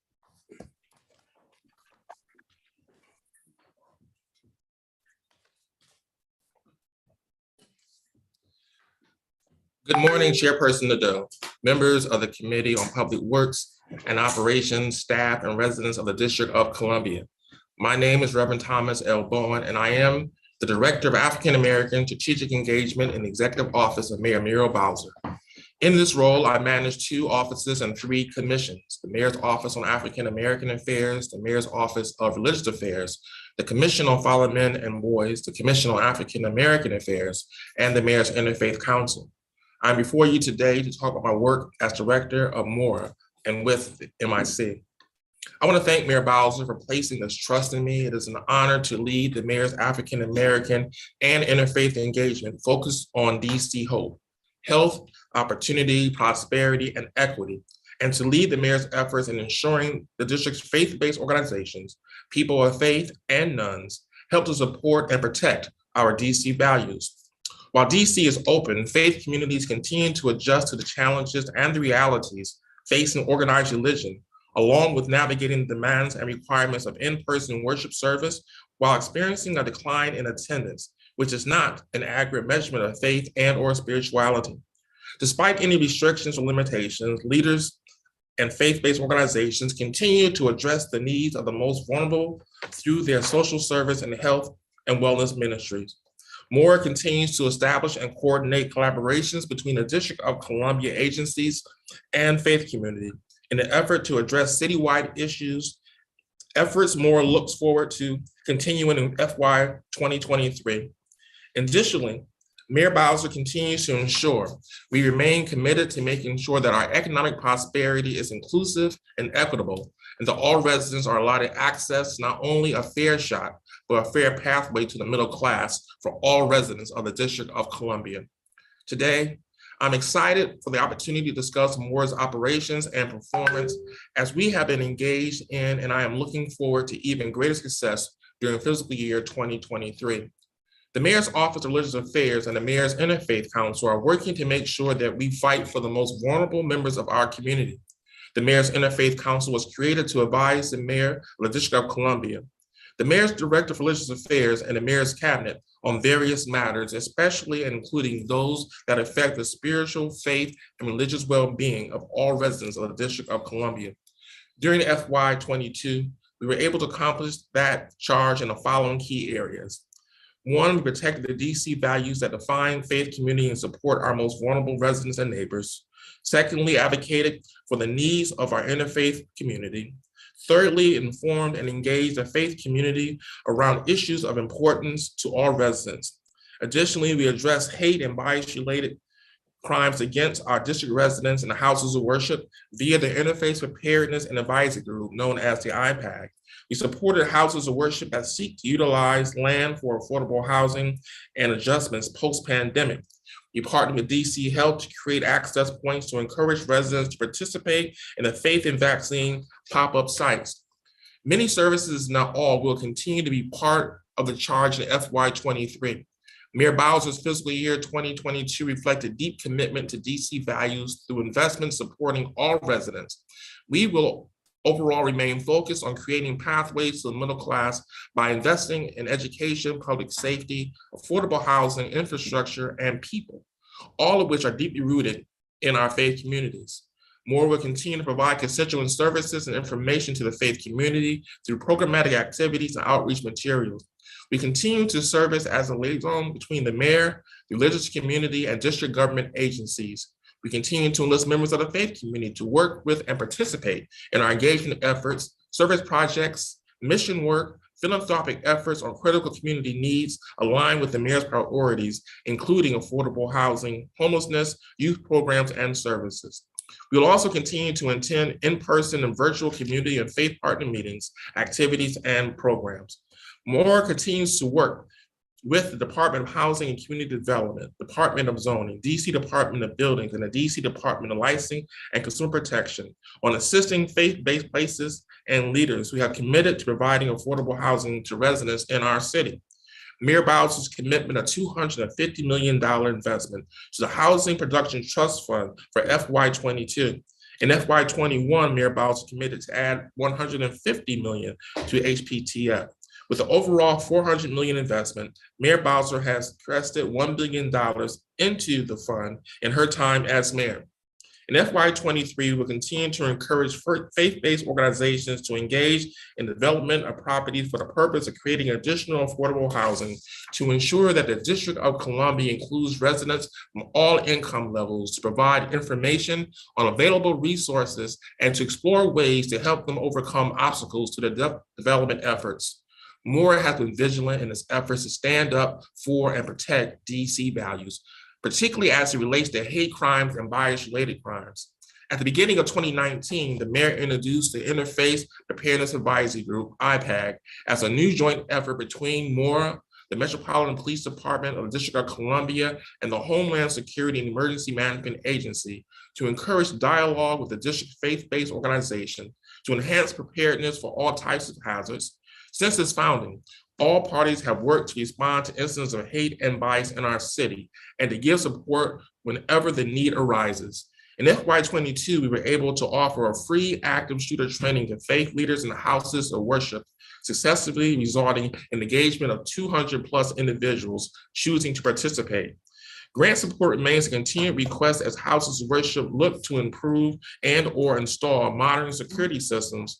Good morning, Chairperson Nadeau, members of the Committee on Public Works and Operations, staff, and residents of the District of Columbia. My name is Reverend Thomas L. Bowen, and I am the Director of African American Strategic Engagement in the Executive Office of Mayor Muriel Bowser. In this role, I manage 2 offices and 3 commissions: the Mayor's Office on African American Affairs, the Mayor's Office of Religious Affairs, the Commission on Fallen Men and Boys, the Commission on African American Affairs, and the Mayor's Interfaith Council. I'm before you today to talk about my work as Director of MORA and with MIC. I want to thank Mayor Bowser for placing this trust in me. It is an honor to lead the Mayor's African American and Interfaith engagement focused on DC Hope, health, opportunity, prosperity, and equity, and to lead the Mayor's efforts in ensuring the district's faith-based organizations, people of faith and nuns, help to support and protect our DC values. While DC is open, faith communities continue to adjust to the challenges and the realities facing organized religion, along with navigating the demands and requirements of in-person worship service while experiencing a decline in attendance, which is not an accurate measurement of faith and/or spirituality. Despite any restrictions or limitations, leaders and faith-based organizations continue to address the needs of the most vulnerable through their social service and health and wellness ministries. MORA continues to establish and coordinate collaborations between the District of Columbia agencies and faith community in an effort to address citywide issues. Efforts MORA looks forward to continuing in FY 2023. Additionally, Mayor Bowser continues to ensure we remain committed to making sure that our economic prosperity is inclusive and equitable, and that all residents are allotted access to not only a fair shot, but a fair pathway to the middle class for all residents of the District of Columbia. Today, I'm excited for the opportunity to discuss MORA's operations and performance as we have been engaged in, and I am looking forward to even greater success during fiscal year 2023. The Mayor's Office of Religious Affairs and the Mayor's Interfaith Council are working to make sure that we fight for the most vulnerable members of our community. The Mayor's Interfaith Council was created to advise the Mayor of the District of Columbia, the Mayor's Director of Religious Affairs, and the Mayor's Cabinet on various matters, especially including those that affect the spiritual, faith, and religious well-being of all residents of the District of Columbia. During FY 22, we were able to accomplish that charge in the following key areas. 1, we protected the DC values that define faith community and support our most vulnerable residents and neighbors. Secondly, advocated for the needs of our interfaith community. Thirdly, informed and engaged the faith community around issues of importance to all residents. Additionally, we addressed hate and bias-related crimes against our district residents in the houses of worship via the Interfaith Preparedness and Advisory Group, known as the IPAC. We supported houses of worship that seek to utilize land for affordable housing and adjustments post-pandemic. We partnered with DC Health to create access points to encourage residents to participate in the faith and vaccine pop-up sites. Many services, not all, will continue to be part of the charge in FY 23. Mayor Bowser's fiscal year 2022 reflected deep commitment to DC values through investments supporting all residents. We will overall remain focused on creating pathways to the middle class by investing in education, public safety, affordable housing, infrastructure, and people, all of which are deeply rooted in our faith communities. MORA will continue to provide constituent services and information to the faith community through programmatic activities and outreach materials. We continue to serve as a liaison between the mayor, the religious community, and district government agencies. We continue to enlist members of the faith community to work with and participate in our engagement efforts, service projects, mission work, philanthropic efforts on critical community needs aligned with the mayor's priorities, including affordable housing, homelessness, youth programs, and services. We will also continue to attend in-person and virtual community and faith partner meetings, activities, and programs. MORA continues to work with the Department of Housing and Community Development, Department of Zoning, DC Department of Buildings, and the DC Department of Licensing and Consumer Protection on assisting faith-based places and leaders who have committed to providing affordable housing to residents in our city. Mayor Bowser's commitment of $250 million investment to the Housing Production Trust Fund for FY 22. In FY 21, Mayor Bowser committed to add $150 million to HPTF, With the overall $400 million investment, Mayor Bowser has invested $1 billion into the fund in her time as mayor. In FY23, we will continue to encourage faith-based organizations to engage in the development of properties for the purpose of creating additional affordable housing to ensure that the District of Columbia includes residents from all income levels, to provide information on available resources and to explore ways to help them overcome obstacles to the development efforts. Moore has been vigilant in its efforts to stand up for and protect DC values, particularly as it relates to hate crimes and bias-related crimes. At the beginning of 2019, the mayor introduced the Interfaith Preparedness Advisory Group, IPAG, as a new joint effort between Moore, the Metropolitan Police Department of the District of Columbia, and the Homeland Security and Emergency Management Agency to encourage dialogue with the district faith-based organization to enhance preparedness for all types of hazards. Since its founding, all parties have worked to respond to incidents of hate and bias in our city and to give support whenever the need arises. In FY22, we were able to offer a free active shooter training to faith leaders in the houses of worship, successfully resulting in the engagement of 200+ individuals choosing to participate. Grant support remains a continued request as houses of worship look to improve and/or install modern security systems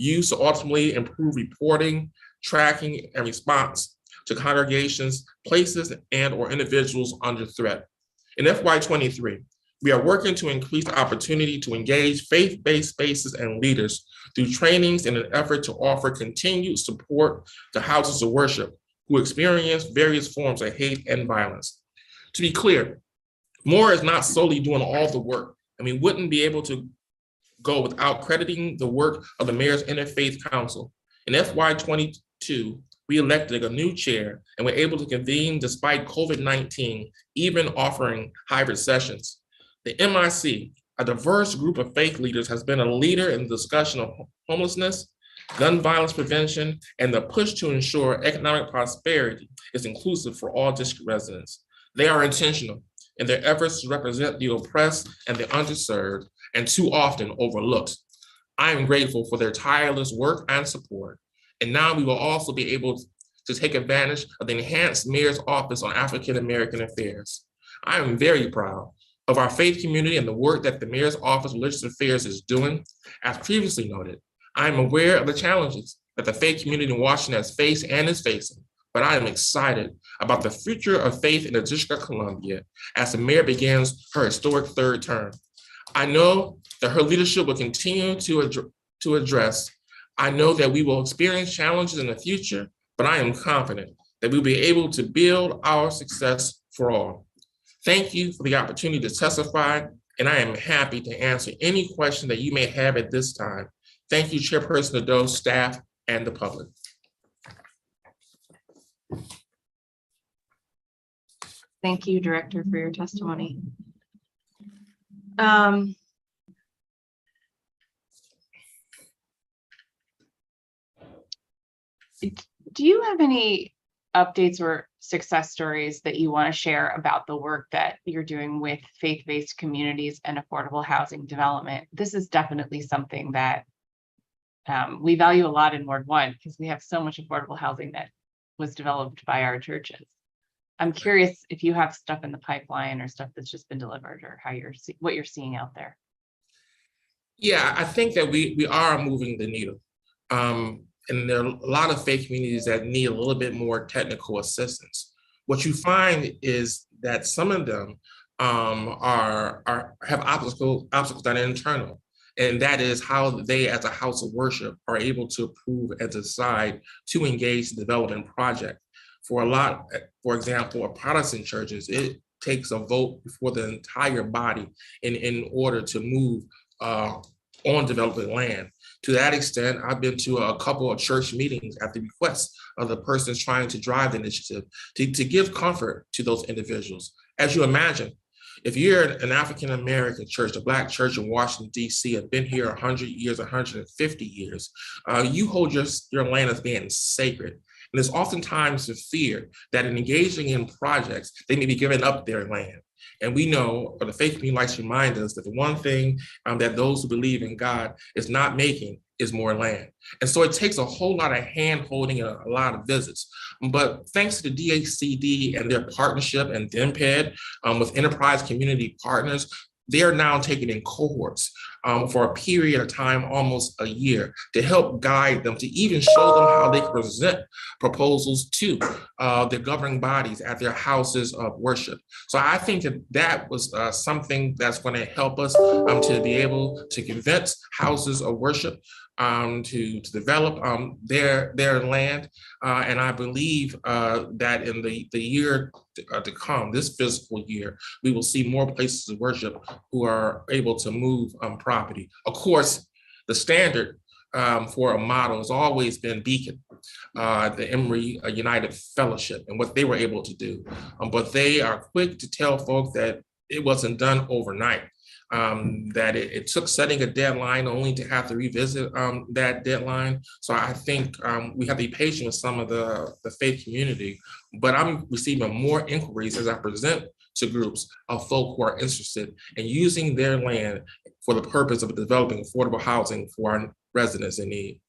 used to ultimately improve reporting, tracking, and response to congregations, places, and/or individuals under threat. In FY23, we are working to increase the opportunity to engage faith-based spaces and leaders through trainings in an effort to offer continued support to houses of worship who experience various forms of hate and violence. To be clear, Moore is not solely doing all the work, and we wouldn't be able to go without crediting the work of the Mayor's Interfaith Council. In FY22, we elected a new chair and were able to convene despite COVID-19, even offering hybrid sessions. The MIC, a diverse group of faith leaders, has been a leader in the discussion of homelessness, gun violence prevention, and the push to ensure economic prosperity is inclusive for all district residents. They are intentional in their efforts to represent the oppressed and the underserved, and too often overlooked. I am grateful for their tireless work and support. And now we will also be able to take advantage of the enhanced Mayor's Office on African American Affairs. I am very proud of our faith community and the work that the Mayor's Office of Religious Affairs is doing. As previously noted, I am aware of the challenges that the faith community in Washington has faced and is facing, but I am excited about the future of faith in the District of Columbia as the mayor begins her historic third term. I know that her leadership will continue to address. I know that we will experience challenges in the future, but I am confident that we'll be able to build our success for all. Thank you for the opportunity to testify, and I am happy to answer any question that you may have at this time. Thank you, Chairperson Nadeau, staff, and the public. Thank you, Director, for your testimony. Do you have any updates or success stories that you want to share about the work that you're doing with faith-based communities and affordable housing development? This is definitely something that we value a lot in Ward 1 because we have so much affordable housing that was developed by our churches. I'm curious if you have stuff in the pipeline or stuff that's just been delivered, or how what you're seeing out there. Yeah, I think that we are moving the needle. And there are a lot of faith communities that need a little bit more technical assistance. What you find is that some of them have obstacles that are internal. And that is how they, as a house of worship, are able to approve and decide to engage the development project. For example, of Protestant churches, it takes a vote before the entire body in order to move on development land. To that extent, I've been to a couple of church meetings at the request of the persons trying to drive the initiative to give comfort to those individuals. As you imagine, if you're an African-American church, a Black church in Washington, D.C., have been here 100 years, 150 years, you hold your land as being sacred. And there's oftentimes the fear that in engaging in projects, they may be giving up their land. And we know, or the faith community likes to remind us, that the one thing that those who believe in God is not making is more land. And so it takes a whole lot of hand holding and a lot of visits. But thanks to the DHCD and their partnership and DMPED with enterprise community partners, they are now taken in cohorts for a period of time, almost a year, to help guide them, to even show them how they present proposals to the governing bodies at their houses of worship. So I think that that was something that's going to help us to be able to convince houses of worship to develop their land. And I believe that in the year to come, this fiscal year, we will see more places of worship who are able to move property. Of course, the standard for a model has always been Beacon, the Emory United Fellowship, and what they were able to do. But they are quick to tell folks that it wasn't done overnight. That it took setting a deadline only to have to revisit that deadline. So I think we have to be patient with some of the faith community, but I'm receiving more inquiries as I present to groups of folk who are interested in using their land for the purpose of developing affordable housing for our residents in need.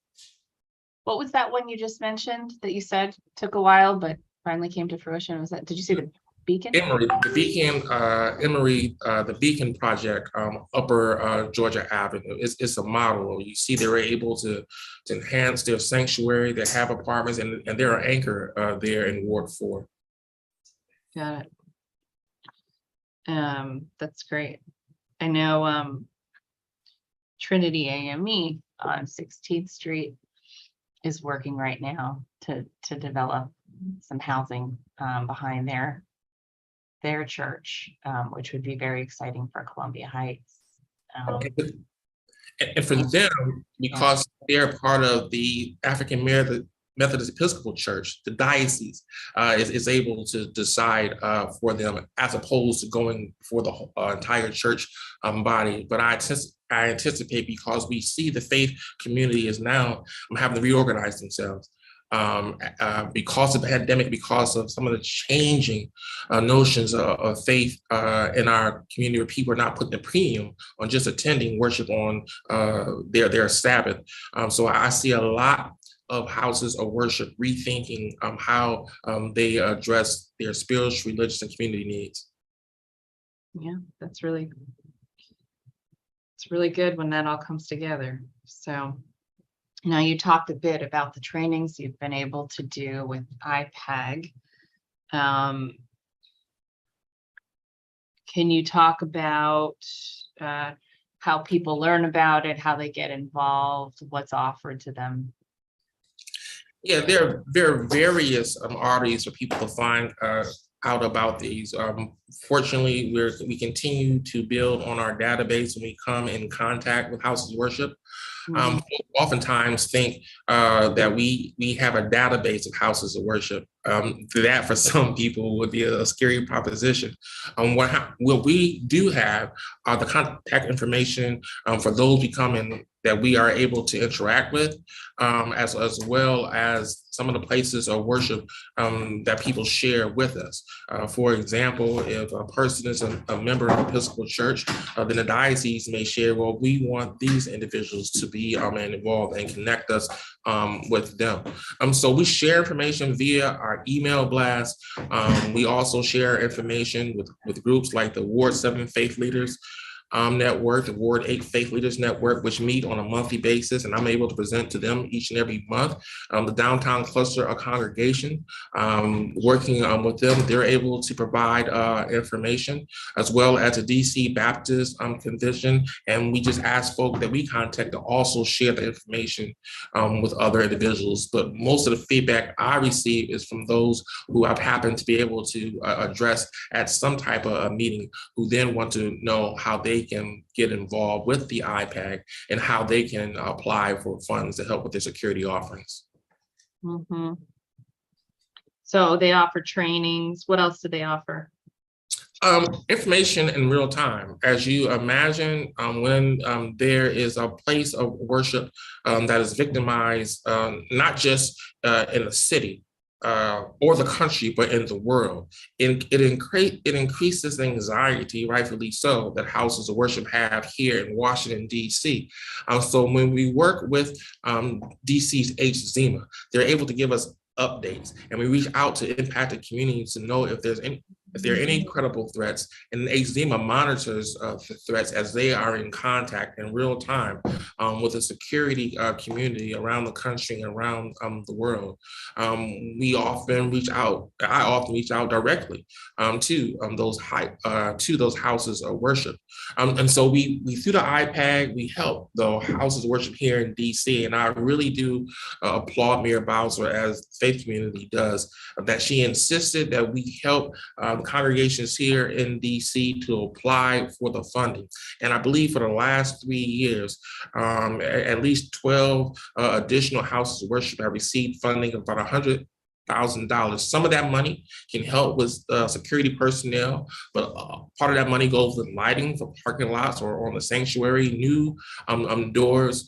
What was that one you just mentioned that you said took a while, but finally came to fruition? Was that, did you say the Beacon? Emory, the Beacon, the Beacon project, Upper Georgia Avenue. It's a model. You see, they were able to enhance their sanctuary. They have apartments, and they're an anchor there in Ward 4. Got it. That's great. I know Trinity AME on 16th Street is working right now to develop some housing behind their church, which would be very exciting for Columbia Heights. And for them, because they're part of the African Methodist Episcopal Church, the diocese is able to decide for them as opposed to going for the entire church body. But I anticipate, because we see the faith community is now having to reorganize themselves. Because of the pandemic, because of some of the changing notions of faith in our community, where people are not putting a premium on just attending worship on their Sabbath. So I see a lot of houses of worship rethinking how they address their spiritual, religious, and community needs. Yeah, it's really good when that all comes together. So now you talked a bit about the trainings you've been able to do with IPAG. Can you talk about how people learn about it, how they get involved, what's offered to them? Yeah, there are various arteries for people to find out about these. Fortunately, we continue to build on our database when we come in contact with houses of worship. Oftentimes think that we have a database of houses of worship. That for some people would be a scary proposition. What we do have are the contact information for those that we are able to interact with, as well as some of the places of worship that people share with us. For example, if a person is a member of the Episcopal Church, then the diocese may share, well, we want these individuals to be involved and connect us with them. So we share information via our email blast. We also share information with groups like the Ward 7 Faith Leaders Network, the Ward 8 Faith Leaders Network, which meet on a monthly basis, and I'm able to present to them each and every month. The Downtown Cluster of Congregation, working with them, they're able to provide information, as well as the DC Baptist Convention, and we just ask folks that we contact to also share the information with other individuals. But most of the feedback I receive is from those who I've happened to be able to address at some type of a meeting, who then want to know how they can get involved with the IPAG and how they can apply for funds to help with their security offerings. So they offer trainings. What else do they offer? Information in real time. As you imagine, when there is a place of worship that is victimized, not just in a city, or the country, but in the world. It increases anxiety, rightfully so, that houses of worship have here in Washington, D.C. So when we work with DC's HZEMA, they're able to give us updates, and we reach out to impacted communities to know if there are any credible threats, and HZEMA monitors the threats as they are in contact in real time with the security community around the country and around the world. I often reach out directly to those houses of worship. And so we through the iPad, we help the houses of worship here in DC. And I really do applaud Mayor Bowser, as the faith community does, that she insisted that we help congregations here in DC to apply for the funding. And I believe for the last 3 years, at least 12 additional houses of worship have received funding of about $100,000. Some of that money can help with security personnel, but part of that money goes with lighting for parking lots or on the sanctuary, new doors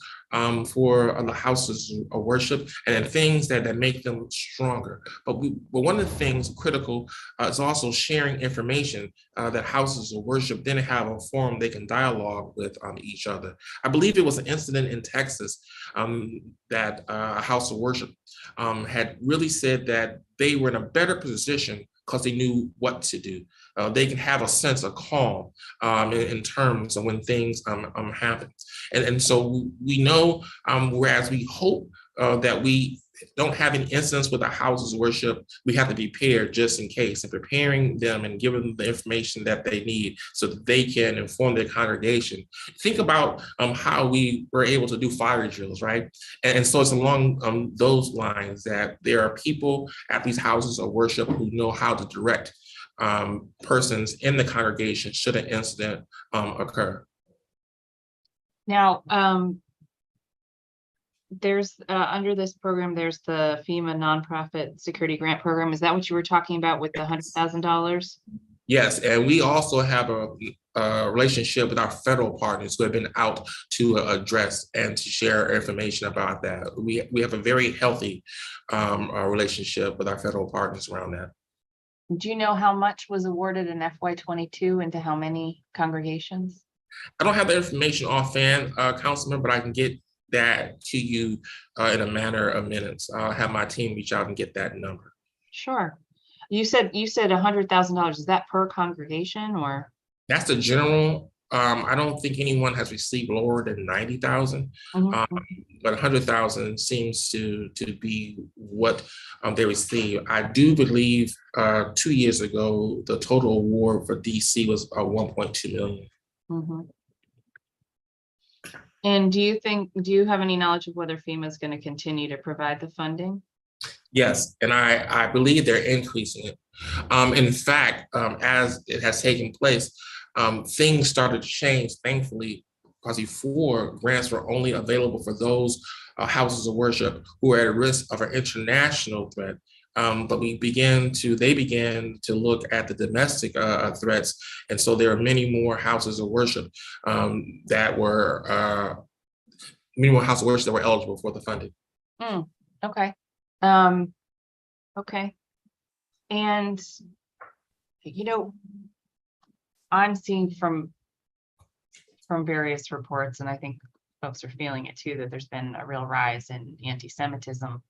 for the houses of worship, and then things that make them stronger. But one of the things critical is also sharing information that houses of worship then have a forum they can dialogue with each other. I believe it was an incident in Texas that a house of worship had really said that they were in a better position because they knew what to do. They can have a sense of calm in terms of when things happen. And so we know, whereas we hope that we don't have any incidents with the houses of worship, we have to be prepared just in case, and preparing them and giving them the information that they need so that they can inform their congregation. Think about how we were able to do fire drills, right? And so it's along those lines that there are people at these houses of worship who know how to direct persons in the congregation should an incident occur. Now, there's under this program, there's the FEMA nonprofit security grant program. Is that what you were talking about with the $100,000? Yes, and we also have a relationship with our federal partners who have been out to address and to share information about that. We have a very healthy relationship with our federal partners around that. Do you know how much was awarded in FY22 and to how many congregations? I don't have the information offhand, Councilman, but I can get that to you in a matter of minutes. I'll have my team reach out and get that number. Sure. You said $100,000. Is that per congregation or? That's the general. I don't think anyone has received lower than 90,000, but 100,000 seems to be what they receive. I do believe 2 years ago the total award for DC was 1.2 million. Mm-hmm. And do you have any knowledge of whether FEMA is going to continue to provide the funding? Yes, and I believe they're increasing it. In fact, as it has taken place, things started to change, thankfully, because before grants were only available for those houses of worship who were at risk of an international threat. But they began to look at the domestic threats. And so there are many more houses of worship that were eligible for the funding. Okay. Okay. And, I'm seeing from various reports, and I think folks are feeling it too, that there's been a real rise in anti-Semitism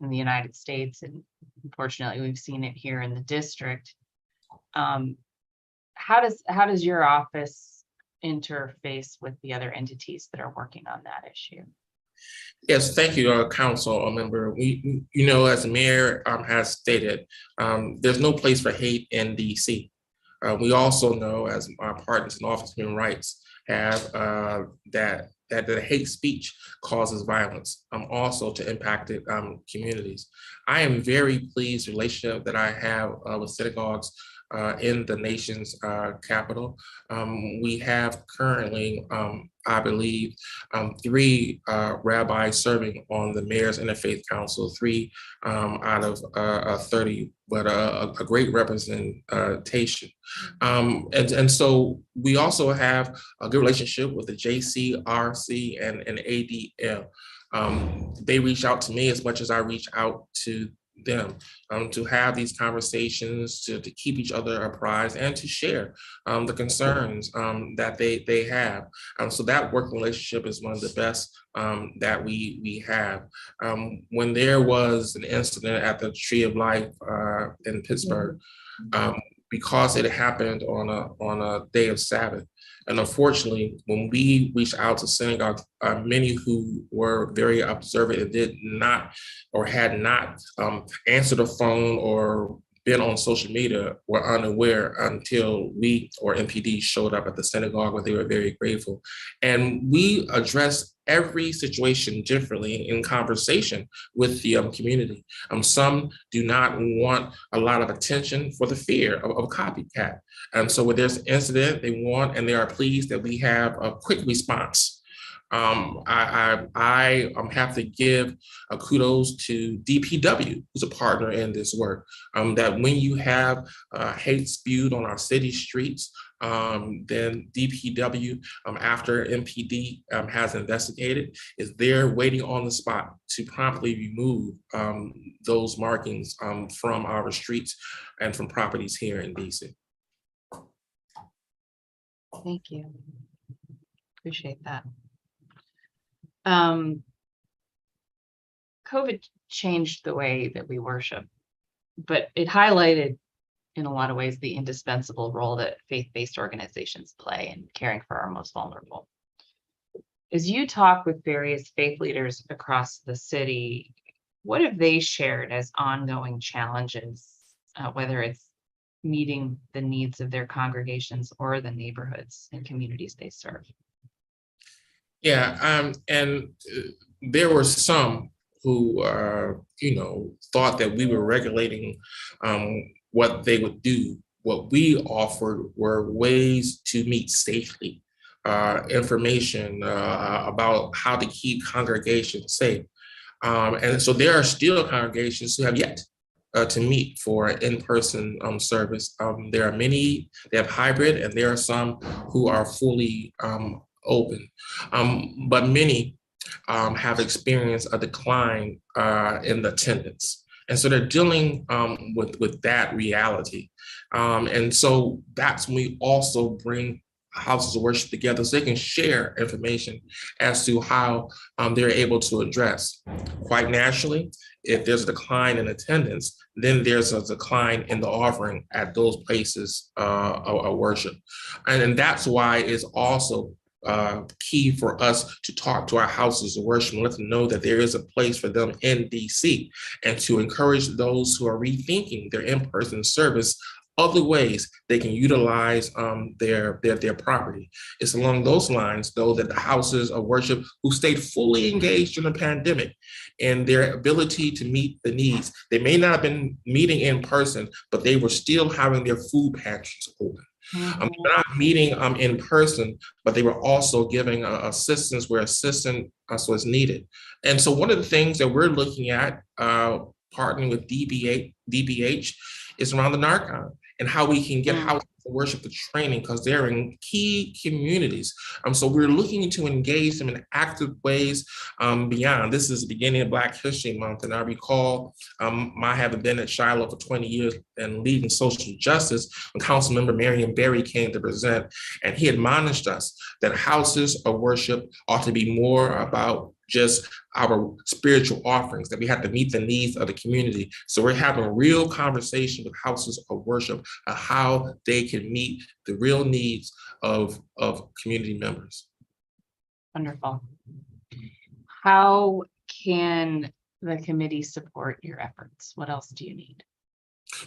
in the United States, and unfortunately we've seen it here in the district. How does your office interface with the other entities that are working on that issue? Yes, thank you, Council member. We, as the mayor has stated, there's no place for hate in DC. We also know, as our partners in the Office of Human Rights have, that the hate speech causes violence, also to impacted communities. I am very pleased with the relationship that I have with synagogues in the nation's capital. We have currently, I believe, 3 rabbis serving on the Mayor's Interfaith Council, 3 out of 30, but a great representation. And so we also have a good relationship with the JCRC and ADL. They reach out to me as much as I reach out to them, to have these conversations, to keep each other apprised, and to share the concerns that they have. So that working relationship is one of the best that we have. When there was an incident at the Tree of Life in Pittsburgh, because it happened on a day of Sabbath. And unfortunately, when we reached out to synagogues, many who were very observant and did not or had not answered the phone or been on social media were unaware until we or MPD showed up at the synagogue, where they were very grateful. And we addressed every situation differently in conversation with the community. Some do not want a lot of attention for the fear of copycat. And so when there's an incident, they want and they are pleased that we have a quick response. I have to give kudos to DPW, who's a partner in this work, that when you have hate spewed on our city streets, then DPW, after MPD has investigated, is there waiting on the spot to promptly remove those markings from our streets and from properties here in DC. Thank you. Appreciate that. COVID changed the way that we worship, but it highlighted in a lot of ways the indispensable role that faith-based organizations play in caring for our most vulnerable. As you talk with various faith leaders across the city, what have they shared as ongoing challenges, whether it's meeting the needs of their congregations or the neighborhoods and communities they serve? Yeah, and there were some who, thought that we were regulating what they would do. What we offered were ways to meet safely, information about how to keep congregations safe. And so there are still congregations who have yet to meet for in-person service. There are many that have hybrid, and there are some who are fully open, but many have experienced a decline in attendance. And so they're dealing with that reality. And so that's when we also bring houses of worship together so they can share information as to how they're able to address. Quite naturally, if there's a decline in attendance, then there's a decline in the offering at those places of worship. And that's why it's also key for us to talk to our houses of worship and let them know that there is a place for them in DC, and to encourage those who are rethinking their in-person service other ways they can utilize their property. It's along those lines, though, that the houses of worship who stayed fully engaged in the pandemic and their ability to meet the needs, they may not have been meeting in person, but they were still having their food pantries open. They're not meeting in person, but they were also giving assistance where assistance was needed. And so one of the things that we're looking at, partnering with DBH, is around the NARCON and how we can get houses of worship to training, because they're in key communities. So we're looking to engage them in active ways beyond. This is the beginning of Black History Month, and I recall my having been at Shiloh for 20 years and leading social justice when Councilmember Marion Berry came to present, and he admonished us that houses of worship ought to be more about just our spiritual offerings, that we have to meet the needs of the community. So we're having a real conversation with houses of worship of how they can meet the real needs of community members. Wonderful. How can the committee support your efforts? What else do you need?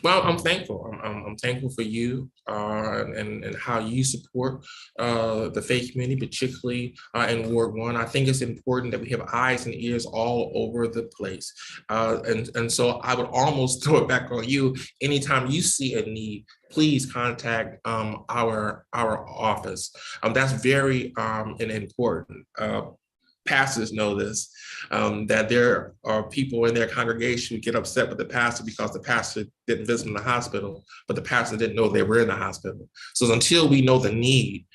Well, I'm thankful. I'm thankful for you and how you support the faith community, particularly in Ward 1. I think it's important that we have eyes and ears all over the place. And so I would almost throw it back on you. Anytime you see a need, please contact our office. That's very important. Pastors know this, that there are people in their congregation who get upset with the pastor because the pastor didn't visit in the hospital, but the pastor didn't know they were in the hospital. So until we know the need,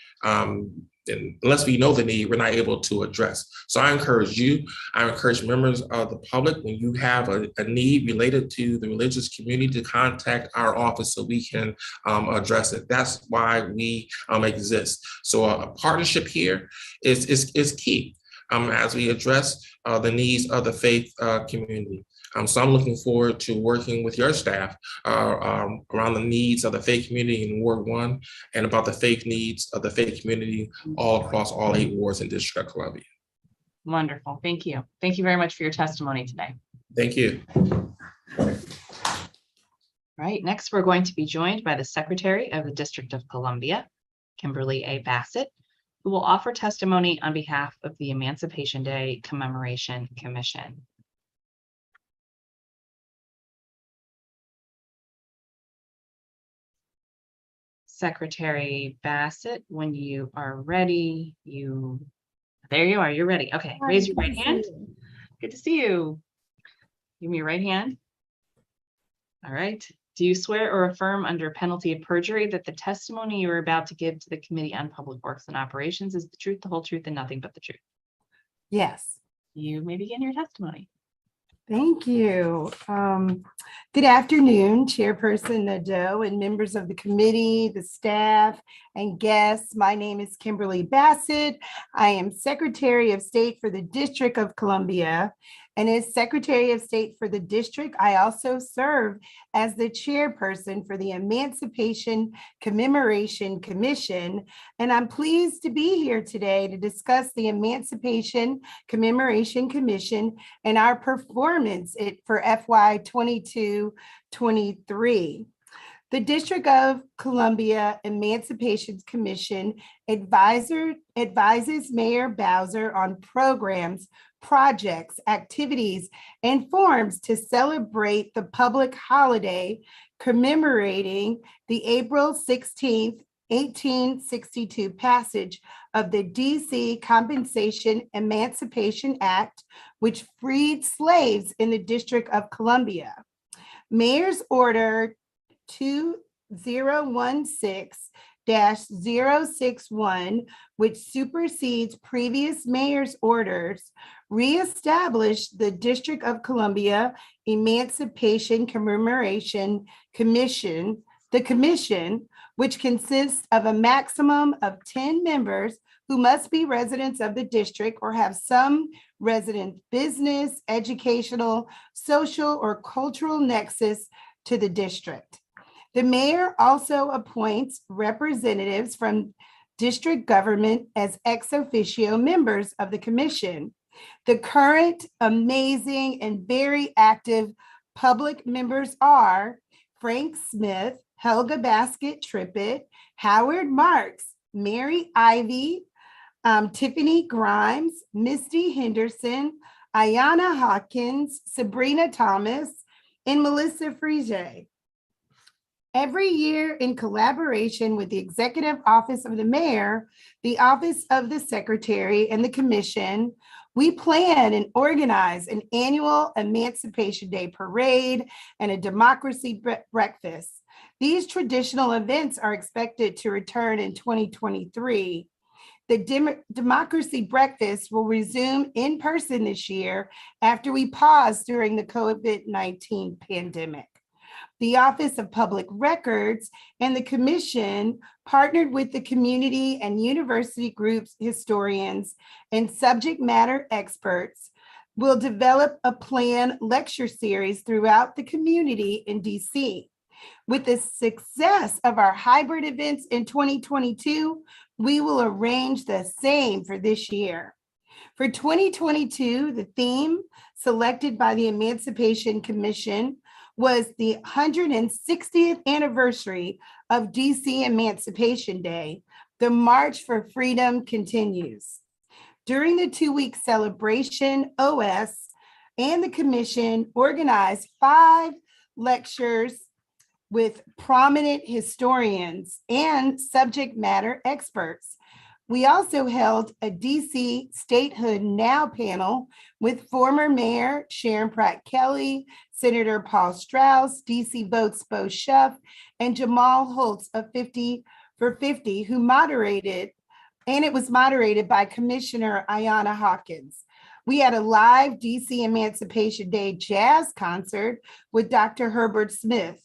And unless we know the need, we're not able to address. So I encourage you, I encourage members of the public, when you have a need related to the religious community, to contact our office so we can address it. That's why we exist. So a partnership here is key as we address the needs of the faith community. So I'm looking forward to working with your staff around the needs of the faith community in Ward 1 and about the faith needs of the faith community all across all 8 wards in District of Columbia. Wonderful. Thank you. Thank you very much for your testimony today. Thank you. All right, next we're going to be joined by the Secretary of the District of Columbia, Kimberly A. Bassett, who will offer testimony on behalf of the Emancipation Day Commemoration Commission. Secretary Bassett, when you are ready, there you are, you're ready. Okay, raise your right hand. Good to see you. Give me your right hand. All right. Do you swear or affirm under penalty of perjury that the testimony you are about to give to the Committee on Public Works and Operations is the truth, the whole truth, and nothing but the truth? Yes. You may begin your testimony. Thank you. Good afternoon, Chairperson Nadeau and members of the committee, the staff, and guests. My name is Kimberly Bassett. I am Secretary of State for the District of Columbia. And as Secretary of State for the district, I also serve as the chairperson for the Emancipation Commemoration Commission. And I'm pleased to be here today to discuss the Emancipation Commemoration Commission and our performance for FY 22-23. The District of Columbia Emancipation Commission advises Mayor Bowser on programs, projects, activities, and forms to celebrate the public holiday commemorating the April 16th, 1862 passage of the DC Compensation Emancipation Act, which freed slaves in the District of Columbia. Mayor's Order 2016-061, which supersedes previous mayor's orders, reestablished the District of Columbia Emancipation Commemoration Commission, the commission, which consists of a maximum of 10 members who must be residents of the district or have some resident business, educational, social, or cultural nexus to the district. The mayor also appoints representatives from district government as ex officio members of the commission. The current amazing and very active public members are Frank Smith, Helga Basket Trippett, Howard Marks, Mary Ivy, Tiffany Grimes, Misty Henderson, Ayanna Hawkins, Sabrina Thomas, and Melissa Frige. Every year, in collaboration with the Executive Office of the Mayor, the Office of the Secretary, and the Commission, we plan and organize an annual Emancipation Day parade and a democracy breakfast. These traditional events are expected to return in 2023. The democracy breakfast will resume in person this year after we paused during the COVID-19 pandemic. The Office of Public Records and the Commission partnered with the community and university groups, historians, and subject matter experts will develop a planned lecture series throughout the community in DC. With the success of our hybrid events in 2022, we will arrange the same for this year. For 2022, the theme selected by the Emancipation Commission was the 160th anniversary of DC Emancipation Day. The March for Freedom continues. During the 2-week celebration, OS and the Commission organized 5 lectures with prominent historians and subject matter experts. We also held a DC Statehood Now panel with former Mayor Sharon Pratt Kelly, Senator Paul Strauss, DC Votes Bo Shuff, and Jamal Holtz of 50 for 50, who moderated and it was moderated by Commissioner Ayanna Hawkins. We had a live DC Emancipation Day jazz concert with Dr. Herbert Smith.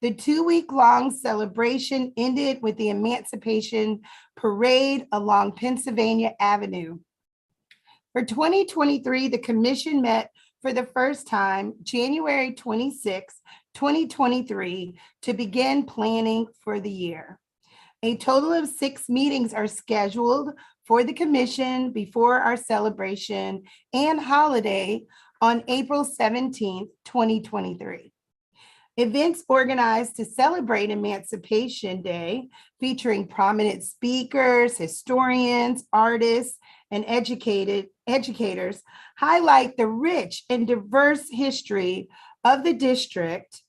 The 2-week-long celebration ended with the Emancipation Parade along Pennsylvania Avenue. For 2023, the commission met for the first time January 26, 2023, to begin planning for the year. A total of 6 meetings are scheduled for the commission before our celebration and holiday on April 17th, 2023. Events organized to celebrate Emancipation Day, featuring prominent speakers, historians, artists, and educators, highlight the rich and diverse history of the District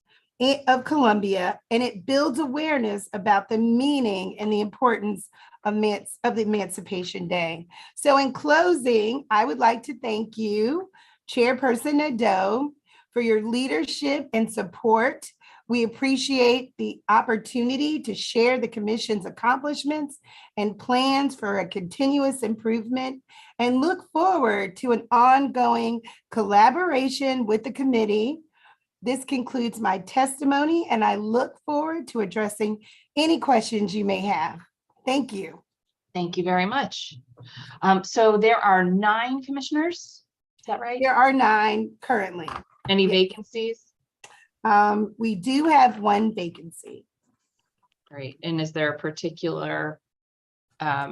of Columbia, and it builds awareness about the meaning and the importance of the Emancipation Day. So in closing, I would like to thank you, Chairperson Nadeau, for your leadership and support. We appreciate the opportunity to share the Commission's accomplishments and plans for a continuous improvement, and look forward to an ongoing collaboration with the committee. This concludes my testimony, and I look forward to addressing any questions you may have. Thank you. Thank you very much. So there are 9 commissioners, is that right? There are 9 currently. Any vacancies? We do have 1 vacancy. Great. And is there a particular, are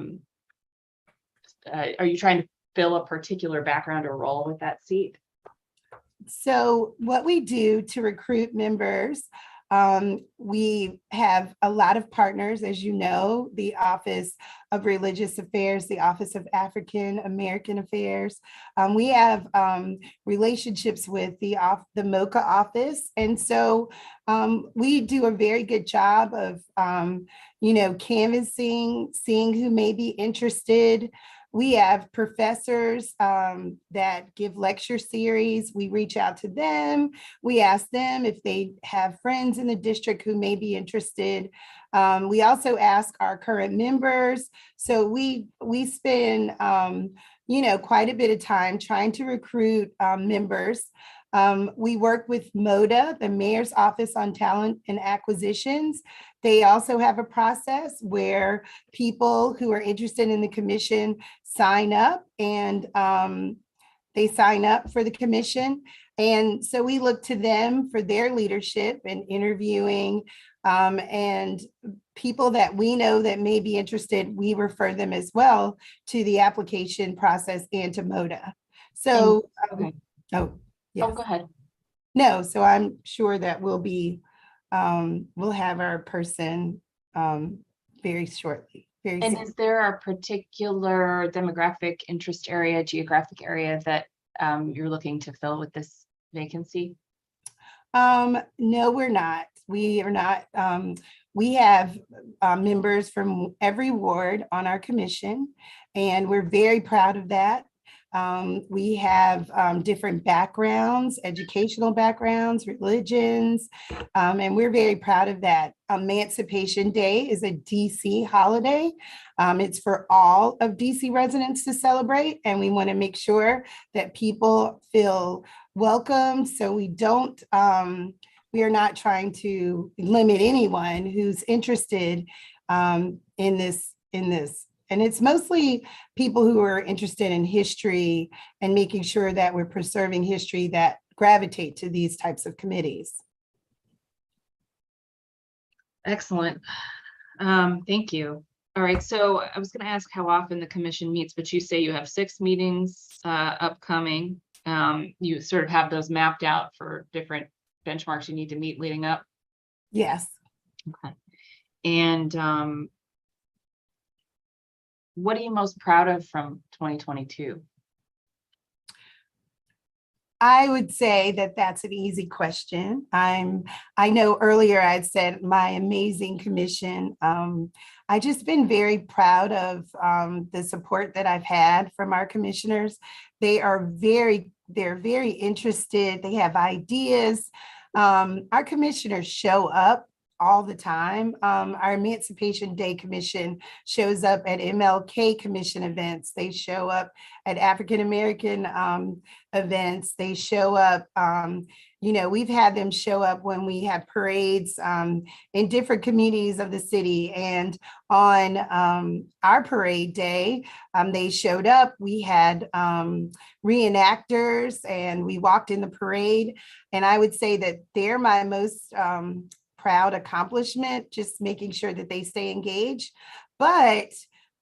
you trying to fill a particular background or role with that seat? So what we do to recruit members, we have a lot of partners, as you know, the Office of Religious Affairs, the Office of African American Affairs. We have relationships with the MOCA office. And so we do a very good job of, canvassing, seeing who may be interested. We have professors that give lecture series. We reach out to them. We ask them if they have friends in the district who may be interested. We also ask our current members. So we spend, quite a bit of time trying to recruit members. We work with MODA, the Mayor's Office on Talent and Acquisitions. They also have a process where people who are interested in the commission sign up, and they sign up for the commission. And so we look to them for their leadership and interviewing, and people that we know that may be interested, we refer them as well to the application process and to MODA. So, Okay. Yes. Oh, go ahead. No, so I'm sure that we'll have our person very shortly. Very And soon. is there a particular demographic interest area, geographic area that you're looking to fill with this vacancy? No, we're not. We are not. We have members from every ward on our commission, and we're very proud of that. We have different backgrounds, educational backgrounds, religions, and we're very proud of that. Emancipation Day is a DC holiday. It's for all of DC residents to celebrate, and we want to make sure that people feel welcome. So we don't, we are not trying to limit anyone who's interested in this. And it's mostly people who are interested in history and making sure that we're preserving history that gravitate to these types of committees. Excellent. Thank you. All right, so I was going to ask how often the commission meets, but you say you have 6 meetings upcoming. You sort of have those mapped out for different benchmarks you need to meet leading up. Yes. Okay. And what are you most proud of from 2022? I would say that that's an easy question. I know earlier I'd said my amazing commission. I just been very proud of the support that I've had from our commissioners. They're very interested. They have ideas. Our commissioners show up all the time. Our Emancipation Day Commission shows up at MLK Commission events. They show up at African American events. They show up, we've had them show up when we have parades in different communities of the city. And on our parade day, they showed up. We had reenactors and we walked in the parade. And I would say that they're my most proud accomplishment, just making sure that they stay engaged. But,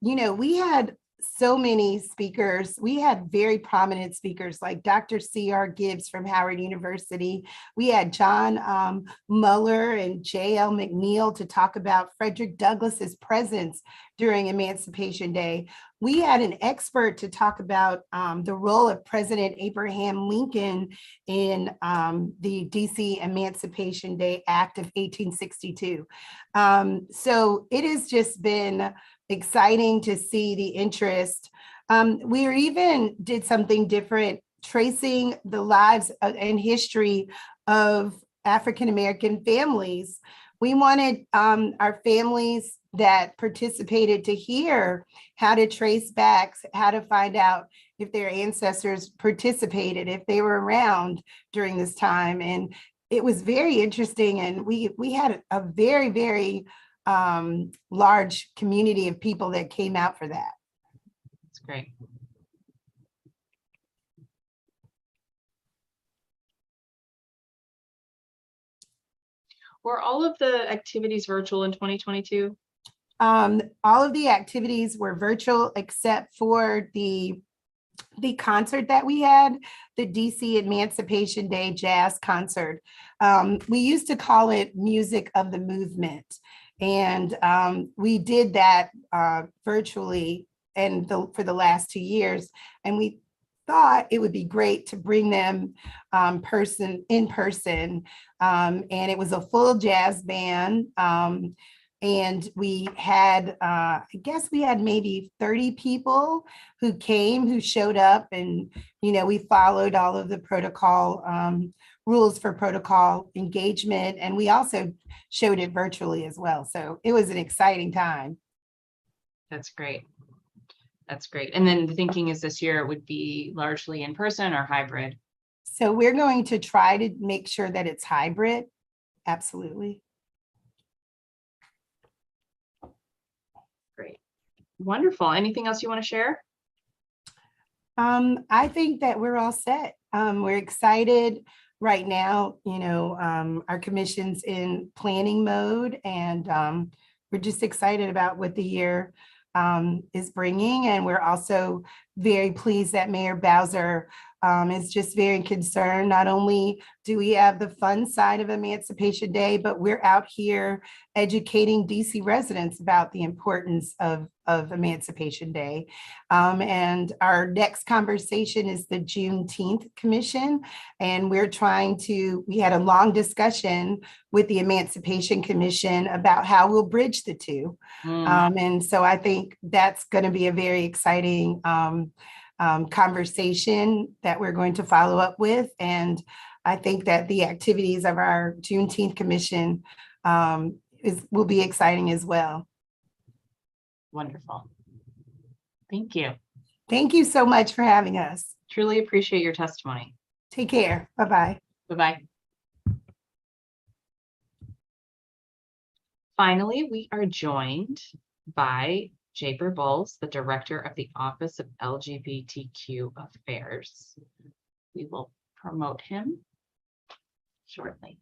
we had so many speakers. We had very prominent speakers like Dr. C.R. Gibbs from Howard University. We had John Muller and J.L. McNeil to talk about Frederick Douglass's presence during Emancipation Day. We had an expert to talk about the role of President Abraham Lincoln in the DC Emancipation Day Act of 1862. So it has just been exciting to see the interest. We even did something different, tracing the lives and history of African-American families. We wanted our families that participated to hear how to trace back, how to find out if their ancestors participated, if they were around during this time. And it was very interesting. And we had a very, very large community of people that came out for that. That's great. Were all of the activities virtual in 2022? All of the activities were virtual except for the concert that we had, the DC Emancipation Day Jazz Concert. We used to call it Music of the Movement. And we did that virtually and for the last 2 years. And we thought it would be great to bring them in person. And it was a full jazz band. And we had, I guess we had maybe 30 people who came, who showed up, and, we followed all of the protocol rules for protocol engagement. And we also showed it virtually as well. So it was an exciting time. That's great. That's great. And then the thinking is this year it would be largely in person or hybrid? So we're going to try to make sure that it's hybrid. Absolutely. Great. Wonderful. Anything else you want to share? I think that we're all set. We're excited right now. Our commission's in planning mode, and we're just excited about what the year is bringing. And we're also very pleased that Mayor Bowser is just very concerned. Not only do we have the fun side of Emancipation Day, but we're out here educating DC residents about the importance of Emancipation Day. And our next conversation is the Juneteenth Commission. And we had a long discussion with the Emancipation Commission about how we'll bridge the two. And so I think that's going to be a very exciting conversation that we're going to follow up with. And I think that the activities of our Juneteenth Commission will be exciting as well. Wonderful. Thank you. Thank you so much for having us. Truly appreciate your testimony. Take care. Bye-bye. Bye-bye. Finally, we are joined by Jaber Bowles, the Director of the Office of LGBTQ Affairs. We will promote him shortly.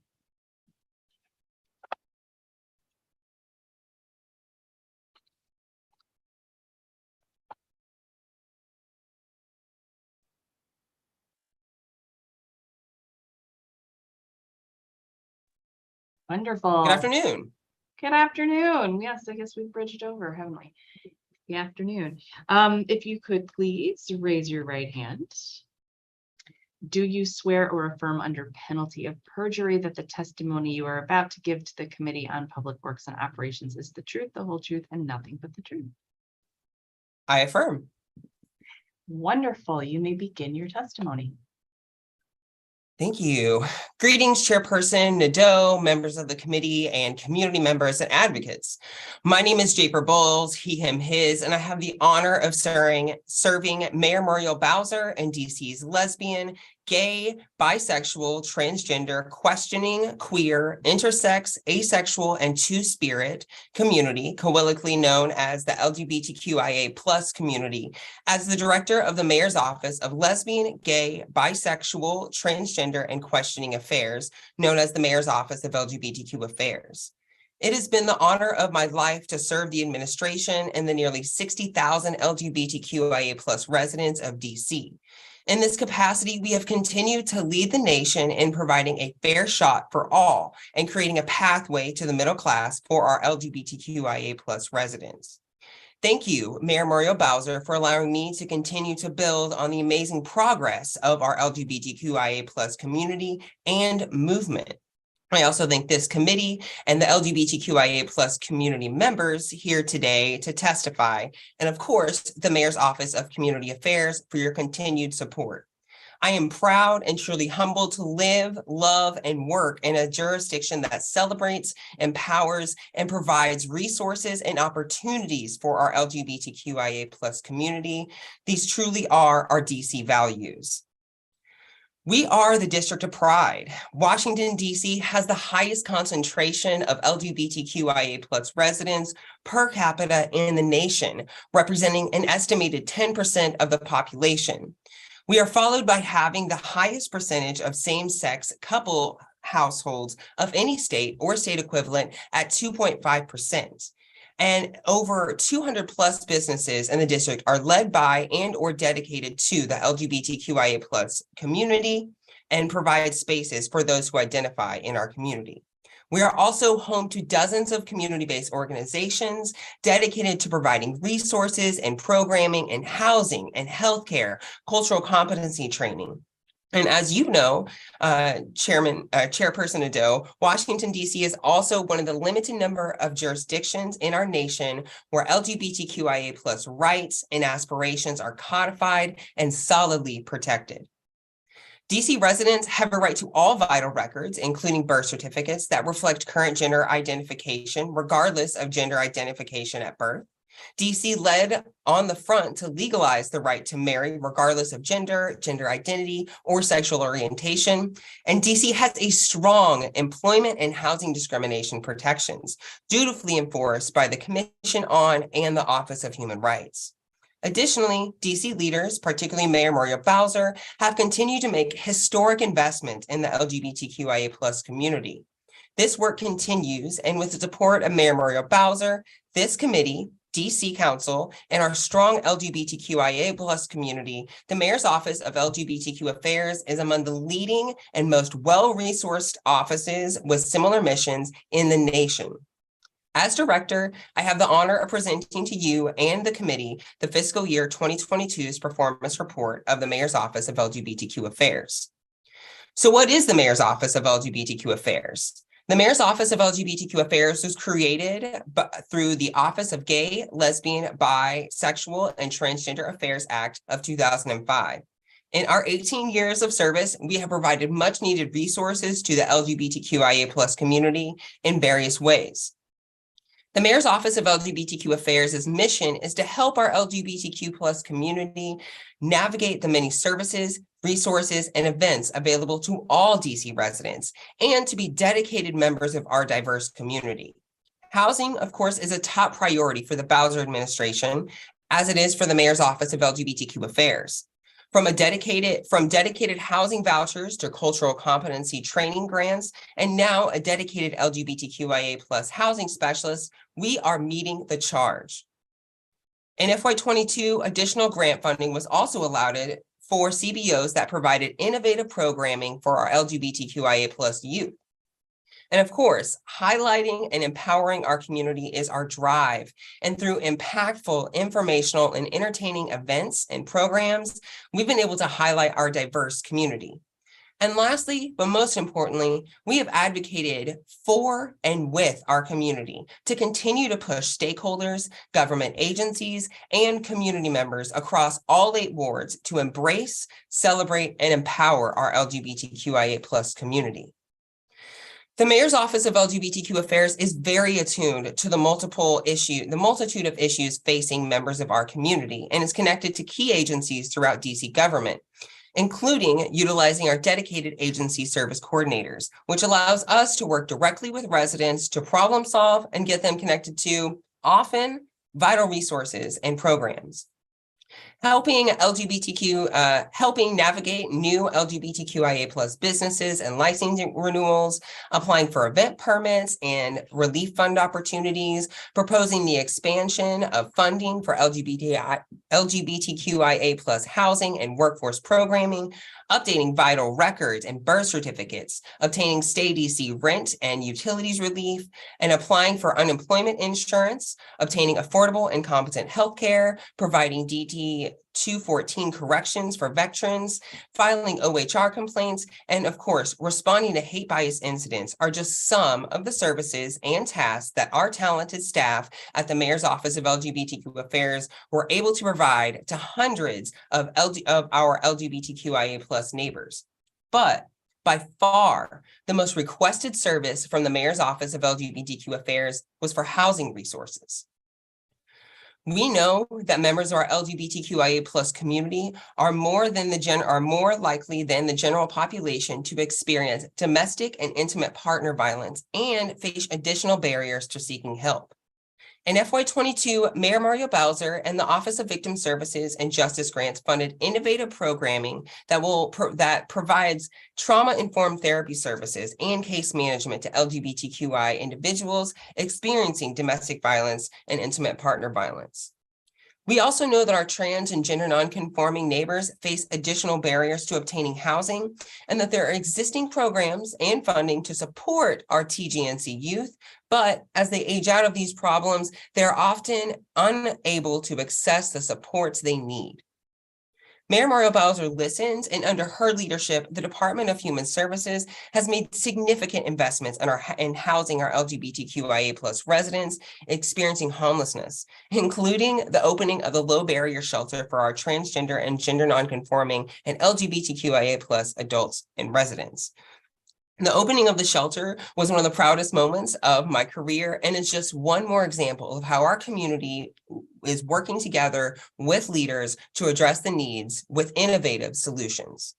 Wonderful. Good afternoon. Good afternoon. Yes, I guess we've bridged over, haven't we? Good afternoon. If you could please raise your right hand. Do you swear or affirm under penalty of perjury that the testimony you are about to give to the Committee on Public Works and Operations is the truth, the whole truth, and nothing but the truth? I affirm. Wonderful. You may begin your testimony. Thank you. Greetings, Chairperson Nadeau, members of the committee, and community members and advocates. My name is Japer Bowles, he, him, his, and I have the honor of serving Mayor Muriel Bowser and DC's lesbian, gay, bisexual, transgender, questioning, queer, intersex, asexual, and two-spirit community, colloquially known as the LGBTQIA+ community, as the director of the Mayor's Office of Lesbian, Gay, Bisexual, Transgender, and Questioning Affairs, known as the Mayor's Office of LGBTQ Affairs. It has been the honor of my life to serve the administration and the nearly 60,000 LGBTQIA+ residents of DC. In this capacity, we have continued to lead the nation in providing a fair shot for all and creating a pathway to the middle class for our LGBTQIA+ residents. Thank you, Mayor Muriel Bowser, for allowing me to continue to build on the amazing progress of our LGBTQIA+ community and movement. I also thank this committee and the LGBTQIA+ community members here today to testify, and of course, the Mayor's Office of Community Affairs for your continued support. I am proud and truly humbled to live, love, and work in a jurisdiction that celebrates, empowers, and provides resources and opportunities for our LGBTQIA+ community. These truly are our DC values. We are the District of Pride. Washington, D.C. has the highest concentration of LGBTQIA+ residents per capita in the nation, representing an estimated 10% of the population. We are followed by having the highest percentage of same-sex couple households of any state or state equivalent at 2.5%. And over 200 plus businesses in the district are led by and or dedicated to the LGBTQIA+ community and provide spaces for those who identify in our community. We are also home to dozens of community-based organizations dedicated to providing resources and programming and housing and healthcare, cultural competency training. And as you know, Chairperson Nadeau, Washington, D.C. is also one of the limited number of jurisdictions in our nation where LGBTQIA+ rights and aspirations are codified and solidly protected. DC residents have a right to all vital records, including birth certificates that reflect current gender identification, regardless of gender identification at birth. DC led on the front to legalize the right to marry, regardless of gender, gender identity, or sexual orientation. And DC has a strong employment and housing discrimination protections, dutifully enforced by the Commission on and the Office of Human Rights. Additionally, DC leaders, particularly Mayor Muriel Bowser, have continued to make historic investment in the LGBTQIA+ community. This work continues, and with the support of Mayor Muriel Bowser, this committee, DC Council, and our strong LGBTQIA+ community, the Mayor's Office of LGBTQ Affairs is among the leading and most well-resourced offices with similar missions in the nation. As director, I have the honor of presenting to you and the committee the fiscal year 2022's performance report of the Mayor's Office of LGBTQ Affairs. So what is the Mayor's Office of LGBTQ Affairs? The Mayor's Office of LGBTQ Affairs was created through the Office of Gay, Lesbian, Bisexual, and Transgender Affairs Act of 2005. In our 18 years of service, we have provided much needed resources to the LGBTQIA+ community in various ways. The Mayor's Office of LGBTQ Affairs' mission is to help our LGBTQ+ community navigate the many services, resources, and events available to all DC residents, and to be dedicated members of our diverse community. Housing, of course, is a top priority for the Bowser administration, as it is for the Mayor's Office of LGBTQ Affairs. From dedicated housing vouchers to cultural competency training grants, and now a dedicated LGBTQIA+ housing specialist, we are meeting the charge. In FY22, additional grant funding was also allotted for CBOs that provided innovative programming for our LGBTQIA+ youth. And of course, highlighting and empowering our community is our drive. And through impactful, informational, and entertaining events and programs, we've been able to highlight our diverse community. And lastly, but most importantly, we have advocated for and with our community to continue to push stakeholders, government agencies, and community members across all 8 wards to embrace, celebrate, and empower our LGBTQIA+ community. The Mayor's Office of LGBTQ Affairs is very attuned to the multitude of issues facing members of our community and is connected to key agencies throughout DC government, including utilizing our dedicated agency service coordinators, which allows us to work directly with residents to problem solve and get them connected to often vital resources and programs. Helping navigate new LGBTQIA+ businesses and licensing renewals, applying for event permits and relief fund opportunities, proposing the expansion of funding for LGBTQIA+ housing and workforce programming, updating vital records and birth certificates, obtaining Stay DC rent and utilities relief, and applying for unemployment insurance, obtaining affordable and competent healthcare, providing DD 214 corrections for veterans, filing OHR complaints, and of course, responding to hate bias incidents are just some of the services and tasks that our talented staff at the Mayor's Office of LGBTQ Affairs were able to provide to hundreds of our LGBTQIA+ neighbors. But by far, the most requested service from the Mayor's Office of LGBTQ Affairs was for housing resources. We know that members of our LGBTQIA+ community are more likely than the general population to experience domestic and intimate partner violence and face additional barriers to seeking help. In FY22, Mayor Mario Bowser and the Office of Victim Services and Justice Grants funded innovative programming that provides trauma-informed therapy services and case management to LGBTQI individuals experiencing domestic violence and intimate partner violence. We also know that our trans and gender nonconforming neighbors face additional barriers to obtaining housing, and that there are existing programs and funding to support our TGNC youth, but as they age out of these problems, they're often unable to access the supports they need. Mayor Mario Bowser listens, and under her leadership, the Department of Human Services has made significant investments in housing our LGBTQIA+ residents experiencing homelessness, including the opening of the low barrier shelter for our transgender and gender nonconforming and LGBTQIA+ adults and residents. The opening of the shelter was one of the proudest moments of my career, and it's just one more example of how our community is working together with leaders to address the needs with innovative solutions.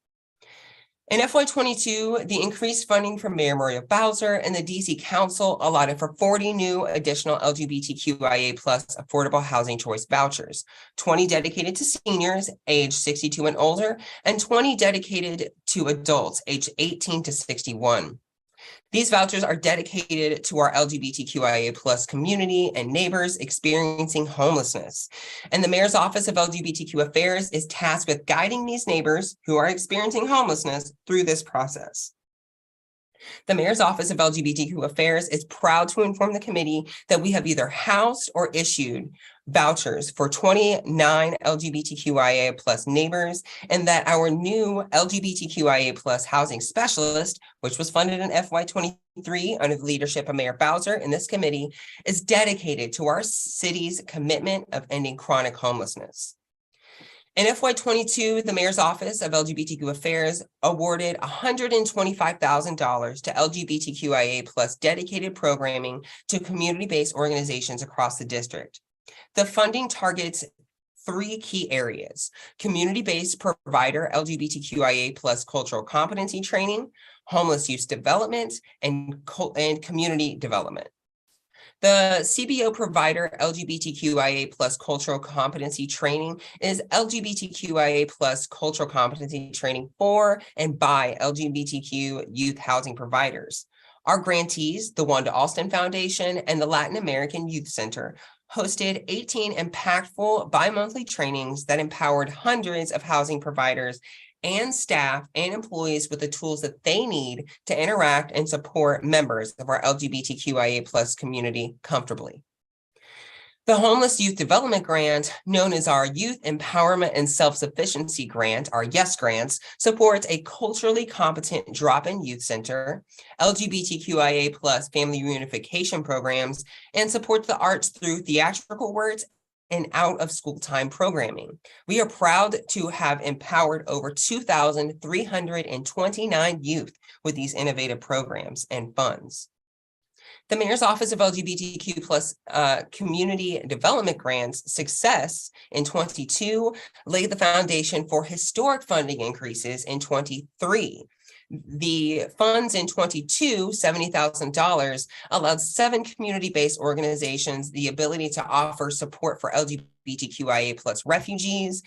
In FY22, the increased funding from Mayor Mario Bowser and the DC Council allotted for 40 new additional LGBTQIA+ affordable housing choice vouchers, 20 dedicated to seniors aged 62 and older, and 20 dedicated to adults aged 18 to 61. These vouchers are dedicated to our LGBTQIA+ community and neighbors experiencing homelessness. And the Mayor's Office of LGBTQ Affairs is tasked with guiding these neighbors who are experiencing homelessness through this process. The Mayor's Office of LGBTQ Affairs is proud to inform the committee that we have either housed or issued vouchers for 29 LGBTQIA+ neighbors, and that our new LGBTQIA+ housing specialist, which was funded in FY23 under the leadership of Mayor Bowser in this committee, is dedicated to our city's commitment of ending chronic homelessness. In FY22, the Mayor's Office of LGBTQ Affairs awarded $125,000 to LGBTQIA+ dedicated programming to community-based organizations across the district. The funding targets 3 key areas: community-based provider LGBTQIA+ cultural competency training, homeless youth development, and community development. The CBO provider LGBTQIA+ cultural competency training is LGBTQIA+ cultural competency training for and by LGBTQ youth housing providers. Our grantees, the Wanda Alston Foundation and the Latin American Youth Center, hosted 18 impactful bi-monthly trainings that empowered hundreds of housing providers and staff and employees with the tools that they need to interact and support members of our LGBTQIA+ community comfortably. The Homeless Youth Development Grant, known as our Youth Empowerment and Self-Sufficiency Grant, our YES grants, supports a culturally competent drop-in youth center, LGBTQIA+ family reunification programs, and supports the arts through theatrical works and out-of-school time programming. We are proud to have empowered over 2,329 youth with these innovative programs and funds. The Mayor's Office of LGBTQ+ Community Development Grants success in 22 laid the foundation for historic funding increases in 23. The funds in 22, $70,000, allowed 7 community-based organizations the ability to offer support for LGBTQIA+ refugees,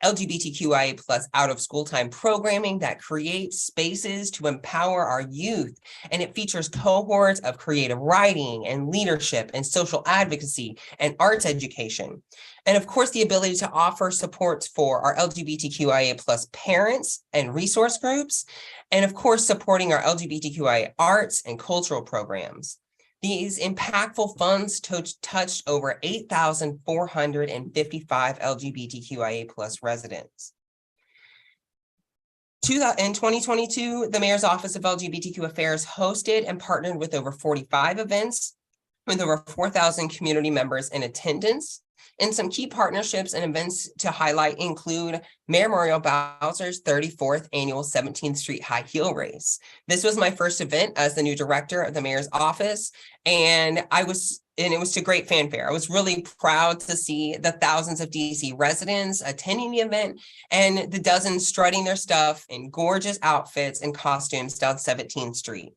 LGBTQIA+ out-of-school time programming that creates spaces to empower our youth. And it features cohorts of creative writing and leadership and social advocacy and arts education. And of course, the ability to offer supports for our LGBTQIA+ parents and resource groups. And of course, supporting our LGBTQIA arts and cultural programs. These impactful funds touched over 8,455 LGBTQIA+ residents. In 2022, the Mayor's Office of LGBTQ Affairs hosted and partnered with over 45 events with over 4,000 community members in attendance. And some key partnerships and events to highlight include Mayor Muriel Bowser's 34th annual 17th Street High Heel Race. This was my first event as the new director of the Mayor's Office, and it was to great fanfare. I was really proud to see the thousands of DC residents attending the event and the dozens strutting their stuff in gorgeous outfits and costumes down 17th Street.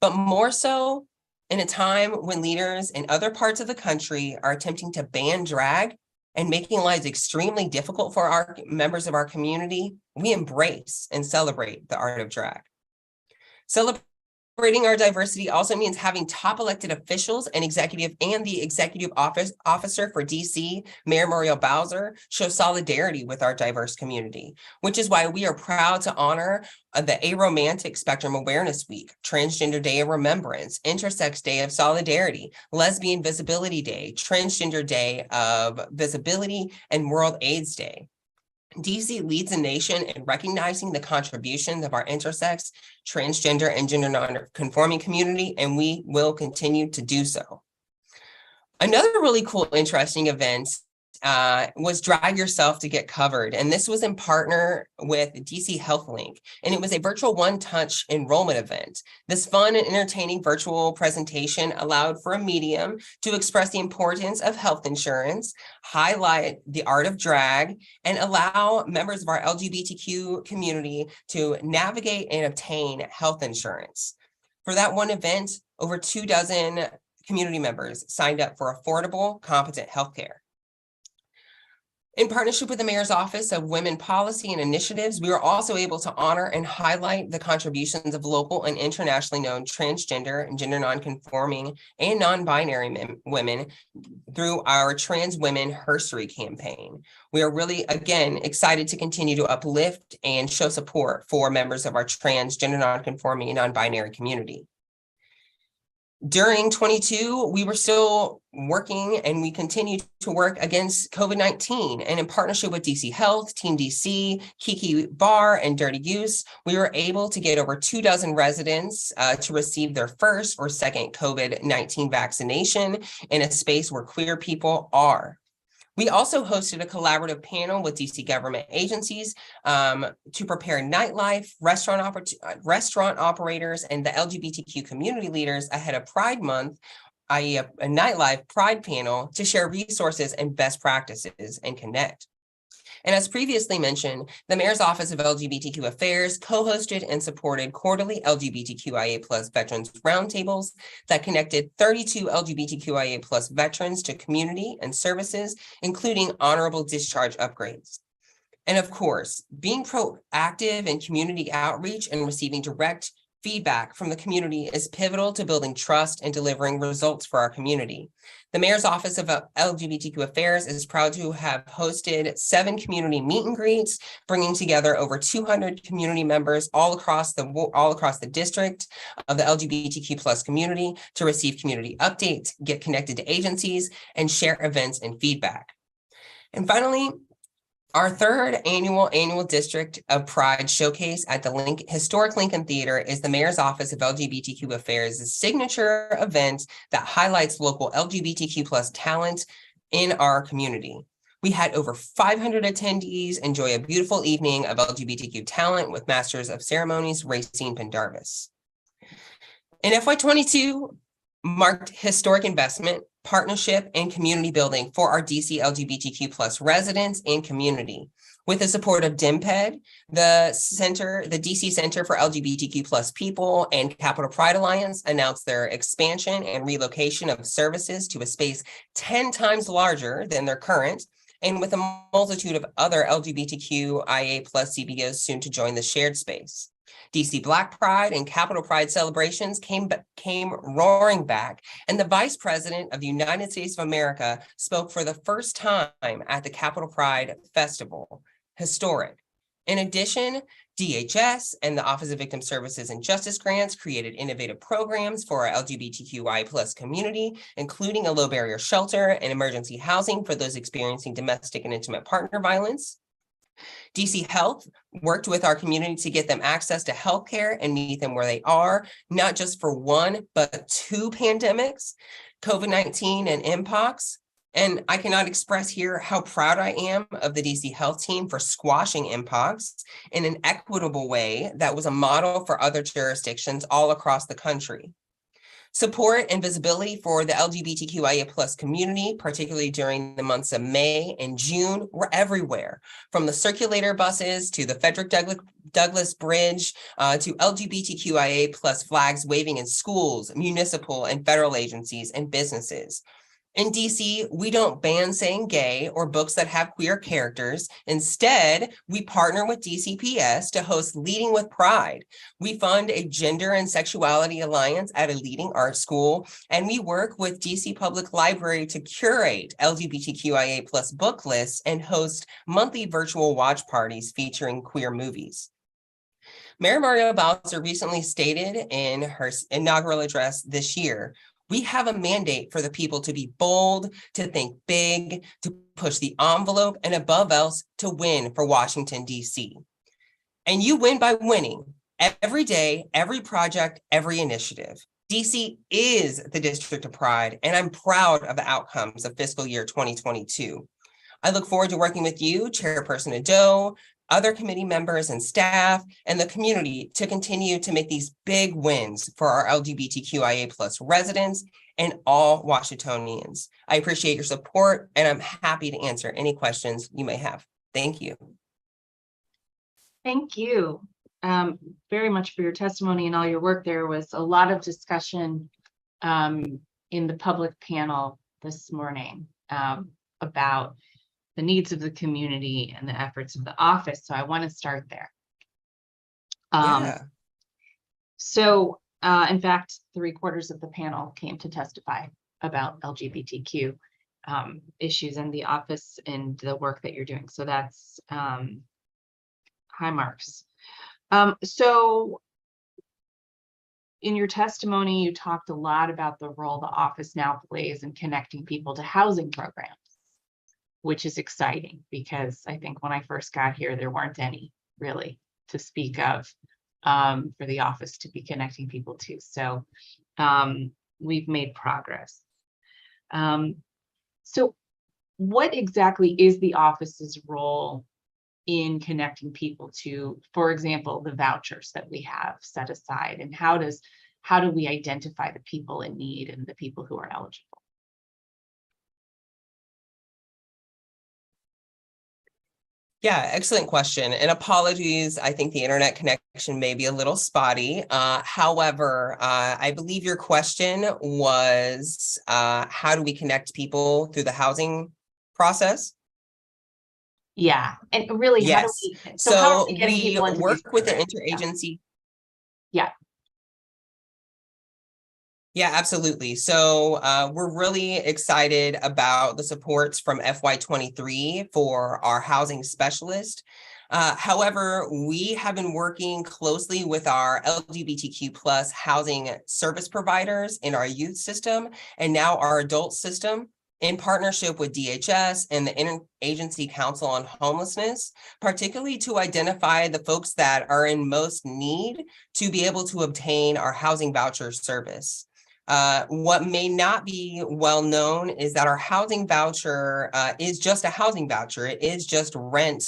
But more so, in a time when leaders in other parts of the country are attempting to ban drag and making lives extremely difficult for our members of our community, we embrace and celebrate the art of drag. Celebrating our diversity also means having top elected officials and the executive officer for DC, Mayor Muriel Bowser, show solidarity with our diverse community, which is why we are proud to honor the Aromantic Spectrum Awareness Week, Transgender Day of Remembrance, Intersex Day of Solidarity, Lesbian Visibility Day, Transgender Day of Visibility, and World AIDS Day. DC leads the nation in recognizing the contributions of our intersex, transgender, and gender non-conforming community, and we will continue to do so. Another really cool, interesting event was Drag Yourself to Get Covered. And this was in partner with DC Health Link. And it was a virtual one-touch enrollment event. This fun and entertaining virtual presentation allowed for a medium to express the importance of health insurance, highlight the art of drag, and allow members of our LGBTQ community to navigate and obtain health insurance. For that one event, over 24 community members signed up for affordable, competent healthcare. In partnership with the Mayor's Office of Women Policy and Initiatives, we were also able to honor and highlight the contributions of local and internationally known transgender and gender nonconforming and non-binary women through our Trans Women Herstory campaign. We are really, again, excited to continue to uplift and show support for members of our trans, gender nonconforming, and non-binary community. During 22, we were still working and we continued to work against COVID-19. And in partnership with DC Health, Team DC, Kiki Bar, and Dirty Goose, we were able to get over 24 residents to receive their first or second COVID-19 vaccination in a space where queer people are. We also hosted a collaborative panel with DC government agencies to prepare nightlife, restaurant operators, and the LGBTQ community leaders ahead of Pride Month, i.e. a nightlife Pride panel to share resources and best practices and connect. And as previously mentioned, the Mayor's Office of LGBTQ Affairs co-hosted and supported quarterly LGBTQIA+ veterans roundtables that connected 32 LGBTQIA+ veterans to community and services, including honorable discharge upgrades. And of course, being proactive in community outreach and receiving direct Feedback from the community is pivotal to building trust and delivering results for our community. The Mayor's Office of LGBTQ Affairs is proud to have hosted 7 community meet and greets, bringing together over 200 community members all across the district of the LGBTQ+ community to receive community updates, get connected to agencies, and share events and feedback. And finally, our 3rd annual District of Pride Showcase at the historic Lincoln Theater is the Mayor's Office of LGBTQ Affairs' signature event that highlights local LGBTQ+ talent in our community. We had over 500 attendees enjoy a beautiful evening of LGBTQ talent with Masters of Ceremonies Racine Pendarvis. In FY22 marked historic investment, partnership, and community building for our DC LGBTQ+ residents and community. With the support of DMPED, the DC Center for LGBTQ+ People and Capital Pride Alliance announced their expansion and relocation of services to a space 10 times larger than their current, and with a multitude of other LGBTQIA+ CBOs soon to join the shared space. DC Black Pride and Capital Pride celebrations came roaring back, and the Vice President of the United States of America spoke for the first time at the Capital Pride Festival. Historic. In addition, DHS and the Office of Victim Services and Justice Grants created innovative programs for our LGBTQI+ community, including a low barrier shelter and emergency housing for those experiencing domestic and intimate partner violence. DC Health worked with our community to get them access to healthcare and meet them where they are, not just for 1, but 2 pandemics, COVID-19 and Mpox. And I cannot express here how proud I am of the DC Health team for squashing Mpox in an equitable way that was a model for other jurisdictions all across the country. Support and visibility for the LGBTQIA+ community, particularly during the months of May and June, were everywhere, from the circulator buses to the Frederick Douglass Bridge to LGBTQIA+ flags waving in schools, municipal and federal agencies, and businesses. In DC, we don't ban saying gay or books that have queer characters. Instead, we partner with DCPS to host Leading with Pride. We fund a gender and sexuality alliance at a leading art school, and we work with DC Public Library to curate LGBTQIA+ book lists and host monthly virtual watch parties featuring queer movies. Mayor Mario Bowser recently stated in her inaugural address this year, we have a mandate for the people to be bold, to think big, to push the envelope, and above else, to win for Washington, D.C. And you win by winning every day, every project, every initiative. D.C. is the District of Pride, and I'm proud of the outcomes of fiscal year 2022. I look forward to working with you, Chairperson Nadeau, other committee members and staff, and the community to continue to make these big wins for our LGBTQIA+ residents and all Washingtonians. I appreciate your support, and I'm happy to answer any questions you may have. Thank you. Thank you very much for your testimony and all your work. There was a lot of discussion in the public panel this morning about the needs of the community and the efforts of the office. So I want to start there. So in fact, 3/4 of the panel came to testify about LGBTQ issues in the office and the work that you're doing. So that's high marks. So in your testimony, you talked a lot about the role the office now plays in connecting people to housing programs, which is exciting because I think when I first got here, there weren't any really to speak of for the office to be connecting people to. So we've made progress. So what exactly is the office's role in connecting people to, for example, the vouchers that we have set aside, and how do we identify the people in need and the people who are eligible? Yeah, excellent question. And apologies, I think the internet connection may be a little spotty. However, I believe your question was, how do we connect people through the housing process? Yeah, and really, yes. how do we, so how do we get we people into work these with the programs? interagency. Yeah. Yeah, absolutely. So we're really excited about the supports from FY23 for our housing specialist. However, we have been working closely with our LGBTQ plus housing service providers in our youth system and now our adult system in partnership with DHS and the Interagency Council on Homelessness, particularly to identify the folks that are in most need to be able to obtain our housing voucher service. What may not be well known is that our housing voucher is just a housing voucher. It is just rent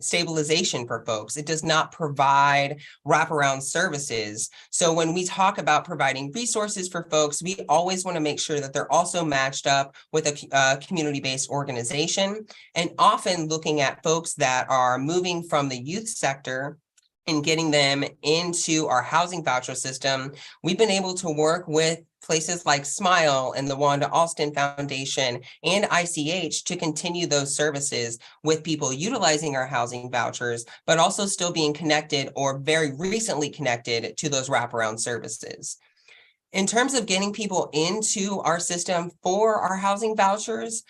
stabilization for folks. It does not provide wraparound services. So when we talk about providing resources for folks, we always want to make sure that they're also matched up with a community-based organization, and often looking at folks that are moving from the youth sector and getting them into our housing voucher system. We've been able to work with places like Smile and the Wanda Alston Foundation and ICH to continue those services with people utilizing our housing vouchers, but also still being connected or very recently connected to those wraparound services. In terms of getting people into our system for our housing vouchers,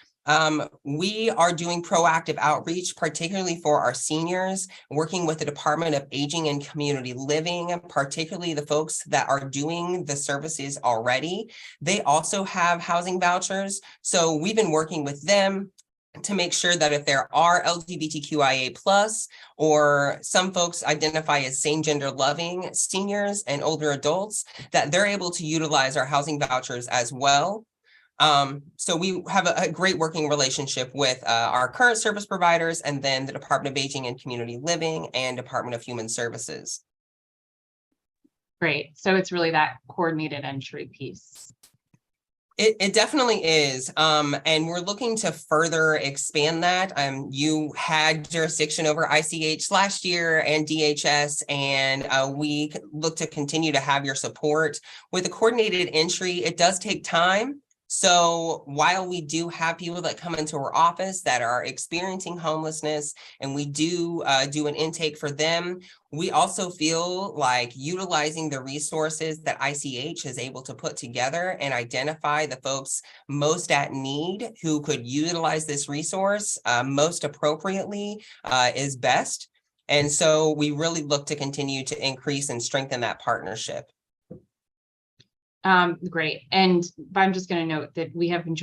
we are doing proactive outreach, particularly for our seniors, working with the Department of Aging and Community Living, particularly the folks that are doing the services already. They also have housing vouchers. So we've been working with them to make sure that if there are LGBTQIA plus, or some folks identify as same gender loving seniors and older adults, that they're able to utilize our housing vouchers as well. So we have a great working relationship with our current service providers, and then the Department of Aging and Community Living and Department of Human Services. Great. So it's really that coordinated entry piece. It definitely is. And we're looking to further expand that. You had jurisdiction over ICH last year and DHS, and we look to continue to have your support. With a coordinated entry, it does take time. So while we do have people that come into our office that are experiencing homelessness, and we do do an intake for them, we also feel like utilizing the resources that ICH is able to put together and identify the folks most at need who could utilize this resource most appropriately is best. And so we really look to continue to increase and strengthen that partnership. Great. And I'm just going to note that we have been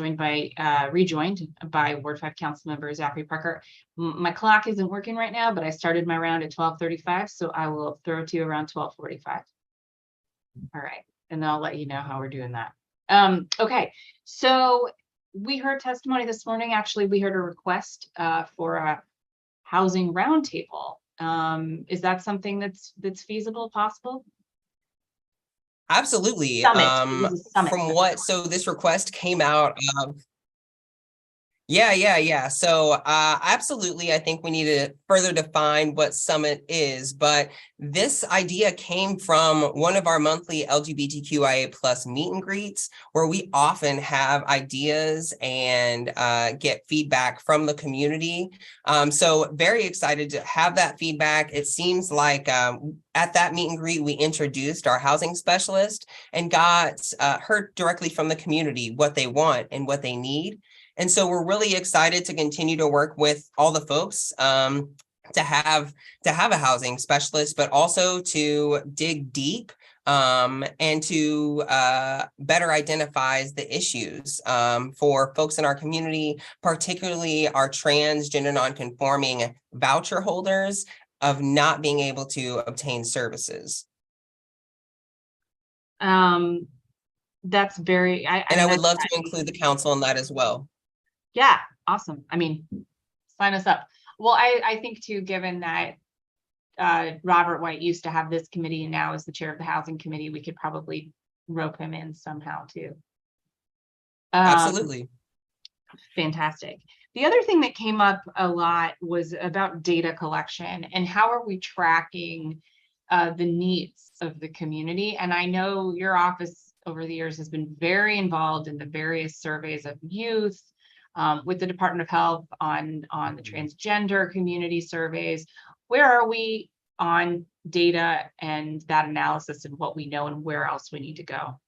rejoined by Ward 5 Council Member Zachary Parker. My clock isn't working right now, but I started my round at 12:35, so I will throw it to you around 12:45. All right. And then I'll let you know how we're doing that. Okay. So we heard testimony this morning. Actually, we heard a request for a housing roundtable. Is that something that's feasible, possible? Absolutely. Summit. So this request came out of, yeah. So absolutely, I think we need to further define what Summit is, but this idea came from one of our monthly LGBTQIA plus meet and greets, where we often have ideas and get feedback from the community. So very excited to have that feedback. It seems like at that meet and greet, we introduced our housing specialist and got heard directly from the community what they want and what they need. And so we're really excited to continue to work with all the folks to have a housing specialist, but also to dig deep and to better identify the issues for folks in our community, particularly our transgender nonconforming voucher holders, of not being able to obtain services. That's very, I would love to include the council in that as well. Yeah, awesome. I mean, sign us up. Well, I think too, given that Robert White used to have this committee and now is the chair of the housing committee, we could probably rope him in somehow too. Absolutely. Fantastic. The other thing that came up a lot was about data collection and how are we tracking the needs of the community. And I know your office over the years has been very involved in the various surveys of youth, with the Department of Health on the transgender community surveys. Where are we on data and that analysis and what we know and where else we need to go?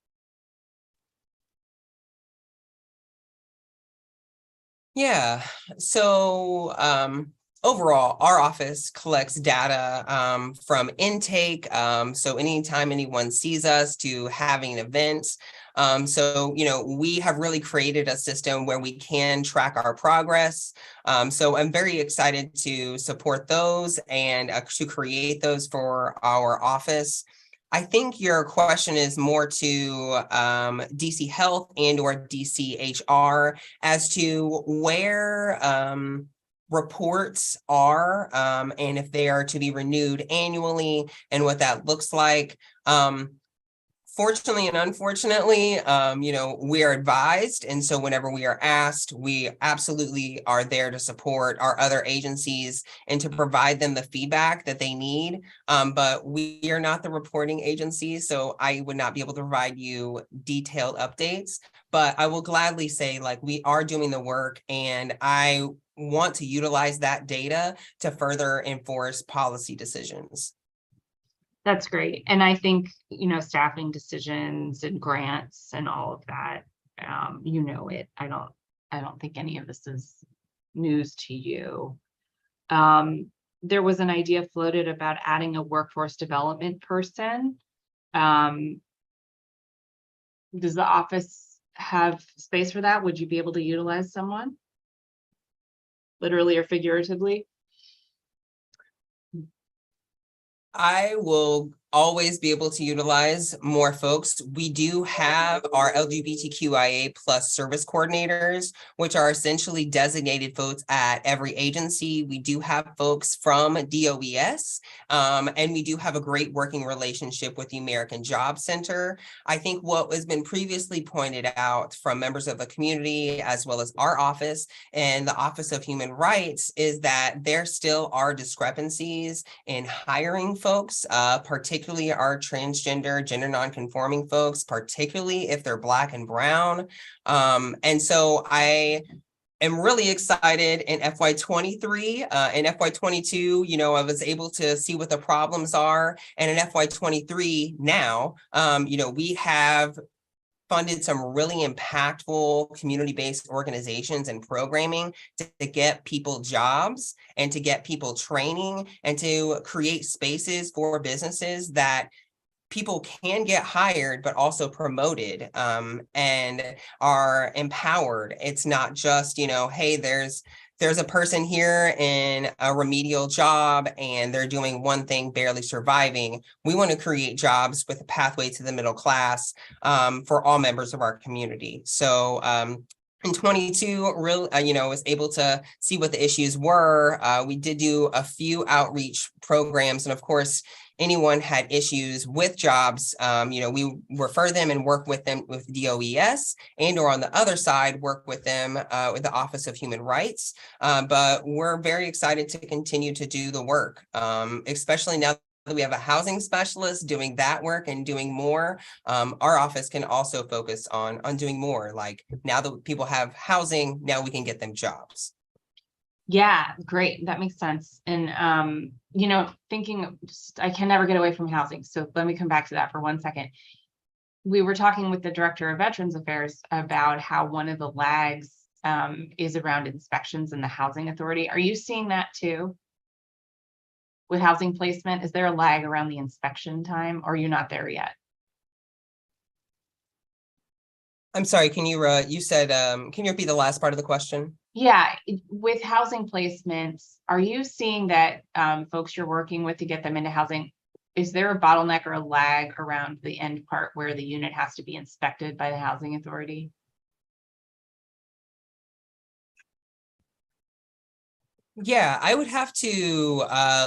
Yeah, so overall, our office collects data from intake. So anytime anyone sees us to having events. So, we have really created a system where we can track our progress. So I'm very excited to support those and to create those for our office. I think your question is more to DC Health and or DCHR as to where reports are and if they are to be renewed annually and what that looks like. Fortunately and unfortunately, we are advised. And so whenever we are asked, we absolutely are there to support our other agencies and to provide them the feedback that they need. But we are not the reporting agency, so I would not be able to provide you detailed updates. But I will gladly say, like, we are doing the work, and I want to utilize that data to further enforce policy decisions. That's great. And I think, staffing decisions and grants and all of that, it. I don't think any of this is news to you. There was an idea floated about adding a workforce development person. Does the office have space for that? Would you be able to utilize someone? Literally or figuratively? I will always be able to utilize more folks. We do have our LGBTQIA plus service coordinators, which are essentially designated folks at every agency. We do have folks from DOES, and we do have a great working relationship with the American Job Center. I think what has been previously pointed out from members of the community, as well as our office and the Office of Human Rights, is that there still are discrepancies in hiring folks, particularly our transgender, gender nonconforming folks, particularly if they're Black and brown. And so I am really excited in FY23. In FY22, I was able to see what the problems are. And in FY23 now, we have funded some really impactful community-based organizations and programming to get people jobs and to get people training and to create spaces for businesses that people can get hired, but also promoted and are empowered. It's not just, hey, there's a person here in a remedial job and they're doing one thing, barely surviving. We want to create jobs with a pathway to the middle class for all members of our community. So in 22, really, was able to see what the issues were. We did do a few outreach programs, and of course, anyone had issues with jobs, we refer them and work with them with DOES, and or on the other side, work with them with the Office of Human Rights. But we're very excited to continue to do the work, especially now that we have a housing specialist doing that work and doing more. Our office can also focus on doing more. Like, now that people have housing, now we can get them jobs. Yeah, great. That makes sense. And, thinking, I can never get away from housing. So let me come back to that for 1 second. We were talking with the Director of Veterans Affairs about how one of the lags is around inspections in the Housing Authority. Are you seeing that too? With housing placement, is there a lag around the inspection time, or are you not there yet? I'm sorry, can you said, can you repeat the last part of the question? Yeah, with housing placements, are you seeing that folks you're working with to get them into housing, is there a bottleneck or a lag around the end part where the unit has to be inspected by the Housing Authority? Yeah, I would have to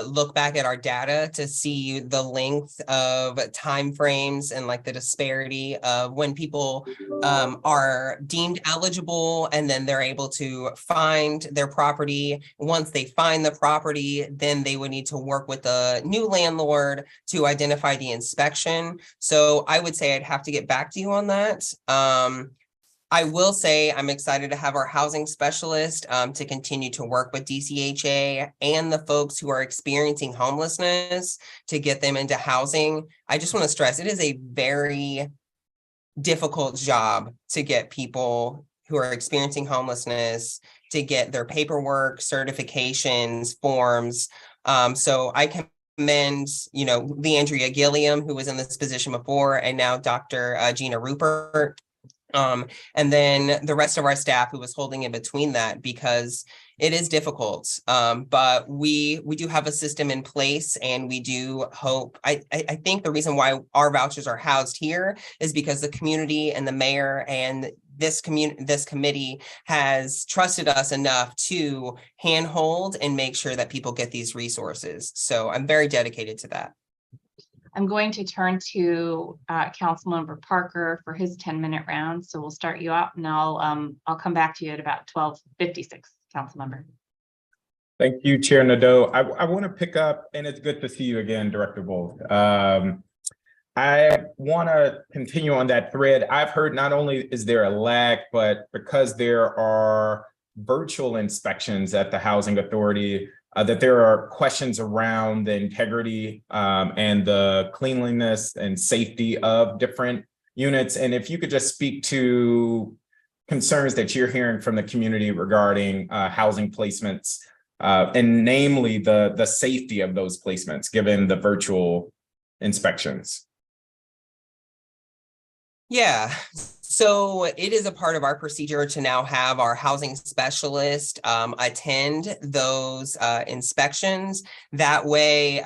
look back at our data to see the length of timeframes and like the disparity of when people are deemed eligible and then they're able to find their property. Once they find the property, then they would need to work with the new landlord to identify the inspection. So I would say I'd have to get back to you on that. I will say I'm excited to have our housing specialist to continue to work with DCHA and the folks who are experiencing homelessness to get them into housing. I just want to stress it is a very difficult job to get people who are experiencing homelessness to get their paperwork, certifications, forms. So I commend, Leandria Gilliam, who was in this position before, and now Dr. Gina Rupert. And then the rest of our staff who was holding in between that, because it is difficult. But we do have a system in place, and we do hope, I think the reason why our vouchers are housed here is because the community and the mayor and this committee has trusted us enough to handhold and make sure that people get these resources. So I'm very dedicated to that. I'm going to turn to Councilmember Parker for his 10-minute round. So we'll start you out, and I'll come back to you at about 12:56, Councilmember. Thank you, Chair Nadeau. I want to pick up, and it's good to see you again, Director Wolf. I want to continue on that thread. I've heard not only is there a lag, but because there are virtual inspections at the Housing Authority, that there are questions around the integrity and the cleanliness and safety of different units. And if you could just speak to concerns that you're hearing from the community regarding housing placements, and namely the safety of those placements, given the virtual inspections. Yeah, so it is a part of our procedure to now have our housing specialist attend those inspections. That way,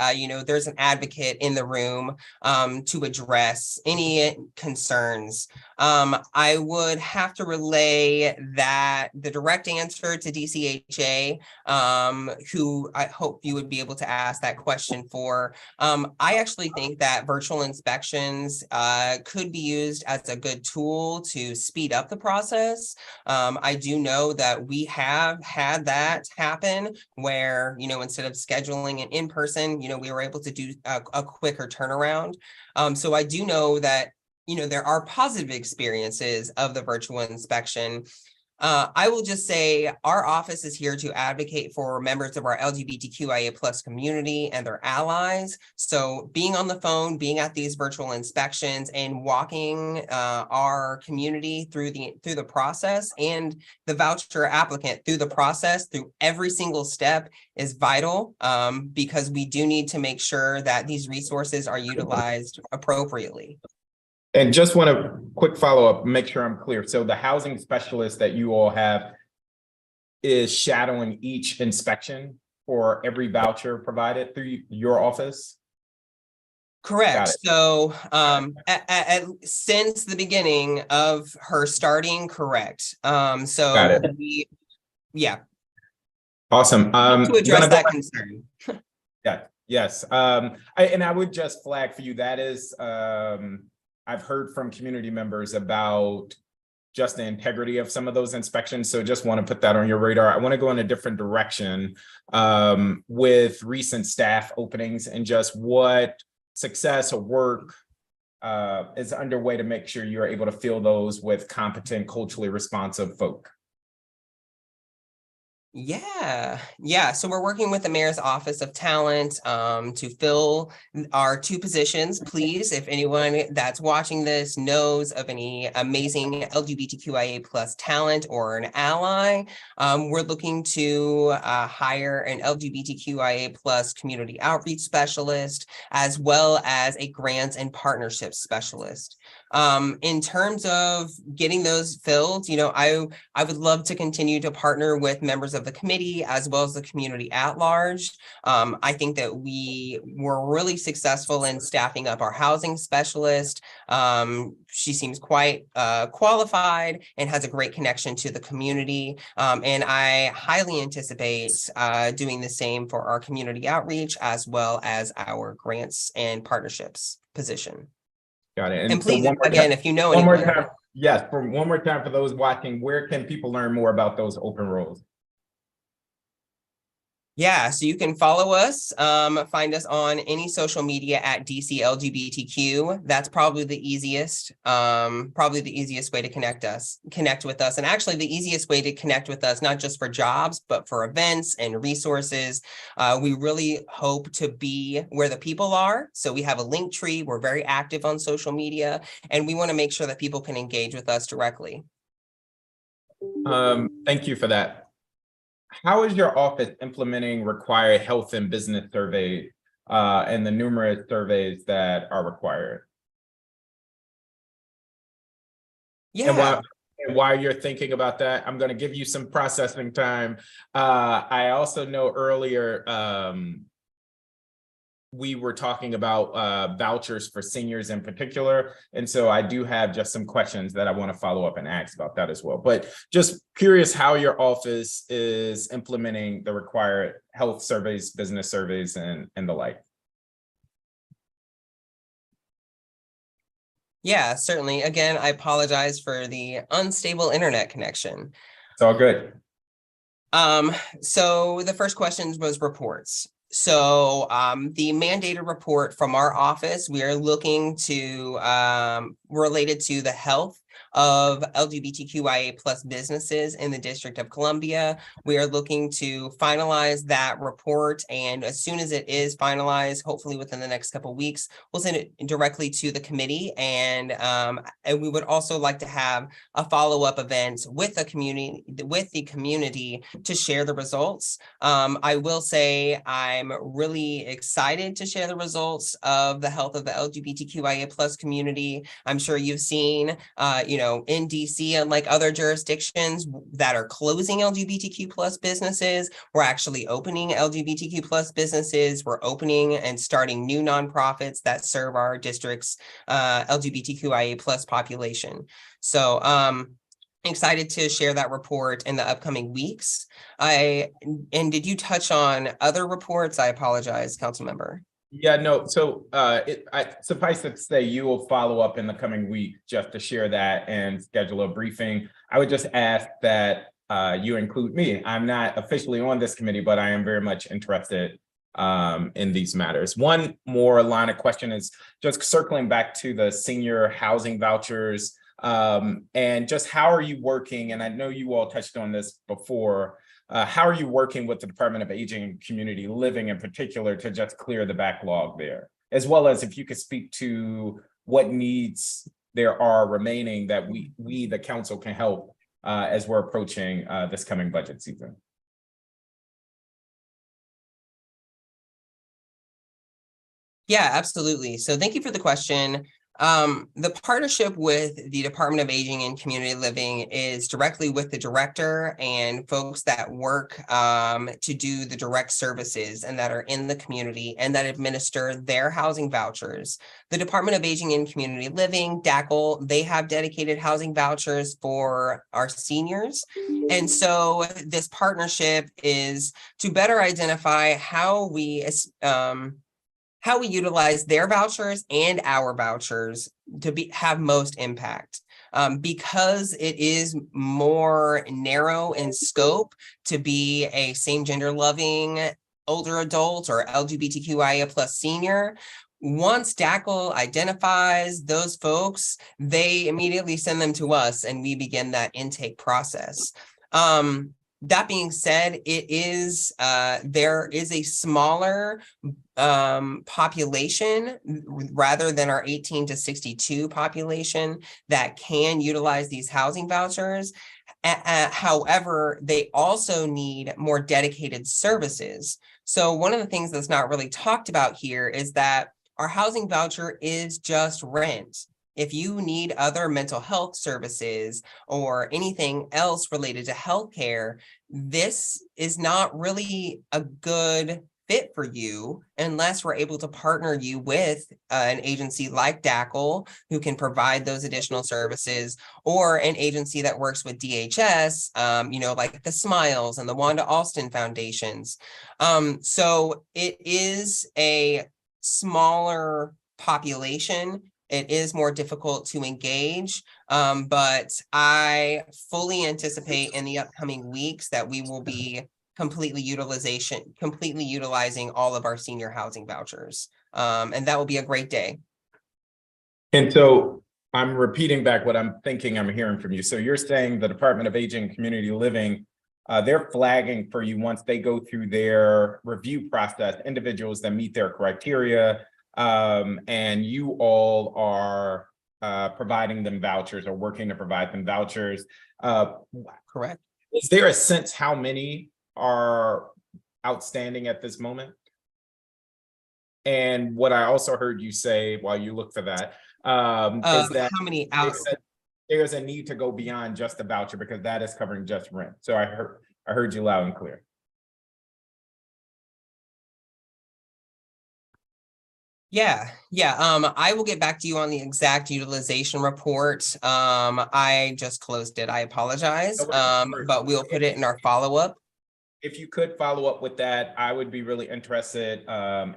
there's an advocate in the room to address any concerns. I would have to relay that the direct answer to DCHA, who I hope you would be able to ask that question for. I actually think that virtual inspections could be used as a good tool to speed up the process. I do know that we have had that happen where, instead of scheduling an in-person, we were able to do a quicker turnaround. So I do know that there are positive experiences of the virtual inspection. I will just say our office is here to advocate for members of our LGBTQIA+ community and their allies. So being on the phone, being at these virtual inspections, and walking our community through the process, and the voucher applicant through the process, through every single step, is vital, because we do need to make sure that these resources are utilized appropriately. And just want a quick follow-up, make sure I'm clear. So the housing specialist that you all have is shadowing each inspection for every voucher provided through your office? Correct. So since the beginning of her starting, correct. So yeah. Awesome. To address that concern. Yeah, yes. And I would just flag for you, that is, I've heard from community members about just the integrity of some of those inspections. So just want to put that on your radar. I want to go in a different direction with recent staff openings, and just what success or work is underway to make sure you're able to fill those with competent, culturally responsive folk. Yeah. So we're working with the Mayor's Office of Talent to fill our 2 positions. Please, if anyone that's watching this knows of any amazing LGBTQIA+ talent or an ally, we're looking to hire an LGBTQIA+ community outreach specialist, as well as a grants and partnerships specialist. In terms of getting those filled, I would love to continue to partner with members of the committee as well as the community at large. I think that we were really successful in staffing up our housing specialist. She seems quite qualified and has a great connection to the community. And I highly anticipate doing the same for our community outreach as well as our grants and partnerships position. Got it. And please, again, if you know one more anyone. time, yes, for one more time for those watching, where can people learn more about those open roles? Yeah, so you can follow us, find us on any social media at DC LGBTQ. That's probably the easiest way to connect with us. And actually the easiest way to connect with us, not just for jobs, but for events and resources. We really hope to be where the people are. So we have a link tree. We're very active on social media, and we want to make sure that people can engage with us directly. Thank you for that. how is your office implementing required health and business surveys and the numerous surveys that are required? Yeah. And while you're thinking about that, I'm going to give you some processing time. I also know earlier we were talking about vouchers for seniors in particular. And so I do have just some questions that I want to follow up and ask about that as well. But just curious how your office is implementing the required health surveys, business surveys, and the like. Yeah, certainly. Again, I apologize for the unstable internet connection. It's all good. So the first question was reports. So the mandated report from our office, we are looking to related to the health of LGBTQIA plus businesses in the District of Columbia. We are looking to finalize that report, and as soon as it is finalized, hopefully within the next couple of weeks, we'll send it directly to the committee. And we would also like to have a follow-up event with the community to share the results. I will say I'm really excited to share the results of the health of the LGBTQIA plus community. I'm sure you've seen, in DC, unlike other jurisdictions that are closing LGBTQ plus businesses, we're actually opening LGBTQ plus businesses. We're opening and starting new nonprofits that serve our district's LGBTQIA plus population. So excited to share that report in the upcoming weeks. And did you touch on other reports? I apologize, council member. Yeah, no. So suffice it to say, you will follow up in the coming week just to share that and schedule a briefing. I would just ask that you include me. I'm not officially on this committee, but I am very much interested in these matters. One more line of question is just circling back to the senior housing vouchers and just how are you working? And I know you all touched on this before. How are you working with the Department of Aging and Community Living in particular to just clear the backlog there? As well as if you could speak to what needs there are remaining that we the council can help as we're approaching this coming budget season. Yeah, absolutely. So thank you for the question. The partnership with the Department of Aging and Community Living is directly with the director and folks that work to do the direct services and that are in the community and that administer their housing vouchers. The Department of Aging and Community Living, DACL, they have dedicated housing vouchers for our seniors. And so this partnership is to better identify how we utilize their vouchers and our vouchers to have most impact. Because it is more narrow in scope to be a same gender loving older adult or LGBTQIA plus senior. Once DACL identifies those folks, they immediately send them to us and we begin that intake process. That being said, there is a smaller population rather than our 18 to 62 population that can utilize these housing vouchers. However, they also need more dedicated services. So one of the things that's not really talked about here is that our housing voucher is just rent. If you need other mental health services or anything else related to healthcare, this is not really a good fit for you unless we're able to partner you with an agency like DACL who can provide those additional services, or an agency that works with DHS, like the Smiles and the Wanda Alston Foundations. So it is a smaller population. It is more difficult to engage, but I fully anticipate in the upcoming weeks that we will be completely utilizing all of our senior housing vouchers. And that will be a great day. And so I'm repeating back what I'm thinking I'm hearing from you. So you're saying the Department of Aging and Community Living, they're flagging for you once they go through their review process, individuals that meet their criteria, and you all are providing them vouchers or working to provide them vouchers. Correct. Is there a sense how many are outstanding at this moment. And what I also heard you say while you look for that is that how many there's a need to go beyond just the voucher because that is covering just rent. So I heard you loud and clear. Yeah. I will get back to you on the exact utilization report. I just closed it. I apologize. But we'll put it in our follow-up. If you could follow up with that, I would be really interested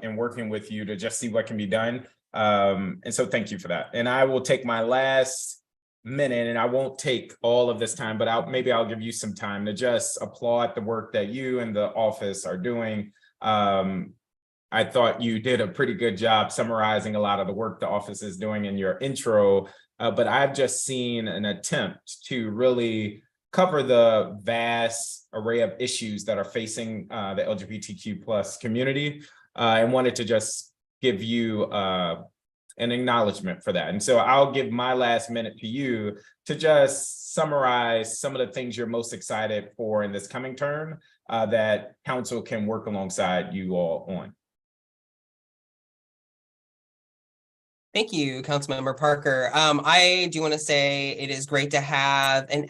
in working with you to just see what can be done. And so thank you for that. And I will take my last minute, and I won't take all of this time, but maybe I'll give you some time to just applaud the work that you and the office are doing. I thought you did a pretty good job summarizing a lot of the work the office is doing in your intro, but I've just seen an attempt to really cover the vast array of issues that are facing the LGBTQ plus community, and wanted to just give you an acknowledgement for that. And so I'll give my last minute to you to just summarize some of the things you're most excited for in this coming term that council can work alongside you all on. Thank you, Councilmember Parker. I do want to say it is great to have an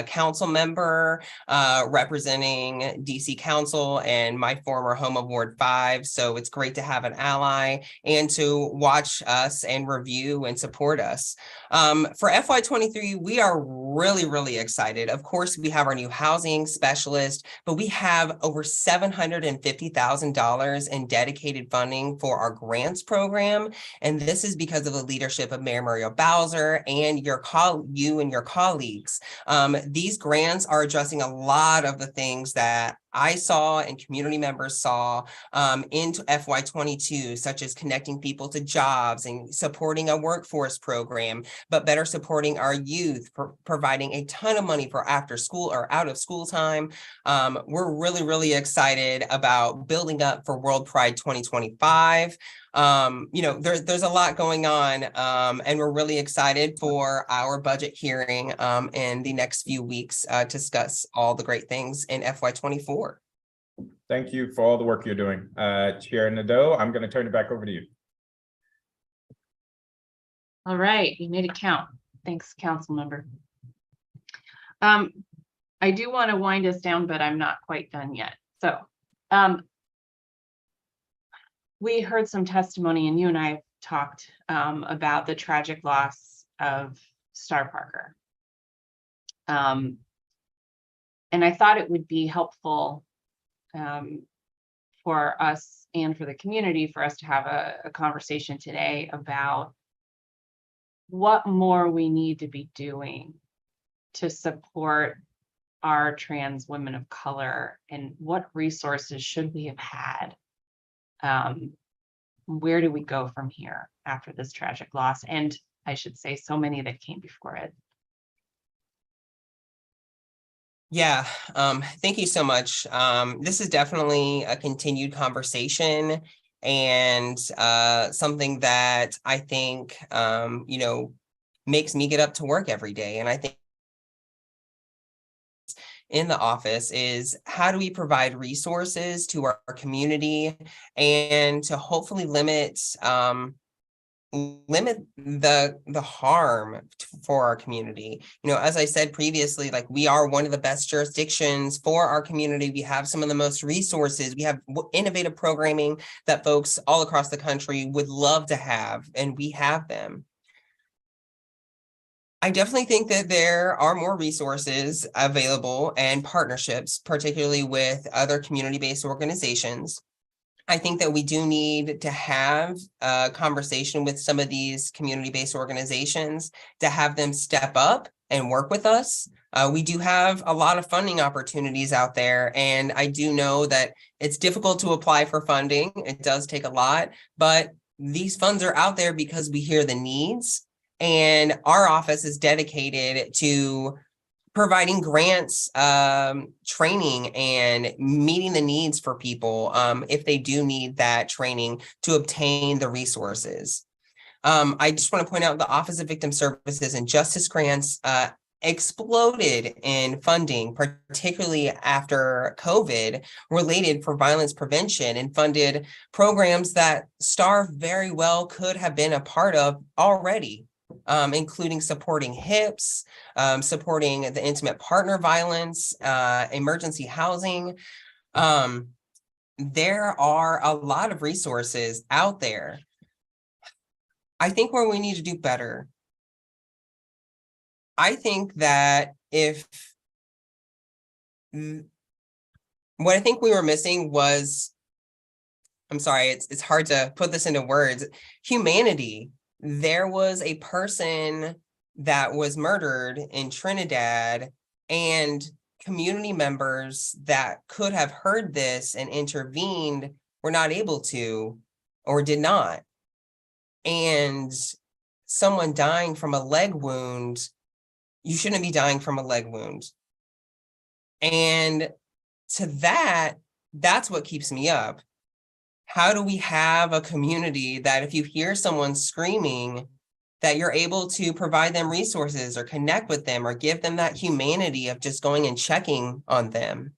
council member representing DC Council and my former home of Ward 5. So it's great to have an ally and to watch us and review and support us. For FY23, we are really excited. Of course, we have our new housing specialist, but we have over $750,000 in dedicated funding for our grants program. And this is because of the leadership of Mayor Muriel Bowser and you and your colleagues. These grants are addressing a lot of the things that I saw and community members saw into FY22, such as connecting people to jobs and supporting a workforce program, but better supporting our youth, providing a ton of money for after school or out of school time. We're really excited about building up for World Pride 2025. There's a lot going on, and we're really excited for our budget hearing in the next few weeks to discuss all the great things in FY24. Thank you for all the work you're doing. Chair Nadeau, I'm going to turn it back over to you. All right, you made it count. Thanks, council member. I do want to wind us down, but I'm not quite done yet. So we heard some testimony, and you and I talked about the tragic loss of Star Parker. And I thought it would be helpful for us and for the community for us to have a conversation today about what more we need to be doing to support our trans women of color, and what resources should we have had. Where do we go from here after this tragic loss? And I should say so many that came before it. Yeah, thank you so much. This is definitely a continued conversation, and something that I think, makes me get up to work every day. And I think in the office is, how do we provide resources to our community and to hopefully limit the harm for our community. As I said previously, like, we are one of the best jurisdictions for our community. We have some of the most resources. We have innovative programming that folks all across the country would love to have, and we have them. I definitely think that there are more resources available and partnerships, particularly with other community-based organizations. I think that we do need to have a conversation with some of these community-based organizations to have them step up and work with us. We do have a lot of funding opportunities out there, and I do know that it's difficult to apply for funding. It does take a lot, but these funds are out there because we hear the needs, and our office is dedicated to providing grants, training, and meeting the needs for people if they do need that training to obtain the resources. I just want to point out the Office of Victim Services and Justice Grants exploded in funding, particularly after COVID, related for violence prevention, and funded programs that STAR very well could have been a part of already, including supporting HIPS, supporting the intimate partner violence, emergency housing. There are a lot of resources out there. I think where we need to do better, I think that what I think we were missing was, I'm sorry, it's hard to put this into words, humanity. There was a person that was murdered in Trinidad, and community members that could have heard this and intervened were not able to, or did not. And someone dying from a leg wound, you shouldn't be dying from a leg wound. And to that's what keeps me up. How do we have a community that if you hear someone screaming, that you're able to provide them resources or connect with them or give them that humanity of just going and checking on them?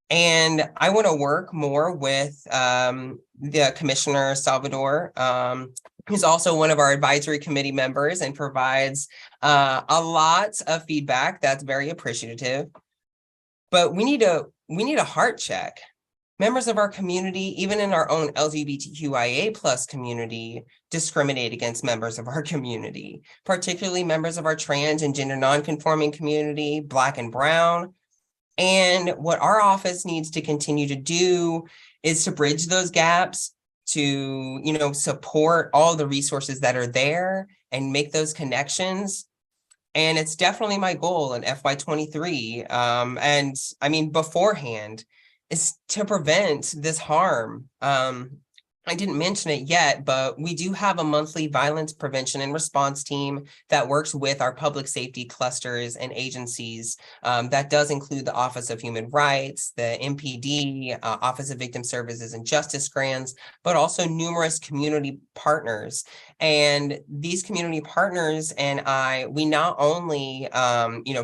And I want to work more with the Commissioner Salvador, who's also one of our advisory committee members and provides a lot of feedback that's very appreciative. But we need a heart check. Members of our community, even in our own LGBTQIA plus community, discriminate against members of our community, particularly members of our trans and gender nonconforming community, Black and Brown. And what our office needs to continue to do is to bridge those gaps, to, support all the resources that are there and make those connections. And it's definitely my goal in FY23. And I mean, beforehand, is to prevent this harm. I didn't mention it yet, but we do have a monthly violence prevention and response team that works with our public safety clusters and agencies. That does include the Office of Human Rights, the MPD, Office of Victim Services and Justice Grants, but also numerous community partners. And these community partners and we not only,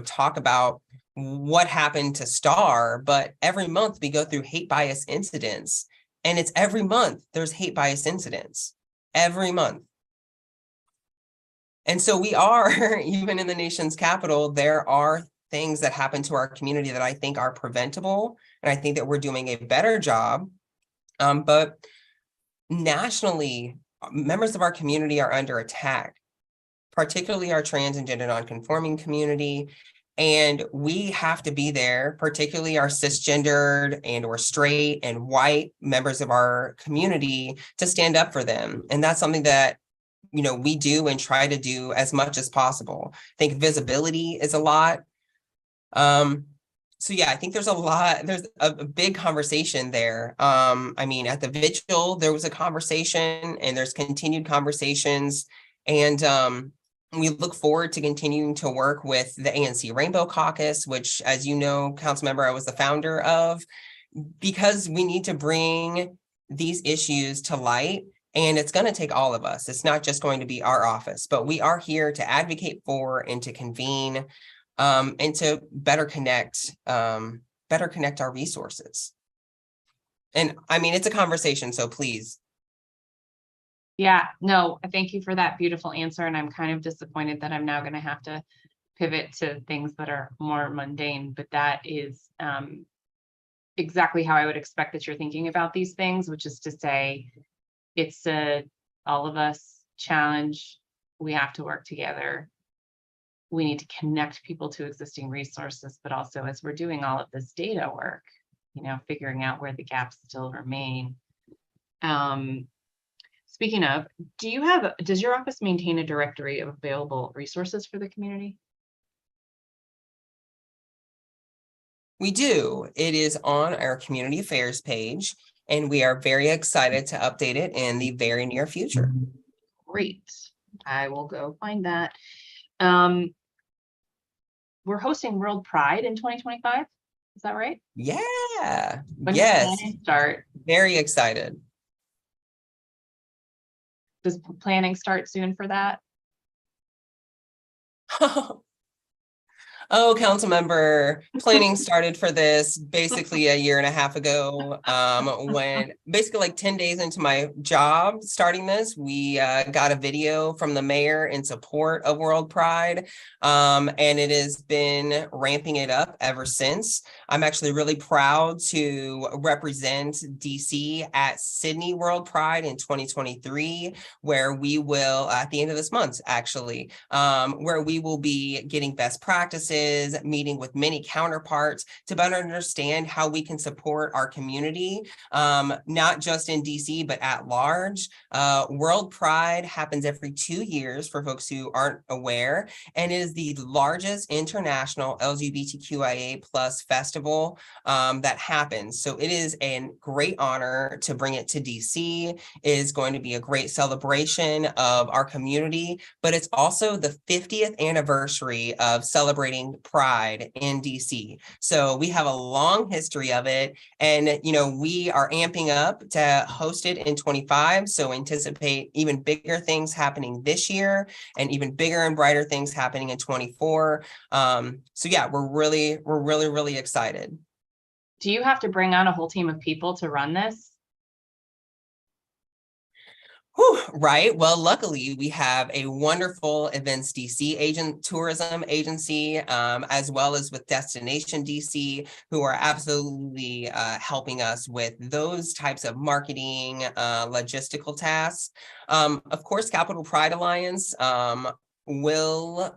talk about what happened to STAR, but every month we go through hate bias incidents. And it's every month there's hate bias incidents, every month. And so we are, even in the nation's capital, there are things that happen to our community that I think are preventable. And I think that we're doing a better job. But nationally, members of our community are under attack, particularly our trans and gender nonconforming community. And we have to be there, particularly our cisgendered and or straight and white members of our community, to stand up for them. And that's something that, we do and try to do as much as possible. I think visibility is a lot. So yeah, I think there's a big conversation there. I mean, at the vigil, there was a conversation and there's continued conversations. And we look forward to continuing to work with the ANC Rainbow Caucus, which, as you know, Councilmember, I was the founder of, because we need to bring these issues to light. And it's going to take all of us. It's not just going to be our office, but we are here to advocate for and to convene and to better connect our resources. And I mean, it's a conversation, so please. Yeah, no, thank you for that beautiful answer. And I'm kind of disappointed that I'm now going to have to pivot to things that are more mundane, but that is exactly how I would expect that you're thinking about these things, which is to say, it's a all of us challenge. We have to work together. We need to connect people to existing resources, but also as we're doing all of this data work, figuring out where the gaps still remain. Speaking of, does your office maintain a directory of available resources for the community? We do. It is on our community affairs page, and we are very excited to update it in the very near future. Great. I will go find that. We're hosting World Pride in 2025. Is that right? Yeah. When yes. does planning start? Very excited. Does planning start soon for that? Oh, council member, planning started for this basically a year and a half ago. When basically like 10 days into my job starting this, we got a video from the mayor in support of World Pride. And it has been ramping it up ever since. I'm actually really proud to represent DC at Sydney World Pride in 2023, where we will, at the end of this month, actually, where we will be getting best practices, meeting with many counterparts to better understand how we can support our community, not just in DC, but at large. World Pride happens every 2 years for folks who aren't aware, and it is the largest international LGBTQIA plus festival that happens. So it is a great honor to bring it to DC. It is going to be a great celebration of our community, but it's also the 50th anniversary of celebrating Pride in DC. So we have a long history of it, and we are amping up to host it in 25. So anticipate even bigger things happening this year, and even bigger and brighter things happening in 24. So yeah, we're really excited. Do you have to bring on a whole team of people to run this? Whew, right. Well, luckily we have a wonderful Events DC tourism agency, as well as with Destination DC, who are absolutely helping us with those types of marketing, logistical tasks. Of course, Capital Pride Alliance will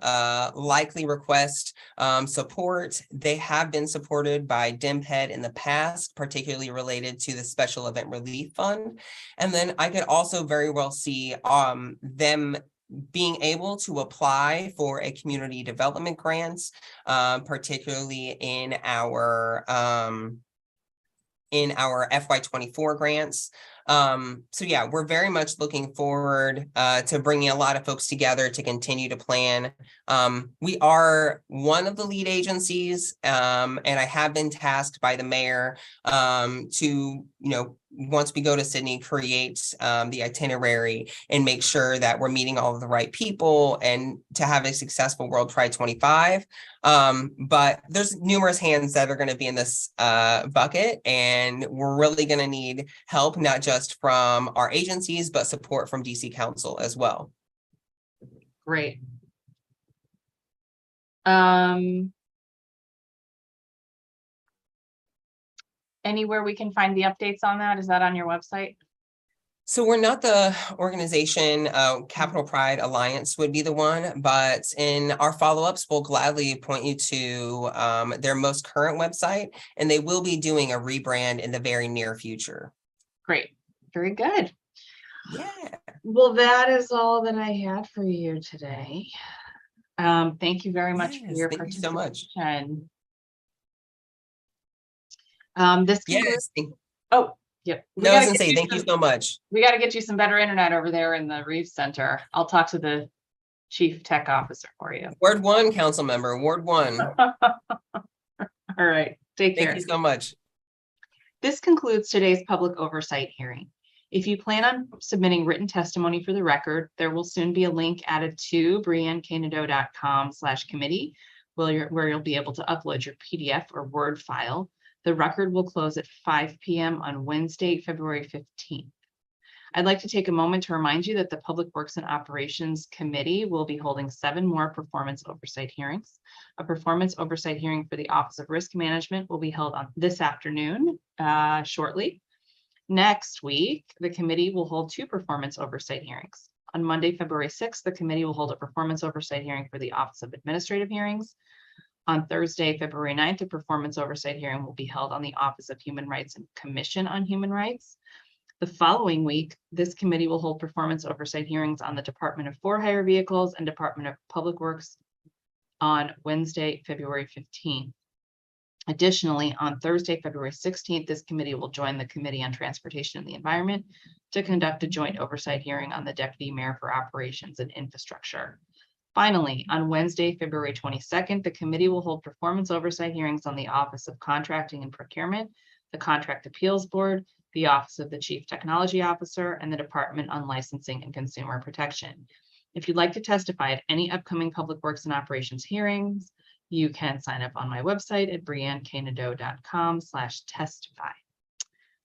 likely request support. They have been supported by DMPED in the past, particularly related to the Special Event Relief Fund. And then I could also very well see them being able to apply for a community development grants, particularly in our FY24 grants. So yeah, we're very much looking forward to bringing a lot of folks together to continue to plan. We are one of the lead agencies, and I have been tasked by the mayor to, once we go to Sydney, create the itinerary and make sure that we're meeting all of the right people and to have a successful World Pride 25. But there's numerous hands that are going to be in this bucket, and we're really going to need help, not just from our agencies, but support from DC Council as well. Great. Anywhere we can find the updates on that? Is that on your website? So we're not the organization, Capital Pride Alliance would be the one, but in our follow-ups, we'll gladly point you to their most current website, and they will be doing a rebrand in the very near future. Great. Very good. Yeah. Well, that is all that I had for you today. Thank you very much for your participation. Thank you so much. This yes. Oh, yep. No, I was gonna say thank you so much. We got to get you some better internet over there in the Reeves Center. I'll talk to the chief tech officer for you. Ward 1, council member, Ward 1. All right. Take care. Thank you so much. This concludes today's public oversight hearing. If you plan on submitting written testimony for the record, there will soon be a link added to briannenadeau.com/committee where you'll be able to upload your PDF or Word file. The record will close at 5 p.m. on Wednesday, February 15th. I'd like to take a moment to remind you that the Public Works and Operations Committee will be holding 7 more performance oversight hearings. A performance oversight hearing for the Office of Risk Management will be held on this afternoon shortly. Next week, the committee will hold 2 performance oversight hearings. On Monday, February 6th, the committee will hold a performance oversight hearing for the Office of Administrative Hearings. On Thursday, February 9th, a performance oversight hearing will be held on the Office of Human Rights and Commission on Human Rights. The following week, this committee will hold performance oversight hearings on the Department of For-Hire Vehicles and Department of Public Works on Wednesday, February 15th. Additionally, on Thursday, February 16th, this committee will join the Committee on Transportation and the Environment to conduct a joint oversight hearing on the Deputy Mayor for Operations and Infrastructure. Finally, on Wednesday, February 22nd, the committee will hold performance oversight hearings on the Office of Contracting and Procurement, the Contract Appeals Board, the Office of the Chief Technology Officer, and the Department on Licensing and Consumer Protection. If you'd like to testify at any upcoming Public Works and Operations hearings, You can sign up on my website at brianneknadeau.com/testify.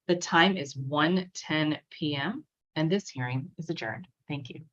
The time is 1:10 p.m. and this hearing is adjourned. Thank you.